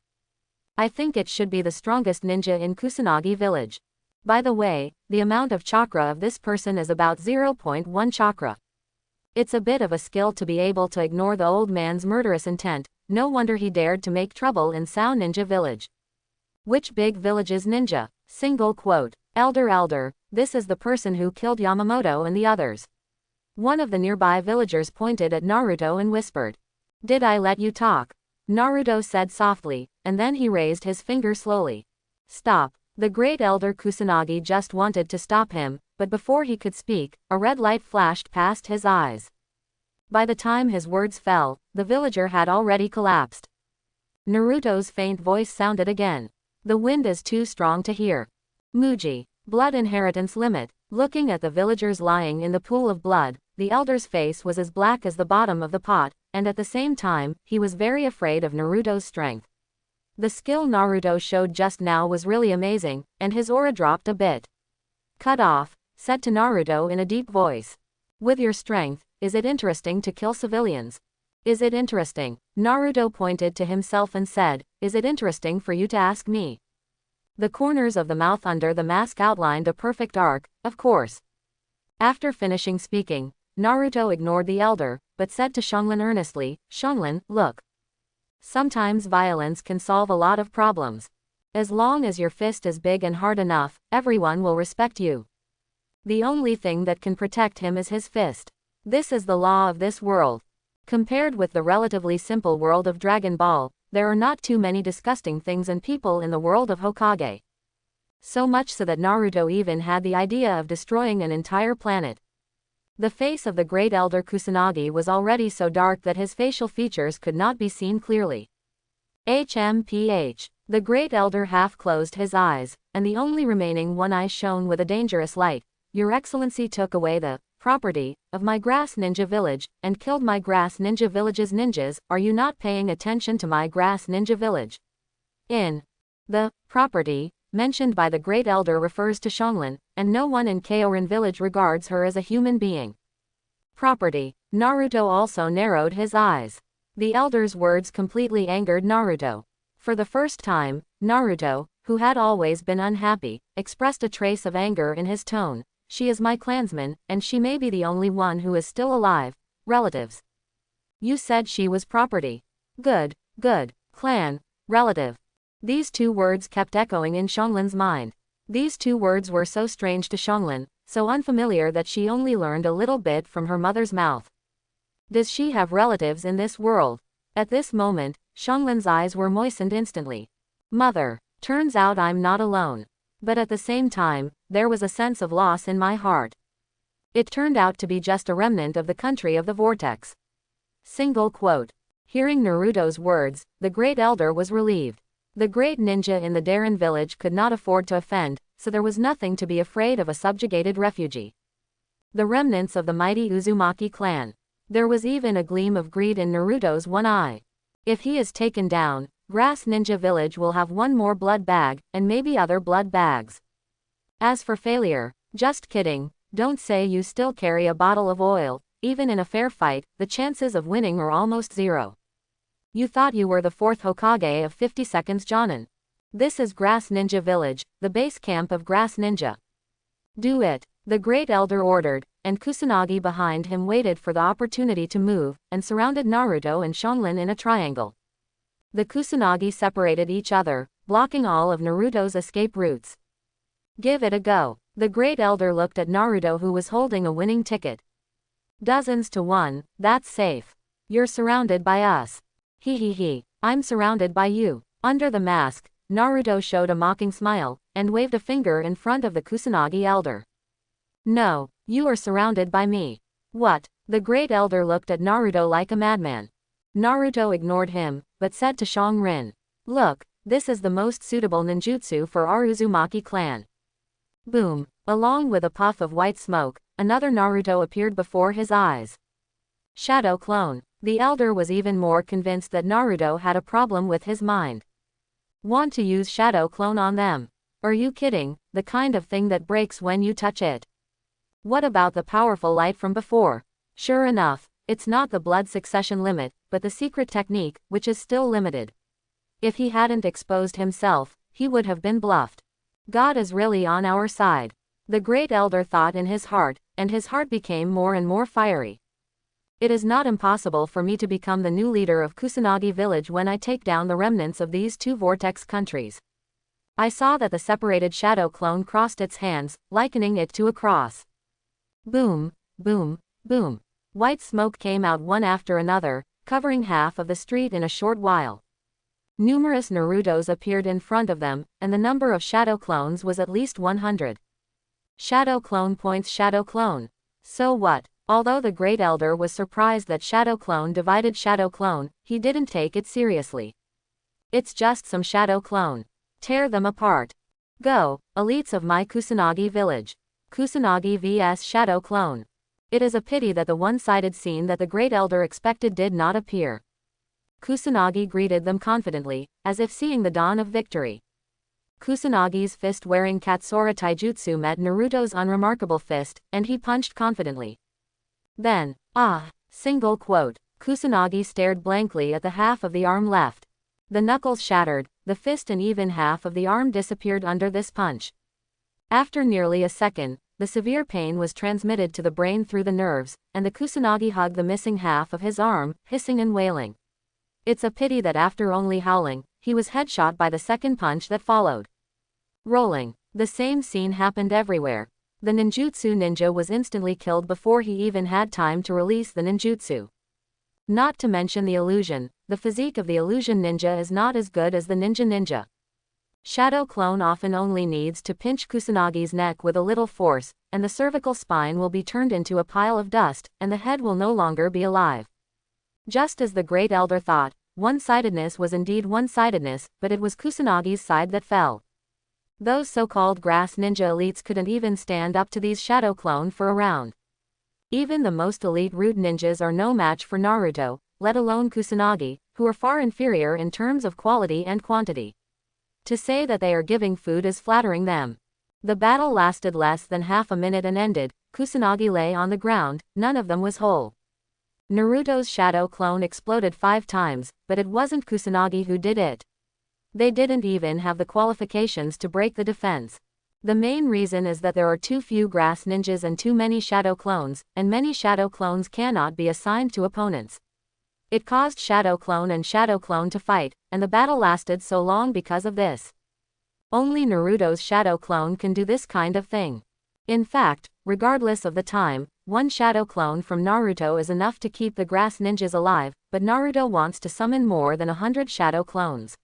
I think it should be the strongest ninja in Kusanagi village. By the way, the amount of chakra of this person is about 0.1 chakra. It's a bit of a skill to be able to ignore the old man's murderous intent. No wonder he dared to make trouble in Sao Ninja Village. Which big village's ninja? Single quote. Elder, this is the person who killed Yamamoto and the others. One of the nearby villagers pointed at Naruto and whispered. Did I let you talk? Naruto said softly, and then he raised his finger slowly. Stop. The great elder Kusanagi just wanted to stop him, but before he could speak, a red light flashed past his eyes. By the time his words fell, the villager had already collapsed. Naruto's faint voice sounded again. The wind is too strong to hear. Muji. Blood inheritance limit. Looking at the villagers lying in the pool of blood, the elder's face was as black as the bottom of the pot, and at the same time, he was very afraid of Naruto's strength. The skill Naruto showed just now was really amazing, and his aura dropped a bit. Cut off, said to Naruto in a deep voice. With your strength, is it interesting to kill civilians? Is it interesting? Naruto pointed to himself and said, is it interesting for you to ask me? The corners of the mouth under the mask outlined a perfect arc, of course. After finishing speaking, Naruto ignored the elder, but said to Xianglin earnestly, Xianglin, look. Sometimes violence can solve a lot of problems. As long as your fist is big and hard enough, everyone will respect you. The only thing that can protect him is his fist. This is the law of this world. Compared with the relatively simple world of Dragon Ball, there are not too many disgusting things and people in the world of Hokage. So much so that Naruto even had the idea of destroying an entire planet. The face of the great elder Kusanagi was already so dark that his facial features could not be seen clearly. HMPH. The great elder half closed his eyes, and the only remaining one eye shone with a dangerous light. Your Excellency took away the property of my grass ninja village, and killed my grass ninja village's ninjas. Are you not paying attention to my grass ninja village? The property mentioned by the great elder refers to Xianglin, and no one in Kaorin village regards her as a human being. Property. Naruto also narrowed his eyes. The elder's words completely angered Naruto. For the first time, Naruto, who had always been unhappy, expressed a trace of anger in his tone. She is my clansman, and she may be the only one who is still alive. Relatives. You said she was property. Good, good. Clan, relative. These two words kept echoing in Xionglin's mind. These two words were so strange to Xiongling, so unfamiliar that she only learned a little bit from her mother's mouth. Does she have relatives in this world? At this moment, Xionglin's eyes were moistened instantly. Mother, turns out I'm not alone. But at the same time, there was a sense of loss in my heart. It turned out to be just a remnant of the country of the vortex. Single quote. Hearing Naruto's words, the great elder was relieved. The great ninja in the Darren village could not afford to offend, so there was nothing to be afraid of a subjugated refugee. The remnants of the mighty Uzumaki clan. There was even a gleam of greed in Naruto's one eye. If he is taken down, Grass Ninja Village will have one more blood bag, and maybe other blood bags. As for failure, just kidding, don't say you still carry a bottle of oil. Even in a fair fight, the chances of winning are almost zero. You thought you were the fourth Hokage of 50 Seconds Jonin. This is Grass Ninja Village, the base camp of Grass Ninja. Do it, the great elder ordered, and Kusanagi behind him waited for the opportunity to move, and surrounded Naruto and Xiongling in a triangle. The Kusanagi separated each other, blocking all of Naruto's escape routes. Give it a go. The great elder looked at Naruto, who was holding a winning ticket. Dozens to one, that's safe. You're surrounded by us. He. I'm surrounded by you. Under the mask, Naruto showed a mocking smile, and waved a finger in front of the Kusanagi elder. No, you are surrounded by me. What? The great elder looked at Naruto like a madman. Naruto ignored him, but said to Xiongling, look, this is the most suitable ninjutsu for our Uzumaki clan. Boom. Along with a puff of white smoke, another Naruto appeared before his eyes. Shadow clone. The elder was even more convinced that Naruto had a problem with his mind. Want to use shadow clone on them? Are you kidding? The kind of thing that breaks when you touch it. What about the powerful light from before? Sure enough, it's not the blood succession limit, but the secret technique, which is still limited. If he hadn't exposed himself, he would have been bluffed. God is really on our side. The great elder thought in his heart, and his heart became more and more fiery. It is not impossible for me to become the new leader of Kusanagi village when I take down the remnants of these two vortex countries. I saw that the separated shadow clone crossed its hands, likening it to a cross. Boom, boom, boom. White smoke came out one after another, covering half of the street in a short while. Numerous Narutos appeared in front of them, and the number of shadow clones was at least 100. Shadow clone points shadow clone. So what? Although the great elder was surprised that shadow clone divided shadow clone, he didn't take it seriously. It's just some shadow clone. Tear them apart. Go, elites of my Kusanagi village. Kusanagi vs shadow clone. It is a pity that the one-sided scene that the great elder expected did not appear. Kusanagi greeted them confidently, as if seeing the dawn of victory. Kusanagi's fist-wearing Katsura taijutsu met Naruto's unremarkable fist, and he punched confidently. Then, single quote. Kusanagi stared blankly at the half of the arm left. The knuckles shattered, the fist and even half of the arm disappeared under this punch. After nearly a second, the severe pain was transmitted to the brain through the nerves, and the Kusanagi hugged the missing half of his arm, hissing and wailing. It's a pity that after only howling, he was headshot by the second punch that followed. Rolling. The same scene happened everywhere. The ninjutsu ninja was instantly killed before he even had time to release the ninjutsu. Not to mention the illusion, the physique of the illusion ninja is not as good as the ninja. Shadow clone often only needs to pinch Kusanagi's neck with a little force, and the cervical spine will be turned into a pile of dust, and the head will no longer be alive. Just as the great elder thought, one-sidedness was indeed one-sidedness, but it was Kusanagi's side that fell. Those so-called grass ninja elites couldn't even stand up to these shadow clone for a round. Even the most elite root ninjas are no match for Naruto, let alone Kusanagi, who are far inferior in terms of quality and quantity. To say that they are giving food is flattering them. The battle lasted less than half a minute and ended. Kusanagi lay on the ground, none of them was whole. Naruto's shadow clone exploded 5 times, but it wasn't Kusanagi who did it. They didn't even have the qualifications to break the defense. The main reason is that there are too few grass ninjas and too many shadow clones, and many shadow clones cannot be assigned to opponents. It caused Shadow Clone and Shadow Clone to fight, and the battle lasted so long because of this. Only Naruto's Shadow Clone can do this kind of thing. In fact, regardless of the time, one Shadow Clone from Naruto is enough to keep the grass ninjas alive, but Naruto wants to summon more than 100 Shadow Clones.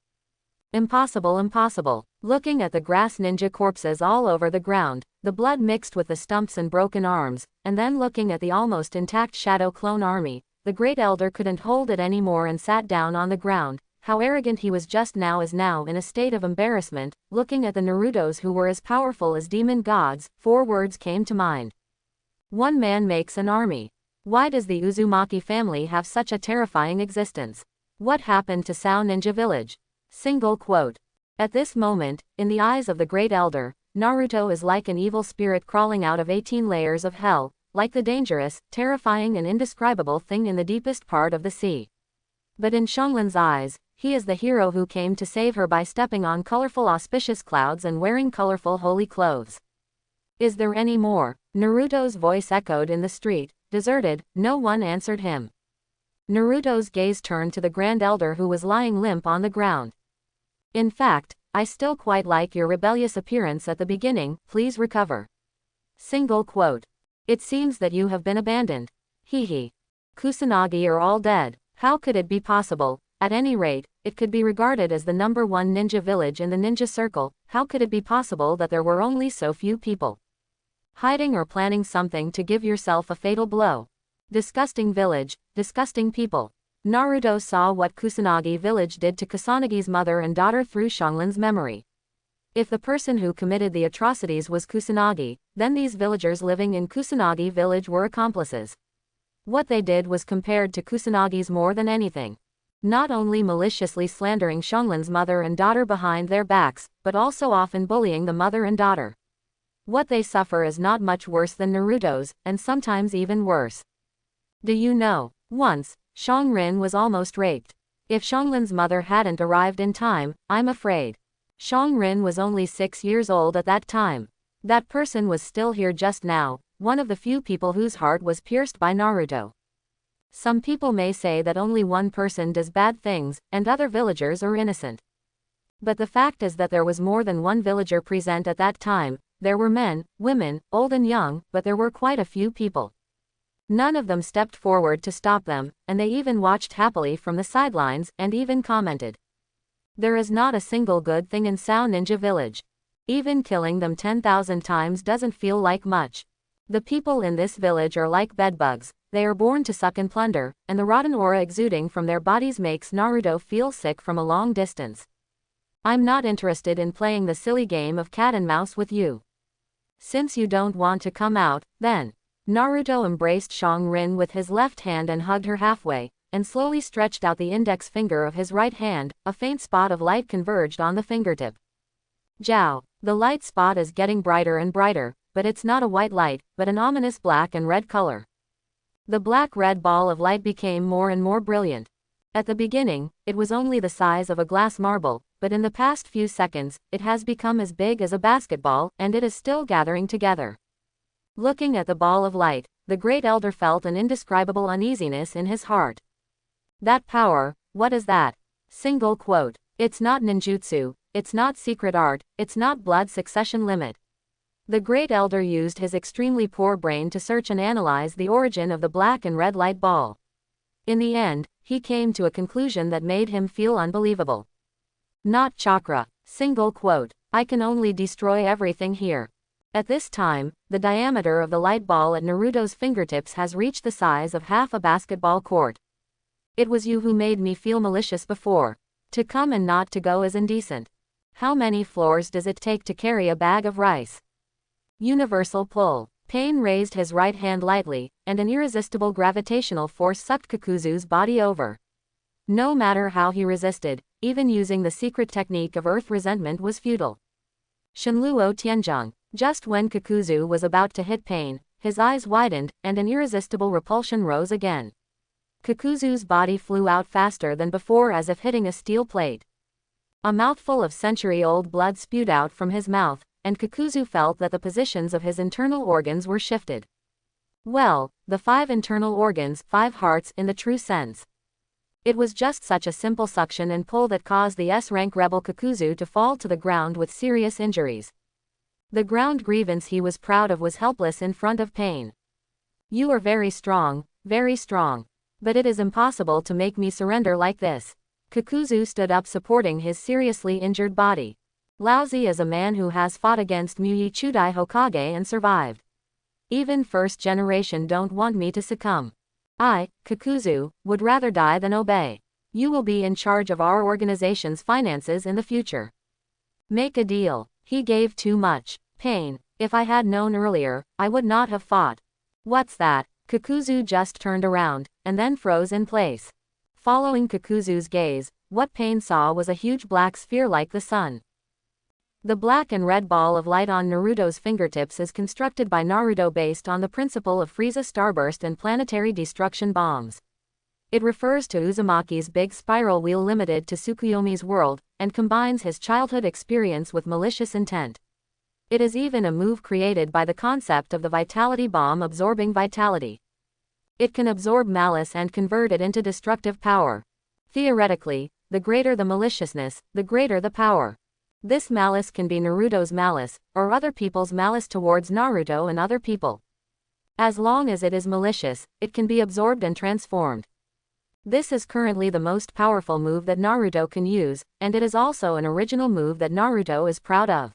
Impossible, impossible. Looking at the grass ninja corpses all over the ground, the blood mixed with the stumps and broken arms, and then looking at the almost intact Shadow Clone army, the Great Elder couldn't hold it anymore and sat down on the ground. How arrogant he was just now is now in a state of embarrassment. Looking at the Narutos who were as powerful as demon gods, 4 words came to mind. One man makes an army. Why does the Uzumaki family have such a terrifying existence? What happened to Sao Ninja Village? Single quote. At this moment, in the eyes of the Great Elder, Naruto is like an evil spirit crawling out of 18 layers of hell, like the dangerous, terrifying and indescribable thing in the deepest part of the sea. But in Xionglin's eyes, he is the hero who came to save her by stepping on colorful auspicious clouds and wearing colorful holy clothes. Is there any more? Naruto's voice echoed in the street, deserted, no one answered him. Naruto's gaze turned to the Grand Elder who was lying limp on the ground. In fact, I still quite like your rebellious appearance at the beginning, please recover. Single quote. It seems that you have been abandoned. Hee. Kusanagi are all dead. How could it be possible? At any rate, it could be regarded as the #1 ninja village in the ninja circle. How could it be possible that there were only so few people? Hiding or planning something to give yourself a fatal blow. Disgusting village, disgusting people. Naruto saw what Kusanagi village did to Kusanagi's mother and daughter through Xionglin's memory. If the person who committed the atrocities was Kusanagi, then these villagers living in Kusanagi village were accomplices. What they did was compared to Kusanagi's more than anything. Not only maliciously slandering Xionglin's mother and daughter behind their backs, but also often bullying the mother and daughter. What they suffer is not much worse than Naruto's, and sometimes even worse. Do you know, once, Xiongrin was almost raped. If Xionglin's mother hadn't arrived in time, I'm afraid. Xiongrin was only 6 years old at that time. That person was still here just now, one of the few people whose heart was pierced by Naruto. Some people may say that only one person does bad things, and other villagers are innocent. But the fact is that there was more than one villager present at that time. There were men, women, old and young, but there were quite a few people. None of them stepped forward to stop them, and they even watched happily from the sidelines, and even commented. There is not a single good thing in Sao Ninja Village. Even killing them 10,000 times doesn't feel like much. The people in this village are like bedbugs. They are born to suck and plunder, and the rotten aura exuding from their bodies makes Naruto feel sick from a long distance. I'm not interested in playing the silly game of cat and mouse with you. Since you don't want to come out, then. Naruto embraced Xiongrin with his left hand and hugged her halfway, and slowly stretched out the index finger of his right hand. A faint spot of light converged on the fingertip. Jiao, the light spot is getting brighter and brighter, but it's not a white light, but an ominous black and red color. The black-red ball of light became more and more brilliant. At the beginning, it was only the size of a glass marble, but in the past few seconds, it has become as big as a basketball, and it is still gathering together. Looking at the ball of light, the Great Elder felt an indescribable uneasiness in his heart. That power, what is that? Single quote. It's not ninjutsu, it's not secret art, it's not blood succession limit. The Great Elder used his extremely poor brain to search and analyze the origin of the black and red light ball. In the end, he came to a conclusion that made him feel unbelievable. Not chakra. Single quote. I can only destroy everything here. At this time, the diameter of the light ball at Naruto's fingertips has reached the size of half a basketball court. It was you who made me feel malicious before. To come and not to go is indecent. How many floors does it take to carry a bag of rice? Universal pull. Pain raised his right hand lightly, and an irresistible gravitational force sucked Kakuzu's body over. No matter how he resisted, even using the secret technique of earth resentment was futile. Shenluo Tianzhong. Just when Kakuzu was about to hit pain, his eyes widened, and an irresistible repulsion rose again. Kakuzu's body flew out faster than before as if hitting a steel plate. A mouthful of century-old blood spewed out from his mouth, and Kakuzu felt that the positions of his internal organs were shifted. Well, the 5 internal organs, 5 hearts in the true sense. It was just such a simple suction and pull that caused the S-rank rebel Kakuzu to fall to the ground with serious injuries. The ground grievance he was proud of was helpless in front of pain. You are very strong, but it is impossible to make me surrender like this. Kakuzu stood up supporting his seriously injured body. Lousy as a man who has fought against Muyi Chudai Hokage and survived. Even first generation don't want me to succumb. I, Kakuzu, would rather die than obey. You will be in charge of our organization's finances in the future. Make a deal. He gave too much pain. If I had known earlier, I would not have fought. What's that? Kakuzu just turned around, and then froze in place. Following Kakuzu's gaze, what Pain saw was a huge black sphere like the sun. The black and red ball of light on Naruto's fingertips is constructed by Naruto based on the principle of Frieza Starburst and planetary destruction bombs. It refers to Uzumaki's big spiral wheel limited to Tsukuyomi's world, and combines his childhood experience with malicious intent. It is even a move created by the concept of the vitality bomb absorbing vitality. It can absorb malice and convert it into destructive power. Theoretically, the greater the maliciousness, the greater the power. This malice can be Naruto's malice, or other people's malice towards Naruto and other people. As long as it is malicious, it can be absorbed and transformed. This is currently the most powerful move that Naruto can use, and it is also an original move that Naruto is proud of.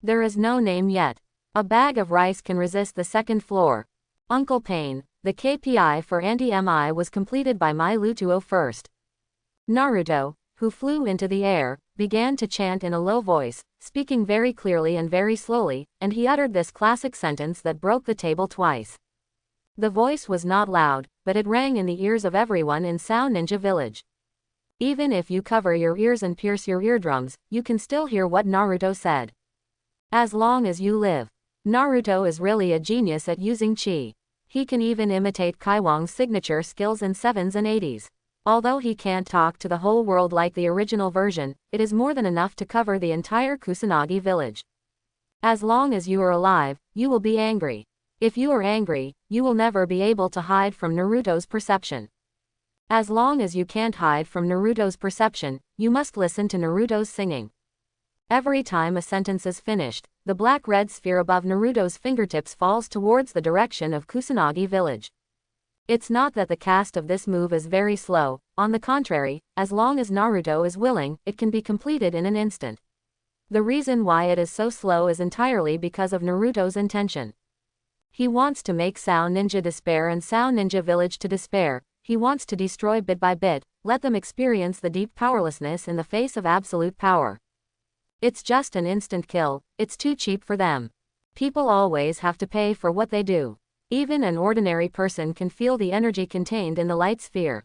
There is no name yet. A bag of rice can resist the second floor. Uncle Pain. The KPI for anti-MI was completed by Mai Lutuo first. Naruto, who flew into the air, began to chant in a low voice, speaking very clearly and very slowly, and he uttered this classic sentence that broke the table twice. The voice was not loud, but it rang in the ears of everyone in Sound Ninja Village. Even if you cover your ears and pierce your eardrums, you can still hear what Naruto said. As long as you live. Naruto is really a genius at using chi. He can even imitate Kaiwang's signature skills in 7s and 80s. Although he can't talk to the whole world like the original version, it is more than enough to cover the entire Kusanagi village. As long as you are alive, you will be angry. If you are angry, you will never be able to hide from Naruto's perception. As long as you can't hide from Naruto's perception, you must listen to Naruto's singing. Every time a sentence is finished, the black-red sphere above Naruto's fingertips falls towards the direction of Kusanagi village. It's not that the cast of this move is very slow, on the contrary, as long as Naruto is willing, it can be completed in an instant. The reason why it is so slow is entirely because of Naruto's intention. He wants to make Sound Ninja despair and Sound Ninja Village to despair. He wants to destroy bit by bit, let them experience the deep powerlessness in the face of absolute power. It's just an instant kill, it's too cheap for them. People always have to pay for what they do. Even an ordinary person can feel the energy contained in the light sphere.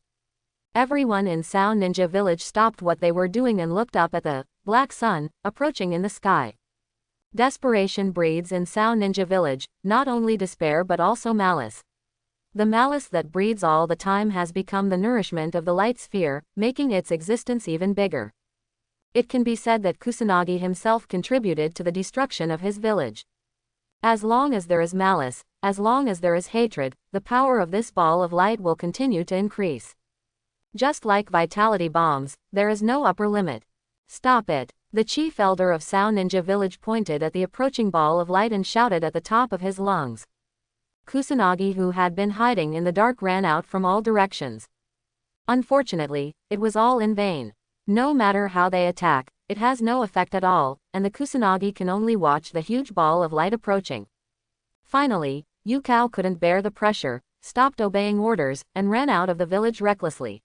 Everyone in Sound Ninja Village stopped what they were doing and looked up at the black sun approaching in the sky. Desperation breeds in Sound Ninja Village, not only despair but also malice. The malice that breeds all the time has become the nourishment of the light sphere, making its existence even bigger. It can be said that Kusanagi himself contributed to the destruction of his village. As long as there is malice, as long as there is hatred, the power of this ball of light will continue to increase. Just like vitality bombs, there is no upper limit. Stop it. The chief elder of Sound Ninja Village pointed at the approaching ball of light and shouted at the top of his lungs. Kusanagi, who had been hiding in the dark, ran out from all directions. Unfortunately, it was all in vain. No matter how they attack, it has no effect at all, and the Kusanagi can only watch the huge ball of light approaching. Finally, Yukao couldn't bear the pressure, stopped obeying orders, and ran out of the village recklessly.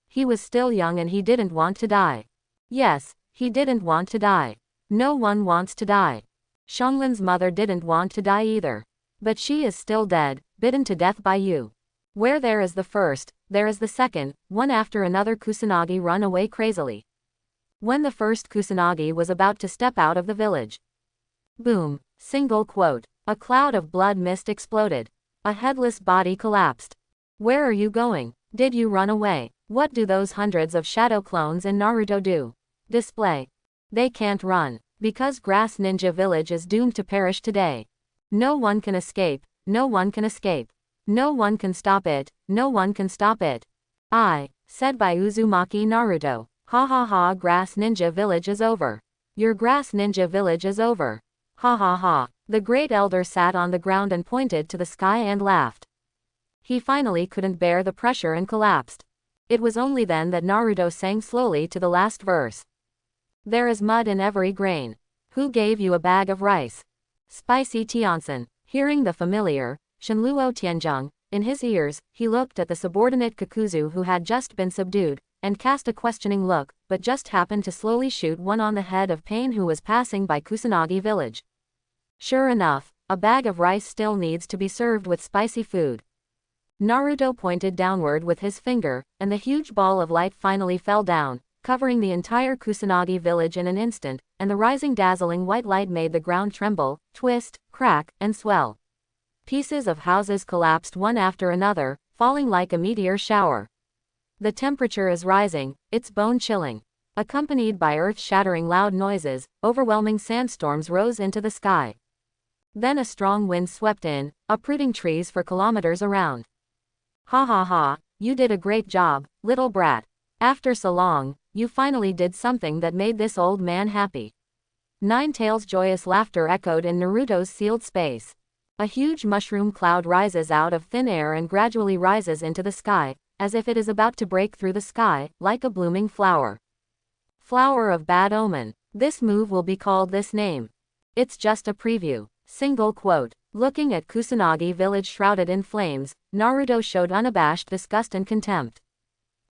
He was still young and he didn't want to die. Yes, he didn't want to die. No one wants to die. Shonglin's mother didn't want to die either. But she is still dead, bitten to death by you. Where there is the first, there is the second, one after another Kusanagi run away crazily. When the first Kusanagi was about to step out of the village. Boom, single quote. A cloud of blood mist exploded. A headless body collapsed. Where are you going? Did you run away? What do those hundreds of shadow clones in Naruto do? Display. They can't run. Because Grass Ninja Village is doomed to perish today. No one can escape. No one can escape. No one can stop it. No one can stop it. Said by Uzumaki Naruto. Ha ha ha, Grass Ninja Village is over. Your Grass Ninja Village is over. Ha ha ha. The great elder sat on the ground and pointed to the sky and laughed. He finally couldn't bear the pressure and collapsed. It was only then that Naruto sang slowly to the last verse. There is mud in every grain. Who gave you a bag of rice? Spicy Tiansen. Hearing the familiar, Shenluo Tianzheng, in his ears, he looked at the subordinate Kakuzu who had just been subdued, and cast a questioning look, but just happened to slowly shoot one on the head of Pain who was passing by Kusanagi village. Sure enough, a bag of rice still needs to be served with spicy food. Naruto pointed downward with his finger, and the huge ball of light finally fell down, covering the entire Kusanagi village in an instant, and the rising dazzling white light made the ground tremble, twist, crack, and swell. Pieces of houses collapsed one after another, falling like a meteor shower. The temperature is rising, it's bone-chilling. Accompanied by earth-shattering loud noises, overwhelming sandstorms rose into the sky. Then a strong wind swept in, uprooting trees for kilometers around. Ha ha ha, you did a great job, little brat. After so long, you finally did something that made this old man happy. Nine-Tails' joyous laughter echoed in Naruto's sealed space. A huge mushroom cloud rises out of thin air and gradually rises into the sky, as if it is about to break through the sky, like a blooming flower. Flower of bad omen. This move will be called this name. It's just a preview. Single quote. Looking at Kusanagi village shrouded in flames, Naruto showed unabashed disgust and contempt.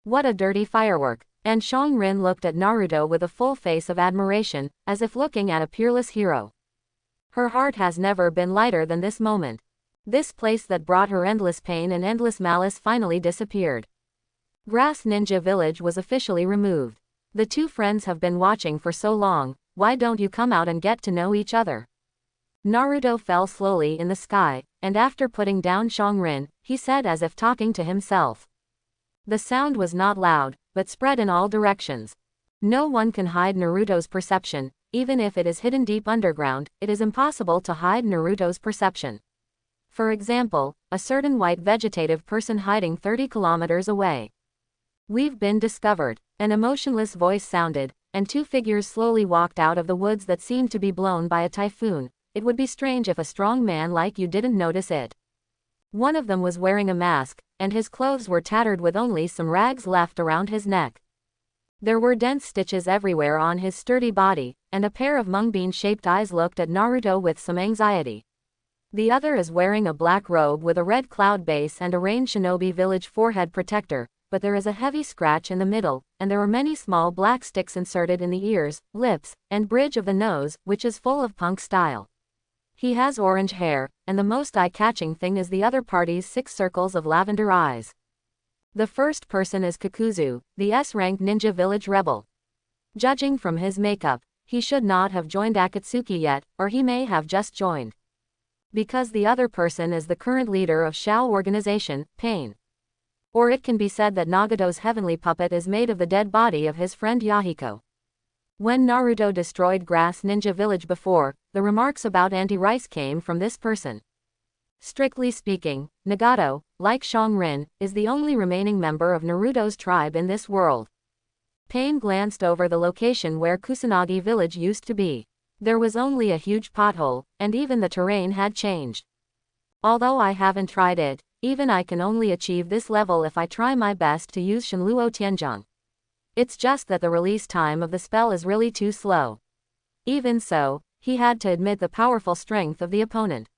What a dirty firework. And Shongrin looked at Naruto with a full face of admiration, as if looking at a peerless hero. Her heart has never been lighter than this moment. This place that brought her endless pain and endless malice finally disappeared. Grass Ninja Village was officially removed. The two friends have been watching for so long, why don't you come out and get to know each other? Naruto fell slowly in the sky, and after putting down Shongrin, he said as if talking to himself. The sound was not loud, but spread in all directions. No one can hide Naruto's perception, even if it is hidden deep underground, it is impossible to hide Naruto's perception. For example, a certain white vegetative person hiding 30 kilometers away. We've been discovered. An emotionless voice sounded, and two figures slowly walked out of the woods that seemed to be blown by a typhoon. It would be strange if a strong man like you didn't notice it. One of them was wearing a mask, and his clothes were tattered with only some rags left around his neck. There were dense stitches everywhere on his sturdy body, and a pair of mungbean-shaped eyes looked at Naruto with some anxiety. The other is wearing a black robe with a red cloud base and a rain shinobi village forehead protector, but there is a heavy scratch in the middle, and there are many small black sticks inserted in the ears, lips, and bridge of the nose, which is full of punk style. He has orange hair, and the most eye-catching thing is the other party's 6 circles of lavender eyes. The first person is Kakuzu, the S-ranked ninja village rebel. Judging from his makeup, he should not have joined Akatsuki yet, or he may have just joined. Because the other person is the current leader of Shao organization, Pain. Or it can be said that Nagato's heavenly puppet is made of the dead body of his friend Yahiko. When Naruto destroyed Grass Ninja Village before, the remarks about anti-rice came from this person. Strictly speaking, Nagato, like Shongrin, is the only remaining member of Naruto's tribe in this world. Pain glanced over the location where Kusanagi village used to be. There was only a huge pothole, and even the terrain had changed. Although I haven't tried it, even I can only achieve this level if I try my best to use Shenluo Tianzheng. It's just that the release time of the spell is really too slow. Even so, he had to admit the powerful strength of the opponent.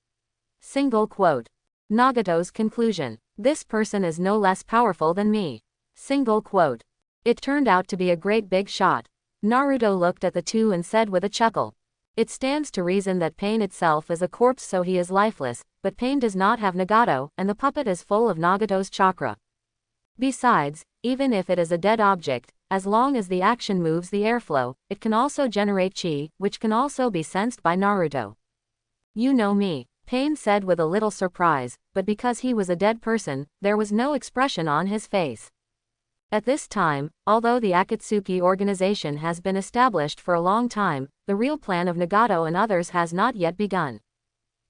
Single quote. Nagato's conclusion. This person is no less powerful than me. Single quote. It turned out to be a great big shot. Naruto looked at the two and said with a chuckle. It stands to reason that Pain itself is a corpse, so he is lifeless, but Pain does not have Nagato, and the puppet is full of Nagato's chakra. Besides, even if it is a dead object, as long as the action moves the airflow, it can also generate chi, which can also be sensed by Naruto. You know me, Pain said with a little surprise, but because he was a dead person, there was no expression on his face. At this time, although the Akatsuki organization has been established for a long time, the real plan of Nagato and others has not yet begun.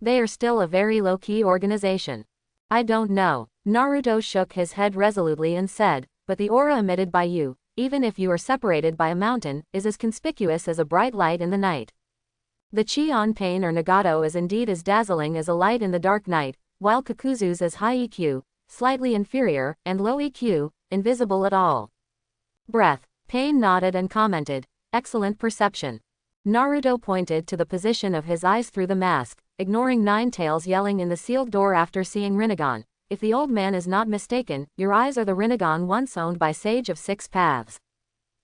They are still a very low-key organization. I don't know. Naruto shook his head resolutely and said, but the aura emitted by you, even if you are separated by a mountain, is as conspicuous as a bright light in the night. The chi on Pain or Nagato is indeed as dazzling as a light in the dark night, while Kakuzu's is high EQ, slightly inferior, and low EQ, invisible at all. Breath. Pain nodded and commented, excellent perception. Naruto pointed to the position of his eyes through the mask, ignoring Nine-Tails yelling in the sealed door after seeing Rinnegan. If the old man is not mistaken, your eyes are the Rinnegan once owned by Sage of Six Paths.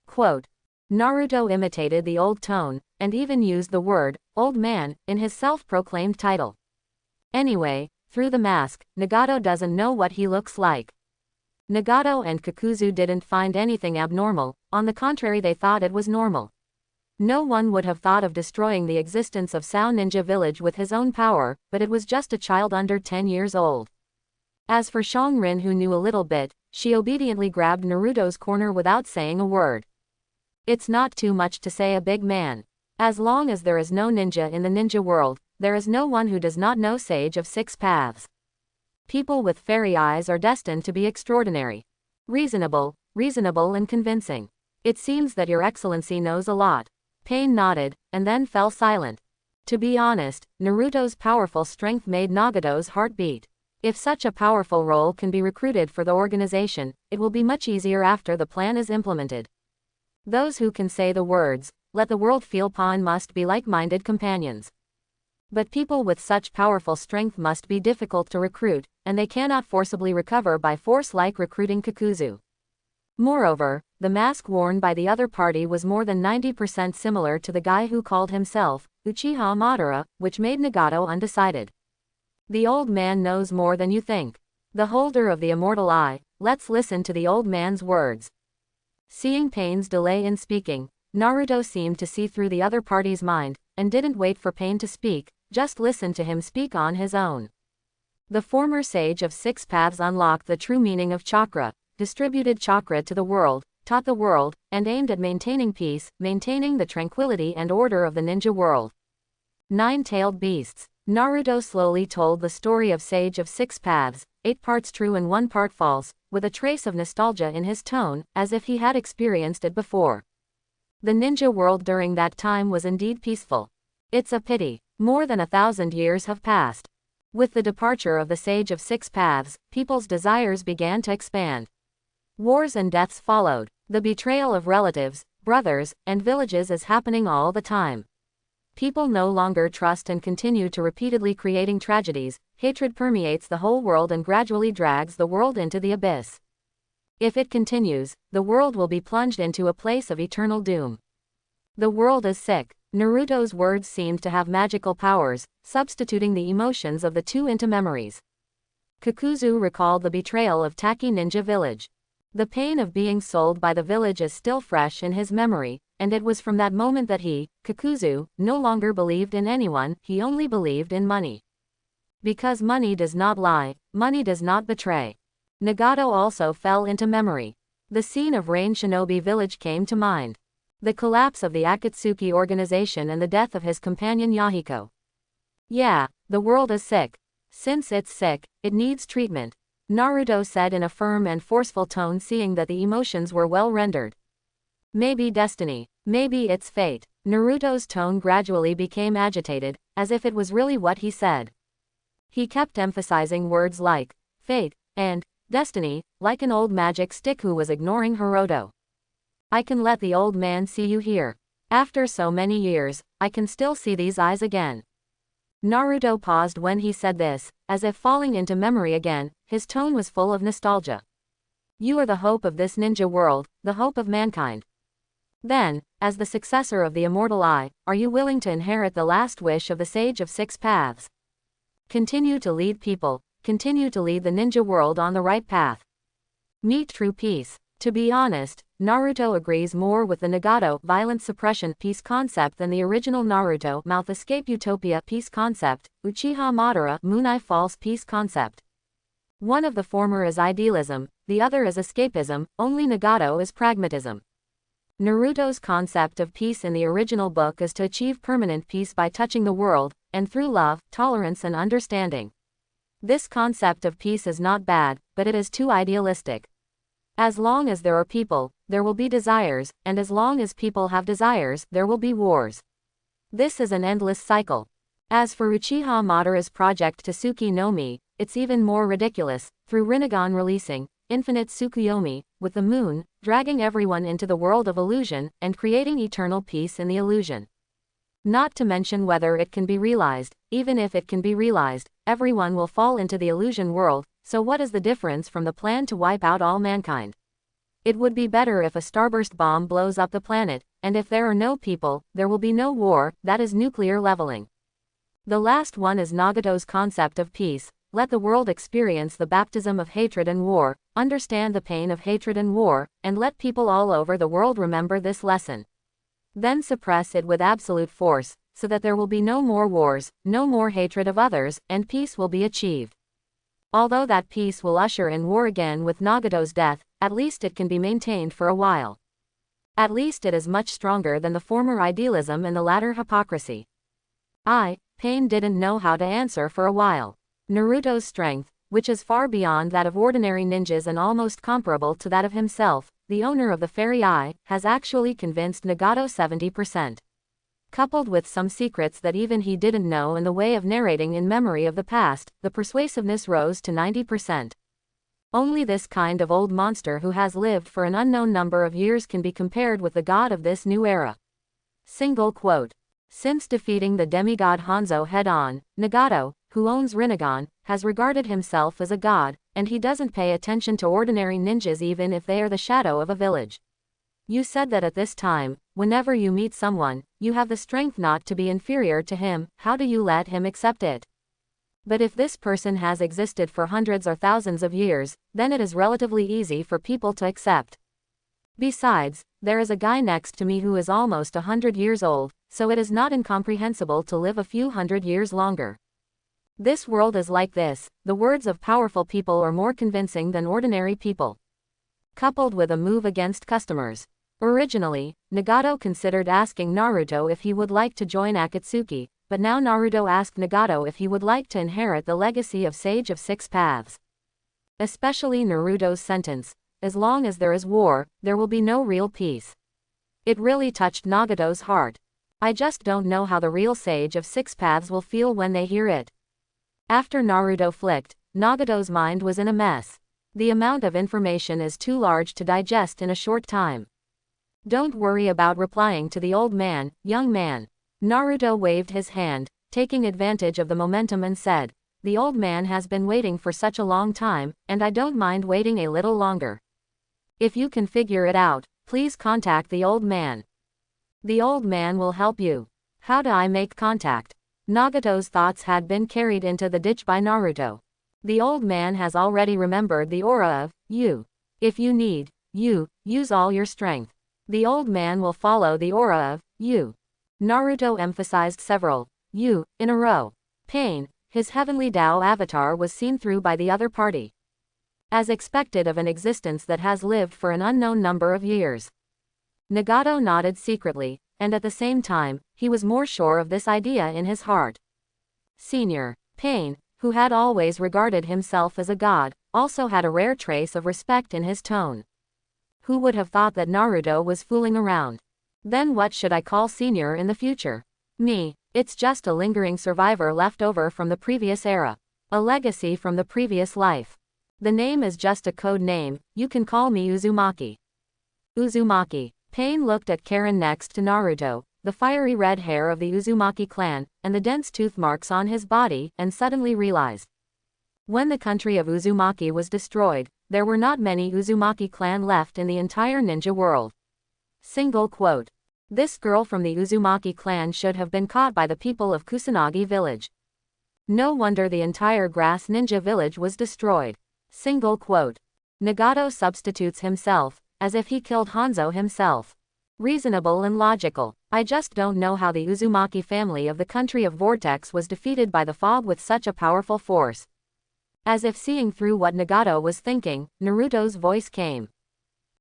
Quote. Naruto imitated the old tone, and even used the word, old man, in his self-proclaimed title. Anyway, through the mask, Nagato doesn't know what he looks like. Nagato and Kakuzu didn't find anything abnormal, on the contrary they thought it was normal. No one would have thought of destroying the existence of Sao Ninja Village with his own power, but it was just a child under 10 years old. As for Shongrin, who knew a little bit, she obediently grabbed Naruto's corner without saying a word. It's not too much to say a big man. As long as there is no ninja in the ninja world, there is no one who does not know Sage of Six Paths. People with fairy eyes are destined to be extraordinary. Reasonable and convincing. It seems that your excellency knows a lot. Pain nodded, and then fell silent. To be honest, Naruto's powerful strength made Nagato's heart beat. If such a powerful role can be recruited for the organization, it will be much easier after the plan is implemented. Those who can say the words, let the world feel pain must be like-minded companions. But people with such powerful strength must be difficult to recruit, and they cannot forcibly recover by force like recruiting Kakuzu. Moreover, the mask worn by the other party was more than 90% similar to the guy who called himself Uchiha Madara, which made Nagato undecided. The old man knows more than you think. The holder of the immortal eye, let's listen to the old man's words. Seeing Pain's delay in speaking, Naruto seemed to see through the other party's mind, and didn't wait for Pain to speak, just listened to him speak on his own. The former Sage of Six Paths unlocked the true meaning of chakra, distributed chakra to the world, taught the world, and aimed at maintaining peace, maintaining the tranquility and order of the ninja world. Nine-tailed beasts. Naruto slowly told the story of Sage of Six Paths, 8 parts true and 1 part false, with a trace of nostalgia in his tone, as if he had experienced it before. The ninja world during that time was indeed peaceful. It's a pity. More than 1,000 years have passed. With the departure of the Sage of Six Paths, people's desires began to expand. Wars and deaths followed. The betrayal of relatives, brothers, and villages is happening all the time. People no longer trust and continue to repeatedly creating tragedies. Hatred permeates the whole world and gradually drags the world into the abyss. If it continues, the world will be plunged into a place of eternal doom. The world is sick. Naruto's words seemed to have magical powers, substituting the emotions of the two into memories. Kakuzu recalled the betrayal of Taki Ninja Village. The pain of being sold by the village is still fresh in his memory, and it was from that moment that he, Kakuzu, no longer believed in anyone, he only believed in money. Because money does not lie, money does not betray. Nagato also fell into memory. The scene of Rain Shinobi Village came to mind. The collapse of the Akatsuki organization and the death of his companion Yahiko. Yeah, the world is sick. Since it's sick, it needs treatment, Naruto said in a firm and forceful tone, seeing that the emotions were well rendered. Maybe destiny. Maybe it's fate. Naruto's tone gradually became agitated, as if it was really what he said. He kept emphasizing words like fate and destiny, like an old magic stick who was ignoring Hiroto. I can let the old man see you here. After so many years, I can still see these eyes again. Naruto paused when he said this, as if falling into memory again. His tone was full of nostalgia. You are the hope of this ninja world, the hope of mankind. Then, as the successor of the immortal eye, are you willing to inherit the last wish of the Sage of Six Paths? Continue to lead people, continue to lead the ninja world on the right path. Meet true peace. To be honest, Naruto agrees more with the Nagato violent suppression peace concept than the original Naruto mouth escape utopia peace concept, Uchiha Madara Moon Eye false peace concept. One of the former is idealism, the other is escapism, only Nagato is pragmatism. Naruto's concept of peace in the original book is to achieve permanent peace by touching the world, and through love, tolerance and understanding. This concept of peace is not bad, but it is too idealistic. As long as there are people, there will be desires, and as long as people have desires, there will be wars. This is an endless cycle. As for Uchiha Madara's project Tsuki no Mi, it's even more ridiculous, through Rinnegan releasing infinite Tsukuyomi, with the moon, dragging everyone into the world of illusion, and creating eternal peace in the illusion. Not to mention whether it can be realized. Even if it can be realized, everyone will fall into the illusion world, so what is the difference from the plan to wipe out all mankind? It would be better if a starburst bomb blows up the planet, and if there are no people, there will be no war, that is nuclear leveling. The last one is Nagato's concept of peace. Let the world experience the baptism of hatred and war, understand the pain of hatred and war, and let people all over the world remember this lesson. Then suppress it with absolute force, so that there will be no more wars, no more hatred of others, and peace will be achieved. Although that peace will usher in war again with Nagato's death, at least it can be maintained for a while. At least it is much stronger than the former idealism and the latter hypocrisy. Pain didn't know how to answer for a while. Naruto's strength, which is far beyond that of ordinary ninjas and almost comparable to that of himself, the owner of the fairy eye, has actually convinced Nagato 70%. Coupled with some secrets that even he didn't know and the way of narrating in memory of the past, the persuasiveness rose to 90%. Only this kind of old monster who has lived for an unknown number of years can be compared with the god of this new era. Single quote. Since defeating the demigod Hanzo head-on, Nagato, who owns Rinnegan, has regarded himself as a god, and he doesn't pay attention to ordinary ninjas even if they are the shadow of a village. You said that at this time, whenever you meet someone, you have the strength not to be inferior to him. How do you let him accept it? But if this person has existed for hundreds or thousands of years, then it is relatively easy for people to accept. Besides, there is a guy next to me who is almost 100 years old, so it is not incomprehensible to live a few hundred years longer. This world is like this. The words of powerful people are more convincing than ordinary people. Coupled with a move against customers. Originally, Nagato considered asking Naruto if he would like to join Akatsuki, but now Naruto asked Nagato if he would like to inherit the legacy of Sage of Six Paths. Especially Naruto's sentence, as long as there is war, there will be no real peace. It really touched Nagato's heart. I just don't know how the real Sage of Six Paths will feel when they hear it. After Naruto flicked, Nagato's mind was in a mess. The amount of information is too large to digest in a short time. Don't worry about replying to the old man, young man. Naruto waved his hand, taking advantage of the momentum and said, the old man has been waiting for such a long time, and I don't mind waiting a little longer. If you can figure it out, please contact the old man. The old man will help you. How do I make contact? Nagato's thoughts had been carried into the ditch by Naruto. The old man has already remembered the aura of you. If you need, use all your strength. The old man will follow the aura of you. Naruto emphasized several you in a row. Pain, his heavenly Tao avatar, was seen through by the other party. As expected of an existence that has lived for an unknown number of years. Nagato nodded secretly, and at the same time, he was more sure of this idea in his heart. Senior Pain, who had always regarded himself as a god, also had a rare trace of respect in his tone. Who would have thought that Naruto was fooling around? Then what should I call Senior in the future? Me, it's just a lingering survivor left over from the previous era. A legacy from the previous life. The name is just a code name, you can call me Uzumaki. Uzumaki. Pain looked at Karin next to Naruto, the fiery red hair of the Uzumaki clan, and the dense tooth marks on his body, and suddenly realized. When the country of Uzumaki was destroyed, there were not many Uzumaki clan left in the entire ninja world. Single quote. This girl from the Uzumaki clan should have been caught by the people of Kusanagi village. No wonder the entire grass ninja village was destroyed. Single quote. Nagato substitutes himself, as if he killed Hanzo himself. Reasonable and logical. I just don't know how the Uzumaki family of the country of Vortex was defeated by the fog with such a powerful force. As if seeing through what Nagato was thinking, Naruto's voice came.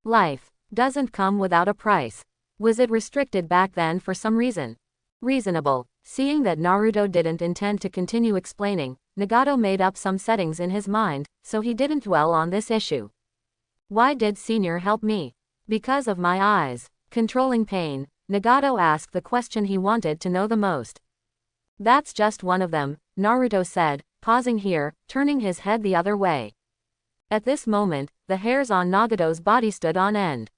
Life doesn't come without a price. Was it restricted back then for some reason? Reasonable. Seeing that Naruto didn't intend to continue explaining, Nagato made up some settings in his mind, so he didn't dwell on this issue. Why did Senior help me? Because of my eyes. Controlling pain, Nagato asked the question he wanted to know the most. That's just one of them, Naruto said, pausing here, turning his head the other way. At this moment, the hairs on Nagato's body stood on end.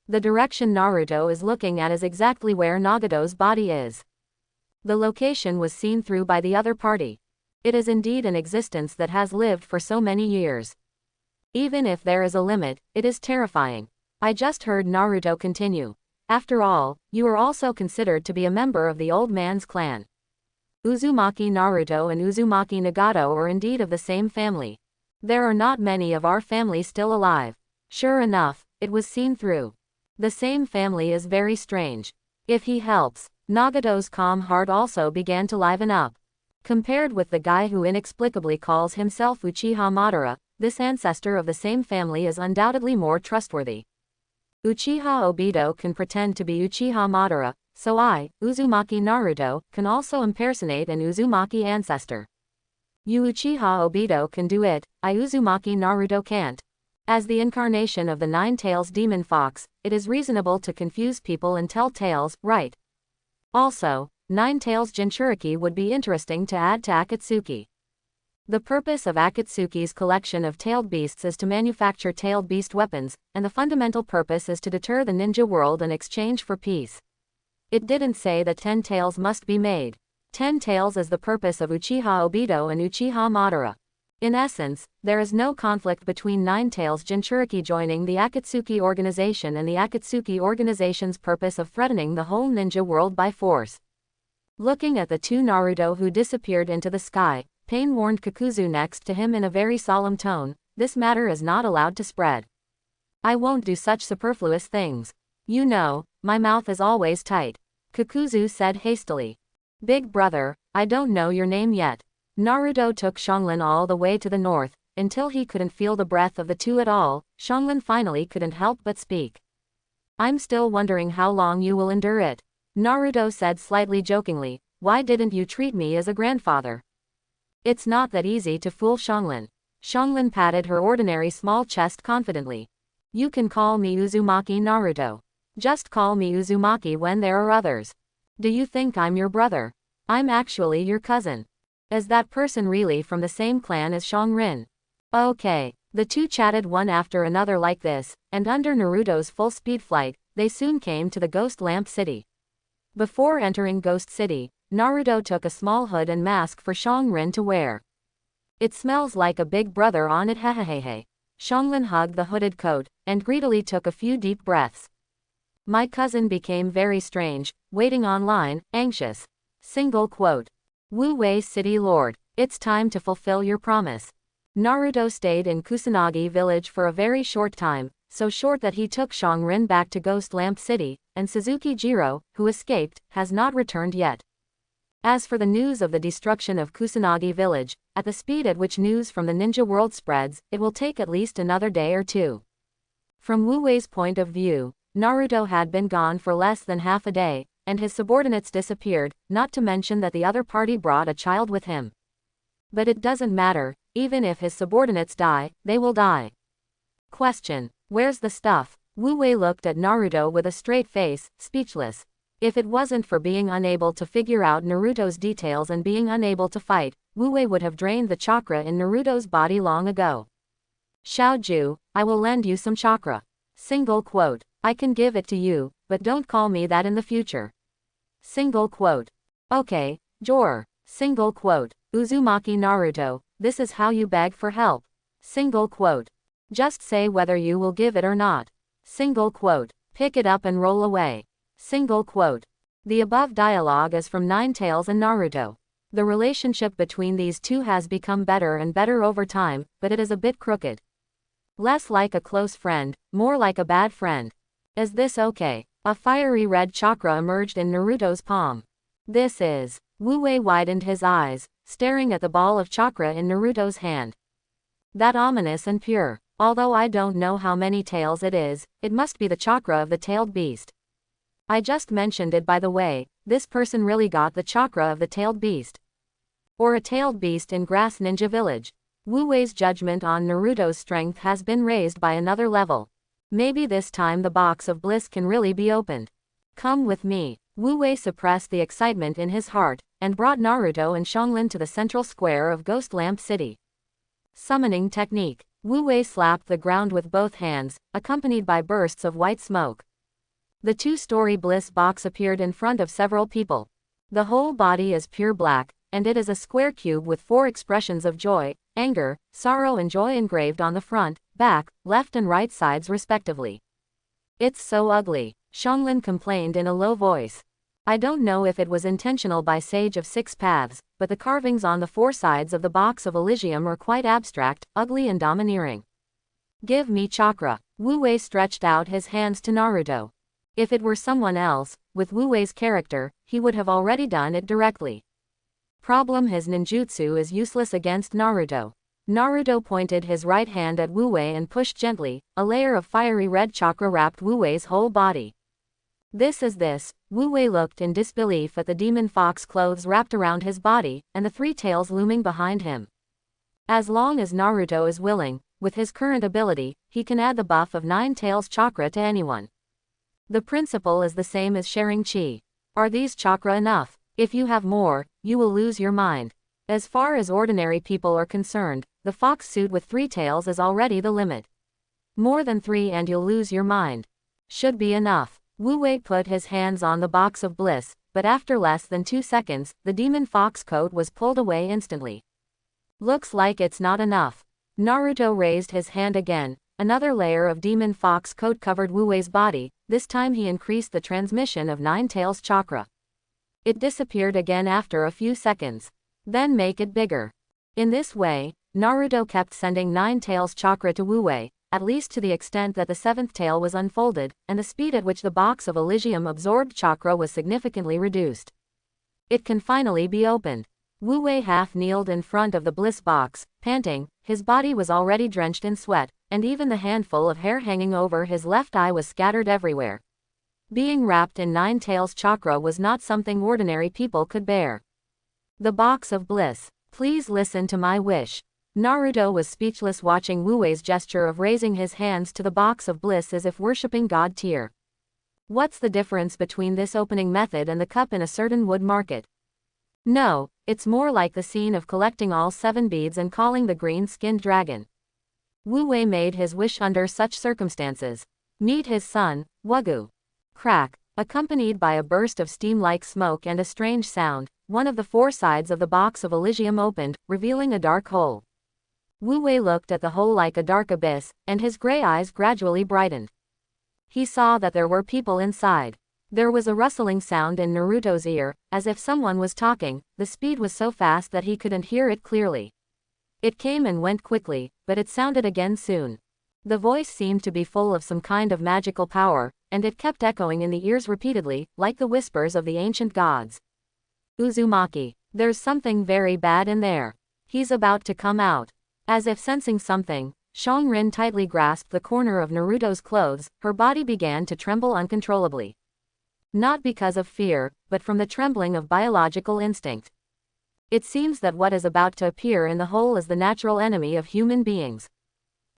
The direction Naruto is looking at is exactly where Nagato's body is. The location was seen through by the other party. It is indeed an existence that has lived for so many years. Even if there is a limit, it is terrifying. I just heard Naruto continue. After all, you are also considered to be a member of the old man's clan. Uzumaki Naruto and Uzumaki Nagato are indeed of the same family. There are not many of our family still alive. Sure enough, it was seen through. The same family is very strange. If he helps, Nagato's calm heart also began to liven up. Compared with the guy who inexplicably calls himself Uchiha Madara, this ancestor of the same family is undoubtedly more trustworthy. Uchiha Obito can pretend to be Uchiha Madara, so I, Uzumaki Naruto, can also impersonate an Uzumaki ancestor. You Uchiha Obito can do it, I Uzumaki Naruto can't. As the incarnation of the Nine-Tails Demon Fox, it is reasonable to confuse people and tell tales, right? Also, Nine-Tails JinchuRiki would be interesting to add to Akatsuki. The purpose of Akatsuki's collection of tailed beasts is to manufacture tailed beast weapons, and the fundamental purpose is to deter the ninja world in exchange for peace. It didn't say that 10 tails must be made. 10 tails is the purpose of Uchiha Obito and Uchiha Madara. In essence, there is no conflict between Nine-Tails JinchuRiki joining the Akatsuki organization and the Akatsuki organization's purpose of threatening the whole ninja world by force. Looking at the two Naruto who disappeared into the sky, Pain warned Kakuzu next to him in a very solemn tone, this matter is not allowed to spread. I won't do such superfluous things. You know, my mouth is always tight. Kakuzu said hastily. Big brother, I don't know your name yet. Naruto took Xianglin all the way to the north, until he couldn't feel the breath of the two at all. Xianglin finally couldn't help but speak. I'm still wondering how long you will endure it. Naruto said slightly jokingly, why didn't you treat me as a grandfather? It's not that easy to fool Xianglin. Xianglin patted her ordinary small chest confidently. You can call me Uzumaki Naruto. Just call me Uzumaki when there are others. Do you think I'm your brother? I'm actually your cousin. Is that person really from the same clan as Xiongrin? Okay. The two chatted one after another like this, and under Naruto's full speed flight, they soon came to the Ghost Lamp City. Before entering Ghost City, Naruto took a small hood and mask for Xiongrin to wear. It smells like a big brother on it hehehehe. Xianglin hugged the hooded coat, and greedily took a few deep breaths. My cousin became very strange, waiting online, anxious. Single quote. Wu Wei City Lord, it's time to fulfill your promise. Naruto stayed in Kusanagi village for a very short time, so short that he took Xiongrin back to Ghost Lamp City, and Suzuki Jiro, who escaped, has not returned yet. As for the news of the destruction of Kusanagi village, at the speed at which news from the ninja world spreads, it will take at least another day or two. From Wu Wei's point of view, Naruto had been gone for less than half a day, and his subordinates disappeared, not to mention that the other party brought a child with him. But it doesn't matter, even if his subordinates die, they will die. Question. Where's the stuff? Wu Wei looked at Naruto with a straight face, speechless. If it wasn't for being unable to figure out Naruto's details and being unable to fight, Wu Wei would have drained the chakra in Naruto's body long ago. Xiaoju, I will lend you some chakra. Single quote. I can give it to you, but don't call me that in the future. Single quote. Okay, Jor. Single quote. Uzumaki Naruto, this is how you beg for help. Single quote. Just say whether you will give it or not. Single quote. Pick it up and roll away. Single quote. The above dialogue is from Nine-Tails and Naruto. The relationship between these two has become better and better over time, but it is a bit crooked. Less like a close friend, more like a bad friend. Is this okay? A fiery red chakra emerged in Naruto's palm. This is. Wu Wei widened his eyes, staring at the ball of chakra in Naruto's hand. That ominous and pure. Although I don't know how many tails it is, it must be the chakra of the tailed beast. I just mentioned it by the way, this person really got the chakra of the tailed beast. Or a tailed beast in Grass Ninja Village. Wu Wei's judgment on Naruto's strength has been raised by another level. Maybe this time the Box of Bliss can really be opened. Come with me. Wu Wei suppressed the excitement in his heart, and brought Naruto and Xianglin to the central square of Ghost Lamp City. Summoning technique. Wu Wei slapped the ground with both hands, accompanied by bursts of white smoke. The two-story bliss box appeared in front of several people. The whole body is pure black, and it is a square cube with 4 expressions of joy, anger, sorrow and joy engraved on the front, back, left and right sides respectively. It's so ugly, Xianglin complained in a low voice. I don't know if it was intentional by Sage of Six Paths, but the carvings on the 4 sides of the Box of Elysium are quite abstract, ugly and domineering. Give me chakra. Wu Wei stretched out his hands to Naruto. If it were someone else, with Wu Wei's character, he would have already done it directly. Problem: his ninjutsu is useless against Naruto. Naruto pointed his right hand at Wu Wei and pushed gently. A layer of fiery red chakra wrapped Wu Wei's whole body. This is this. Wu Wei looked in disbelief at the demon fox clothes wrapped around his body, and the 3 tails looming behind him. As long as Naruto is willing, with his current ability, he can add the buff of 9 tails chakra to anyone. The principle is the same as sharing chi. Are these chakra enough? If you have more, you will lose your mind. As far as ordinary people are concerned, the fox suit with 3 tails is already the limit. More than 3 and you'll lose your mind. Should be enough. Wu Wei put his hands on the Box of Bliss, but after less than 2 seconds, the demon fox coat was pulled away instantly. Looks like it's not enough. Naruto raised his hand again. Another layer of demon fox coat covered Wu Wei's body. This time he increased the transmission of 9 tails chakra. It disappeared again after a few seconds. Then make it bigger. In this way, Naruto kept sending 9 tails chakra to Wu Wei, at least to the extent that the 7th tail was unfolded, and the speed at which the Box of Elysium absorbed chakra was significantly reduced. It can finally be opened. Wu Wei half kneeled in front of the bliss box, panting. His body was already drenched in sweat, and even the handful of hair hanging over his left eye was scattered everywhere. Being wrapped in 9 tails chakra was not something ordinary people could bear. The Box of Bliss. Please listen to my wish. Naruto was speechless watching Wu Wei's gesture of raising his hands to the Box of Bliss as if worshipping God tier. What's the difference between this opening method and the cup in a certain wood market? No, it's more like the scene of collecting all 7 beads and calling the green-skinned dragon. Wu Wei made his wish under such circumstances. Meet his son, Wugu. Crack, accompanied by a burst of steam-like smoke and a strange sound, one of the 4 sides of the Box of Elysium opened, revealing a dark hole. Wu Wei looked at the hole like a dark abyss, and his gray eyes gradually brightened. He saw that there were people inside. There was a rustling sound in Naruto's ear, as if someone was talking. The speed was so fast that he couldn't hear it clearly. It came and went quickly, but it sounded again soon. The voice seemed to be full of some kind of magical power, and it kept echoing in the ears repeatedly, like the whispers of the ancient gods. Uzumaki. There's something very bad in there. He's about to come out. As if sensing something, Xianglin tightly grasped the corner of Naruto's clothes. Her body began to tremble uncontrollably. Not because of fear, but from the trembling of biological instinct. It seems that what is about to appear in the hole is the natural enemy of human beings.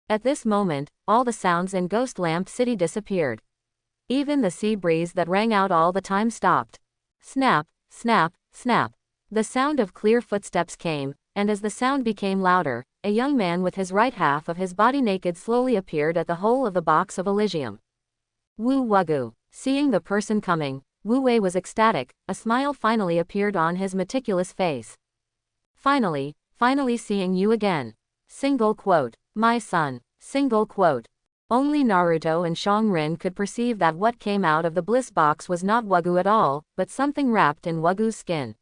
At this moment, all the sounds in Ghost Lamp City disappeared. Even the sea breeze that rang out all the time stopped. Snap, snap, snap. The sound of clear footsteps came, and as the sound became louder, a young man with his right half of his body naked slowly appeared at the hole of the Box of Elysium. Wu Wugu. Seeing the person coming, Wu Wei was ecstatic. A smile finally appeared on his meticulous face. Finally seeing you again. Single quote. My son. Single quote. Only Naruto and Xianglin could perceive that what came out of the bliss box was not Wugu at all, but something wrapped in Wugu's skin.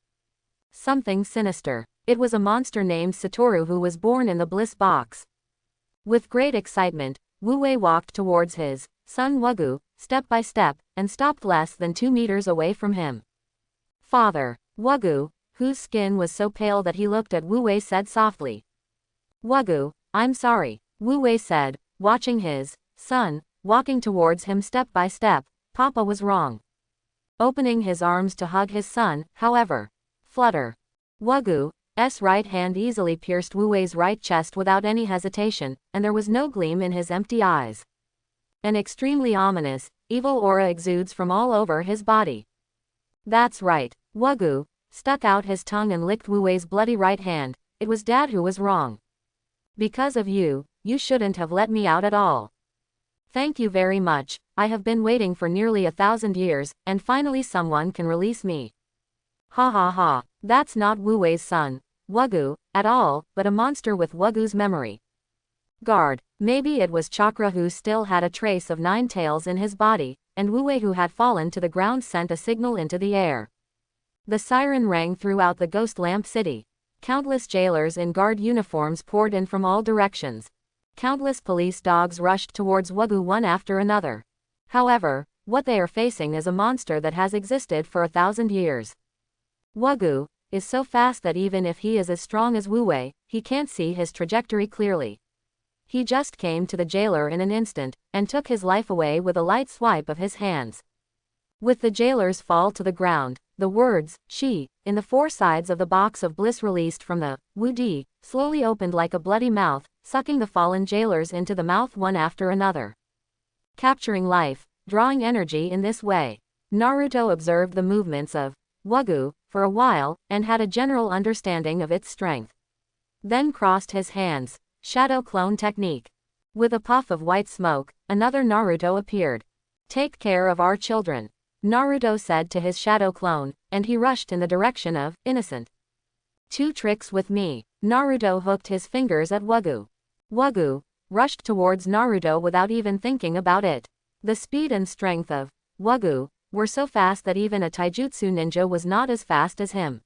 Something sinister. It was a monster named Satoru who was born in the bliss box. With great excitement, Wu Wei walked towards his son Wugu, step by step, and stopped less than 2 meters away from him. Father. Wugu, whose skin was so pale that he looked at Wu Wei, said softly. Wugu, I'm sorry, Wu Wei said, watching his son walking towards him step by step. Papa was wrong. Opening his arms to hug his son, however. Flutter. Wugu's right hand easily pierced Wu Wei's right chest without any hesitation, and there was no gleam in his empty eyes. An extremely ominous, evil aura exudes from all over his body. That's right. Wugu stuck out his tongue and licked Wu Wei's bloody right hand. It was Dad who was wrong. Because of you, you shouldn't have let me out at all. Thank you very much. I have been waiting for nearly 1,000 years, and finally someone can release me. Ha ha ha. That's not Wu Wei's son, Wugu, at all, but a monster with Wugu's memory. Guard. Maybe it was Chakra who still had a trace of 9 tails in his body, and Wu Wei who had fallen to the ground sent a signal into the air. The siren rang throughout the Ghost Lamp City. Countless jailers in guard uniforms poured in from all directions. Countless police dogs rushed towards Wugu one after another. However, what they are facing is a monster that has existed for 1,000 years. Wugu is so fast that even if he is as strong as Wu Wei, he can't see his trajectory clearly. He just came to the jailer in an instant, and took his life away with a light swipe of his hands. With the jailer's fall to the ground, the words, "She," in the 4 sides of the Box of Bliss released from the Wu Di, slowly opened like a bloody mouth, sucking the fallen jailers into the mouth one after another. Capturing life, drawing energy in this way. Naruto observed the movements of Wugu for a while, and had a general understanding of its strength. Then crossed his hands. Shadow clone technique. With a puff of white smoke, another Naruto appeared. Take care of our children, Naruto said to his shadow clone, and he rushed in the direction of Innocent. 2 tricks with me. Naruto hooked his fingers at Wugu. Wugu rushed towards Naruto without even thinking about it. The speed and strength of Wugu were so fast that even a taijutsu ninja was not as fast as him.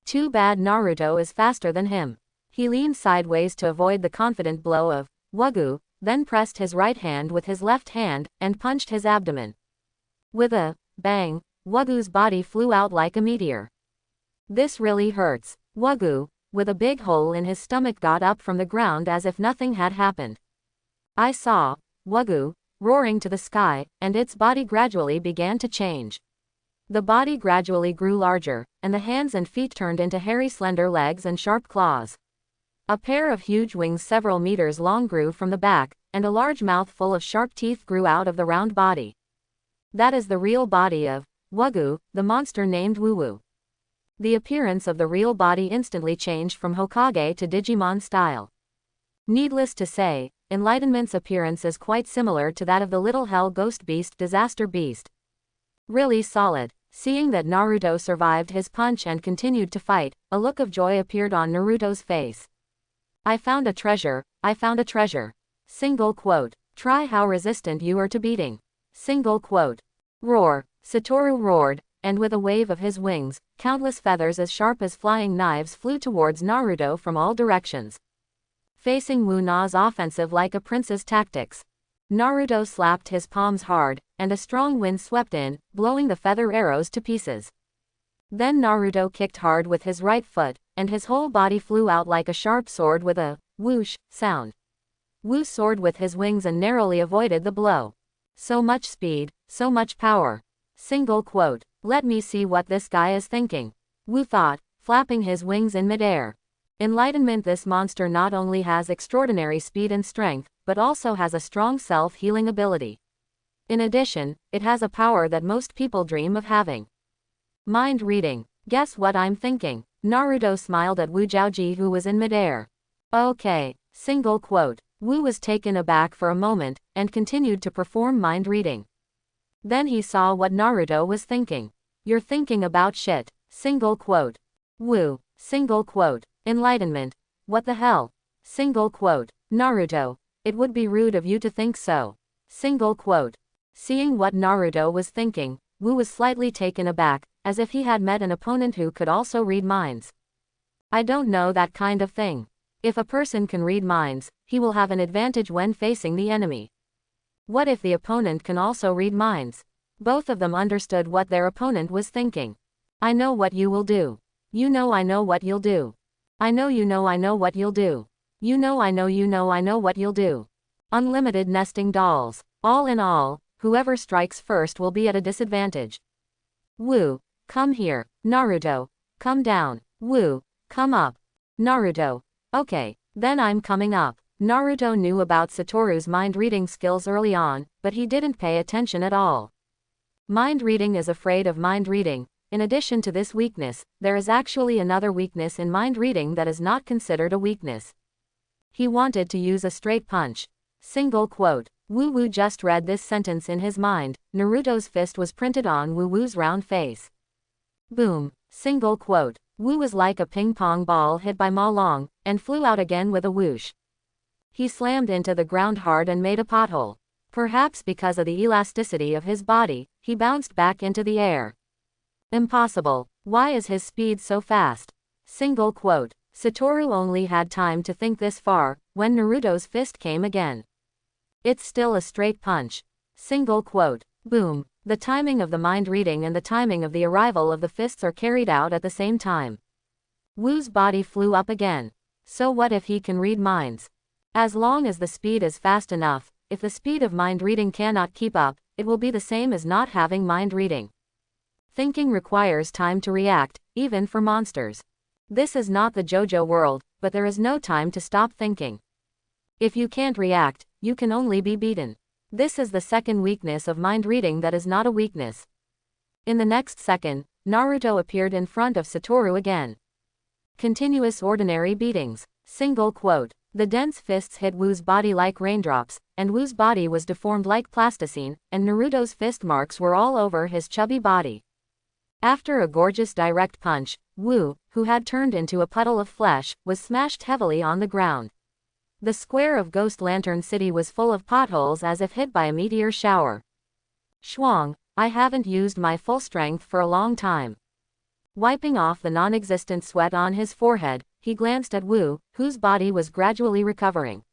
Too bad Naruto is faster than him. He leaned sideways to avoid the confident blow of Wugu, then pressed his right hand with his left hand, and punched his abdomen. With a bang, Wugu's body flew out like a meteor. This really hurts. Wugu, with a big hole in his stomach, got up from the ground as if nothing had happened. I saw Wugu roaring to the sky, and its body gradually began to change. The body gradually grew larger, and the hands and feet turned into hairy slender legs and sharp claws. A pair of huge wings several meters long grew from the back, and a large mouth full of sharp teeth grew out of the round body. That is the real body of Wugu, the monster named Wu-Wu. The appearance of the real body instantly changed from Hokage to Digimon style. Needless to say, Enlightenment's appearance is quite similar to that of the little hell ghost beast Disaster Beast. Really solid. Seeing that Naruto survived his punch and continued to fight, a look of joy appeared on Naruto's face. I found a treasure, I found a treasure. Single quote. Try how resistant you are to beating. Single quote. Roar. Satoru roared, and with a wave of his wings, countless feathers as sharp as flying knives flew towards Naruto from all directions. Facing Wu Na's offensive like a prince's tactics. Naruto slapped his palms hard, and a strong wind swept in, blowing the feather arrows to pieces. Then Naruto kicked hard with his right foot, and his whole body flew out like a sharp sword with a whoosh sound. Wu soared with his wings and narrowly avoided the blow. So much speed, so much power. Single quote. Let me see what this guy is thinking, Wu thought, flapping his wings in midair. Enlightenment. This monster not only has extraordinary speed and strength, but also has a strong self-healing ability. In addition, it has a power that most people dream of having. Mind reading. Guess what I'm thinking? Naruto smiled at Wu Zhaoji, who was in midair. Okay. Single quote. Wu was taken aback for a moment, and continued to perform mind reading. Then he saw what Naruto was thinking. You're thinking about shit. Single quote. Wu. Single quote. Enlightenment. What the hell? Single quote. Naruto. It would be rude of you to think so. Single quote. Seeing what Naruto was thinking, Wu was slightly taken aback, as if he had met an opponent who could also read minds. I don't know that kind of thing. If a person can read minds, he will have an advantage when facing the enemy. What if the opponent can also read minds? Both of them understood what their opponent was thinking. I know what you will do. You know I know what you'll do. I know what you'll do. You know I know what you'll do. Unlimited nesting dolls. All in all, whoever strikes first will be at a disadvantage. Woo, come here. Naruto, come down. Woo, come up. Naruto, okay, then I'm coming up. Naruto knew about Satoru's mind-reading skills early on, but he didn't pay attention at all. Mind-reading is afraid of mind-reading. In addition to this weakness, there is actually another weakness in mind-reading that is not considered a weakness. He wanted to use a straight punch. Single quote. Woo-woo just read this sentence in his mind. Naruto's fist was printed on Woo-woo's round face. Boom. Single quote. Woo was like a ping-pong ball hit by Ma Long, and flew out again with a whoosh. He slammed into the ground hard and made a pothole. Perhaps because of the elasticity of his body, he bounced back into the air. Impossible. Why is his speed so fast? Single quote. Satoru only had time to think this far, when Naruto's fist came again. It's still a straight punch. Single quote. Boom. The timing of the mind reading and the timing of the arrival of the fists are carried out at the same time. Woo's body flew up again. So what if he can read minds? As long as the speed is fast enough, if the speed of mind reading cannot keep up, it will be the same as not having mind reading. Thinking requires time to react, even for monsters. This is not the JoJo world, but there is no time to stop thinking. If you can't react, you can only be beaten. This is the second weakness of mind reading that is not a weakness. In the next second, Naruto appeared in front of Satoru again. Continuous ordinary beatings. Single quote. The dense fists hit Woo's body like raindrops, and Woo's body was deformed like plasticine, and Naruto's fist marks were all over his chubby body. After a gorgeous direct punch, Woo, who had turned into a puddle of flesh, was smashed heavily on the ground. The square of Ghost Lantern City was full of potholes as if hit by a meteor shower. Schwang, I haven't used my full strength for a long time. Wiping off the non-existent sweat on his forehead, he glanced at Woo, whose body was gradually recovering.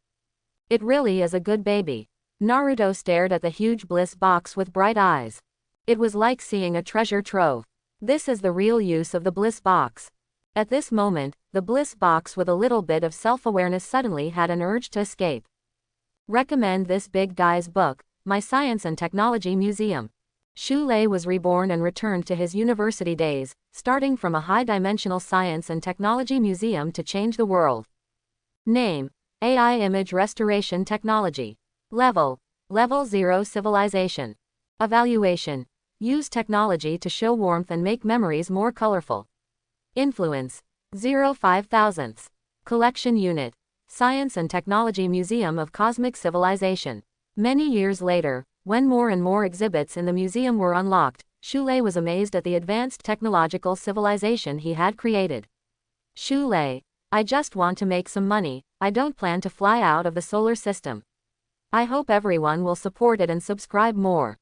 It really is a good baby. Naruto stared at the huge bliss box with bright eyes. It was like seeing a treasure trove. This is the real use of the bliss box. At this moment, the bliss box with a little bit of self-awareness suddenly had an urge to escape. Recommend this big guy's book, My Science and Technology Museum. Shulei was reborn and returned to his university days, starting from a high-dimensional science and technology museum to change the world. Name: AI Image Restoration Technology. Level: Level 0 Civilization. Evaluation: Use technology to show warmth and make memories more colorful. Influence: 0.005. Collection Unit: Science and Technology Museum of Cosmic Civilization. Many years later, when more and more exhibits in the museum were unlocked, Shulei was amazed at the advanced technological civilization he had created. Shulei: I just want to make some money, I don't plan to fly out of the solar system. I hope everyone will support it and subscribe more.